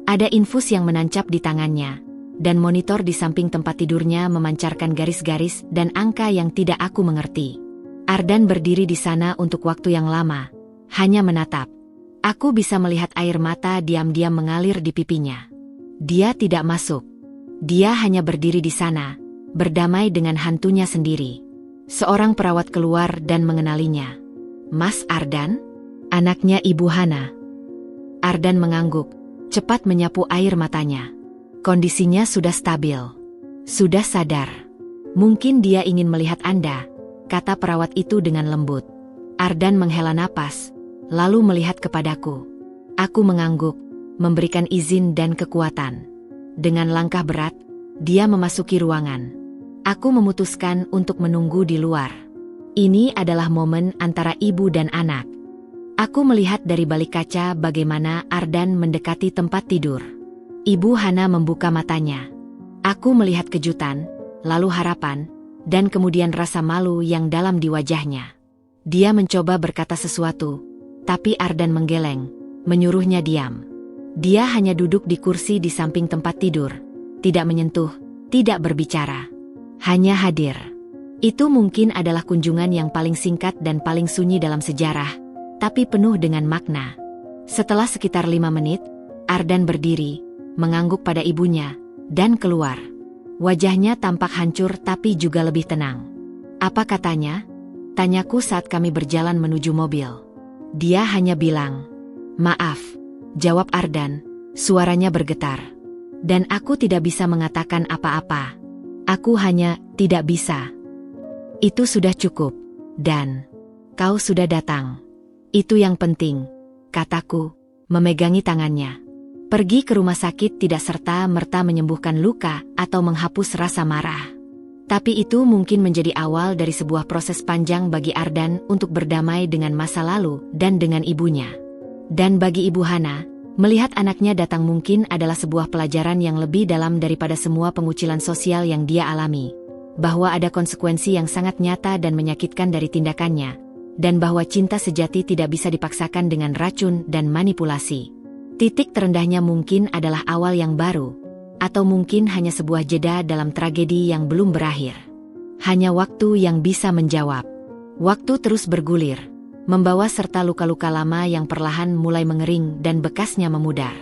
Ada infus yang menancap di tangannya, dan monitor di samping tempat tidurnya memancarkan garis-garis dan angka yang tidak aku mengerti. Ardan berdiri di sana untuk waktu yang lama, hanya menatap. Aku bisa melihat air mata diam-diam mengalir di pipinya. Dia tidak masuk. Dia hanya berdiri di sana, berdamai dengan hantunya sendiri. Seorang perawat keluar dan mengenalinya. Mas Ardan? Anaknya Ibu Hana. Ardan mengangguk, cepat menyapu air matanya. Kondisinya sudah stabil. Sudah sadar. Mungkin dia ingin melihat Anda, kata perawat itu dengan lembut. Ardan menghela napas, lalu melihat kepadaku. Aku mengangguk, memberikan izin dan kekuatan. Dengan langkah berat, dia memasuki ruangan. Aku memutuskan untuk menunggu di luar. Ini adalah momen antara ibu dan anak. Aku melihat dari balik kaca bagaimana Ardan mendekati tempat tidur. Ibu Hana membuka matanya. Aku melihat kejutan, lalu harapan, dan kemudian rasa malu yang dalam di wajahnya. Dia mencoba berkata sesuatu, tapi Ardan menggeleng, menyuruhnya diam. Dia hanya duduk di kursi di samping tempat tidur, tidak menyentuh, tidak berbicara. Hanya hadir. Itu mungkin adalah kunjungan yang paling singkat dan paling sunyi dalam sejarah, tapi penuh dengan makna. Setelah sekitar 5 menit, Ardan berdiri, mengangguk pada ibunya, dan keluar. Wajahnya tampak hancur tapi juga lebih tenang. Apa katanya? Tanyaku saat kami berjalan menuju mobil. Dia hanya bilang, "Maaf," jawab Ardan, suaranya bergetar. Dan aku tidak bisa mengatakan apa-apa. Aku hanya tidak bisa. Itu sudah cukup. Dan kau sudah datang. Itu yang penting, kataku, memegangi tangannya. Pergi ke rumah sakit tidak serta-merta menyembuhkan luka atau menghapus rasa marah. Tapi itu mungkin menjadi awal dari sebuah proses panjang bagi Ardan untuk berdamai dengan masa lalu dan dengan ibunya. Dan bagi Ibu Hana, melihat anaknya datang mungkin adalah sebuah pelajaran yang lebih dalam daripada semua pengucilan sosial yang dia alami. Bahwa ada konsekuensi yang sangat nyata dan menyakitkan dari tindakannya. Dan bahwa cinta sejati tidak bisa dipaksakan dengan racun dan manipulasi. Titik terendahnya mungkin adalah awal yang baru. Atau mungkin hanya sebuah jeda dalam tragedi yang belum berakhir. Hanya waktu yang bisa menjawab. Waktu terus bergulir, membawa serta luka-luka lama yang perlahan mulai mengering dan bekasnya memudar.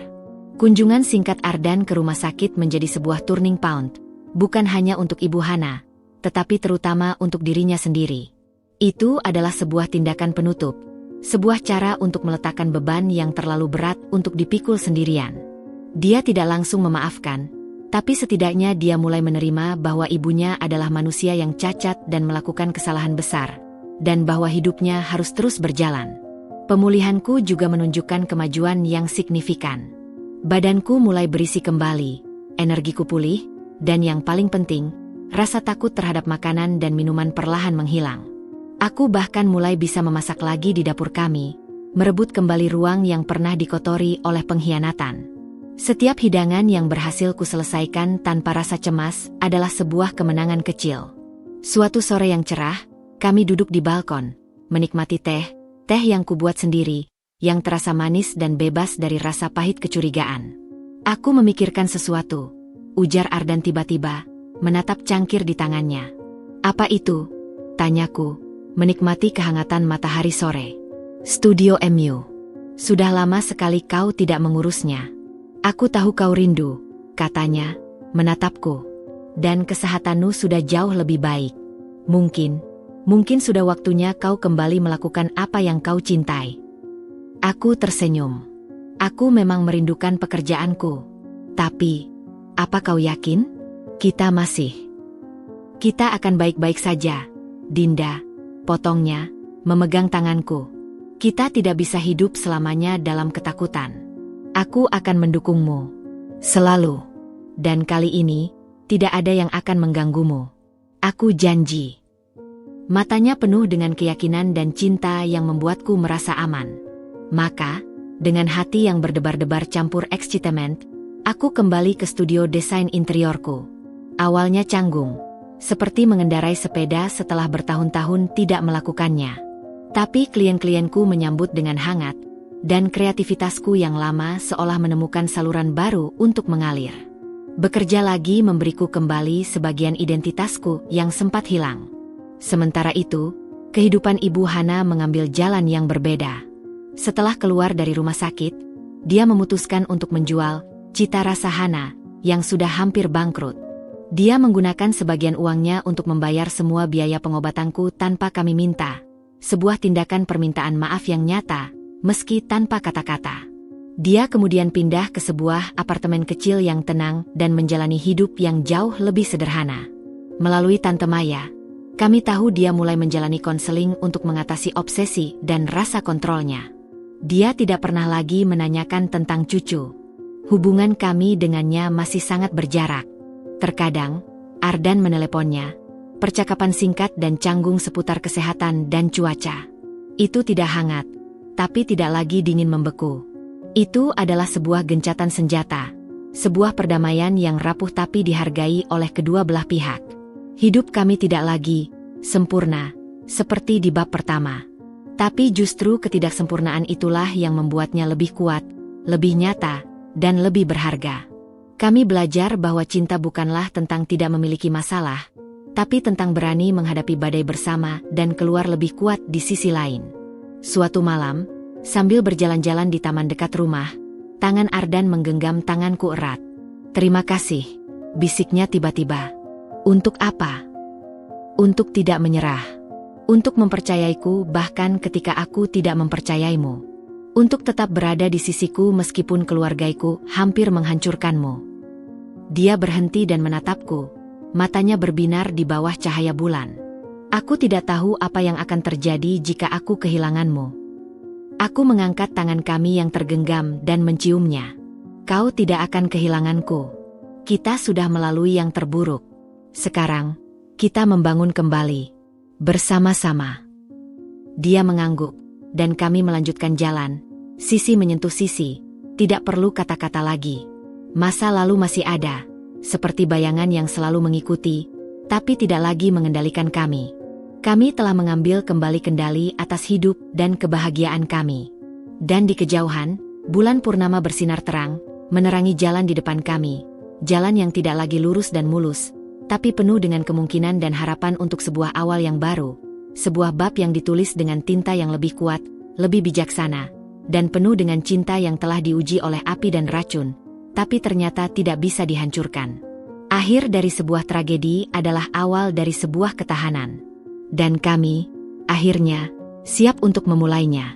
Kunjungan singkat Ardan ke rumah sakit menjadi sebuah turning point, bukan hanya untuk Ibu Hana, tetapi terutama untuk dirinya sendiri. Itu adalah sebuah tindakan penutup, sebuah cara untuk meletakkan beban yang terlalu berat untuk dipikul sendirian. Dia tidak langsung memaafkan, tapi setidaknya dia mulai menerima bahwa ibunya adalah manusia yang cacat dan melakukan kesalahan besar, dan bahwa hidupnya harus terus berjalan. Pemulihanku juga menunjukkan kemajuan yang signifikan. Badanku mulai berisi kembali, energiku pulih, dan yang paling penting, rasa takut terhadap makanan dan minuman perlahan menghilang. Aku bahkan mulai bisa memasak lagi di dapur kami, merebut kembali ruang yang pernah dikotori oleh pengkhianatan. Setiap hidangan yang berhasil kuselesaikan tanpa rasa cemas adalah sebuah kemenangan kecil. Suatu sore yang cerah, kami duduk di balkon, menikmati teh yang kubuat sendiri, yang terasa manis dan bebas dari rasa pahit kecurigaan. Aku memikirkan sesuatu, ujar Ardan tiba-tiba, menatap cangkir di tangannya. Apa itu? Tanyaku, menikmati kehangatan matahari sore. Studio MU. Sudah lama sekali kau tidak mengurusnya. Aku tahu kau rindu, katanya, menatapku. Dan kesehatanmu sudah jauh lebih baik. Mungkin sudah waktunya kau kembali melakukan apa yang kau cintai. Aku tersenyum. Aku memang merindukan pekerjaanku. Tapi, apa kau yakin? Kita akan baik-baik saja, Dinda, potongnya, memegang tanganku. Kita tidak bisa hidup selamanya dalam ketakutan. Aku akan mendukungmu. Selalu. Dan kali ini, tidak ada yang akan mengganggumu. Aku janji. Matanya penuh dengan keyakinan dan cinta yang membuatku merasa aman. Maka, dengan hati yang berdebar-debar campur ekscitement, aku kembali ke studio desain interiorku. Awalnya canggung, seperti mengendarai sepeda setelah bertahun-tahun tidak melakukannya. Tapi klien-klienku menyambut dengan hangat, dan kreativitasku yang lama seolah menemukan saluran baru untuk mengalir. Bekerja lagi memberiku kembali sebagian identitasku yang sempat hilang. Sementara itu, kehidupan Ibu Hana mengambil jalan yang berbeda. Setelah keluar dari rumah sakit, dia memutuskan untuk menjual Cita Rasa Hana, yang sudah hampir bangkrut. Dia menggunakan sebagian uangnya untuk membayar semua biaya pengobatanku tanpa kami minta. Sebuah tindakan permintaan maaf yang nyata, meski tanpa kata-kata. Dia kemudian pindah ke sebuah apartemen kecil yang tenang dan menjalani hidup yang jauh lebih sederhana. Melalui Tante Maya, kami tahu dia mulai menjalani konseling untuk mengatasi obsesi dan rasa kontrolnya. Dia tidak pernah lagi menanyakan tentang cucu. Hubungan kami dengannya masih sangat berjarak. Terkadang, Ardan meneleponnya. Percakapan singkat dan canggung seputar kesehatan dan cuaca. Itu tidak hangat, tapi tidak lagi dingin membeku. Itu adalah sebuah gencatan senjata. Sebuah perdamaian yang rapuh tapi dihargai oleh kedua belah pihak. Hidup kami tidak lagi sempurna, seperti di bab pertama. Tapi justru ketidaksempurnaan itulah yang membuatnya lebih kuat, lebih nyata, dan lebih berharga. Kami belajar bahwa cinta bukanlah tentang tidak memiliki masalah, tapi tentang berani menghadapi badai bersama dan keluar lebih kuat di sisi lain. Suatu malam, sambil berjalan-jalan di taman dekat rumah, tangan Ardan menggenggam tanganku erat. "Terima kasih," bisiknya tiba-tiba. "Untuk apa?" "Untuk tidak menyerah. Untuk mempercayaiku bahkan ketika aku tidak mempercayaimu. Untuk tetap berada di sisiku meskipun keluargaiku hampir menghancurkanmu." Dia berhenti dan menatapku. Matanya berbinar di bawah cahaya bulan. "Aku tidak tahu apa yang akan terjadi jika aku kehilanganmu." Aku mengangkat tangan kami yang tergenggam dan menciumnya. "Kau tidak akan kehilanganku. Kita sudah melalui yang terburuk. Sekarang, kita membangun kembali. Bersama-sama." Dia mengangguk, dan kami melanjutkan jalan. Sisi menyentuh sisi, tidak perlu kata-kata lagi. Masa lalu masih ada, seperti bayangan yang selalu mengikuti, tapi tidak lagi mengendalikan kami. Kami telah mengambil kembali kendali atas hidup dan kebahagiaan kami. Dan di kejauhan, bulan purnama bersinar terang, menerangi jalan di depan kami. Jalan yang tidak lagi lurus dan mulus, tapi penuh dengan kemungkinan dan harapan untuk sebuah awal yang baru. Sebuah bab yang ditulis dengan tinta yang lebih kuat, lebih bijaksana, dan penuh dengan cinta yang telah diuji oleh api dan racun, tapi ternyata tidak bisa dihancurkan. Akhir dari sebuah tragedi adalah awal dari sebuah ketahanan. Dan kami, akhirnya, siap untuk memulainya.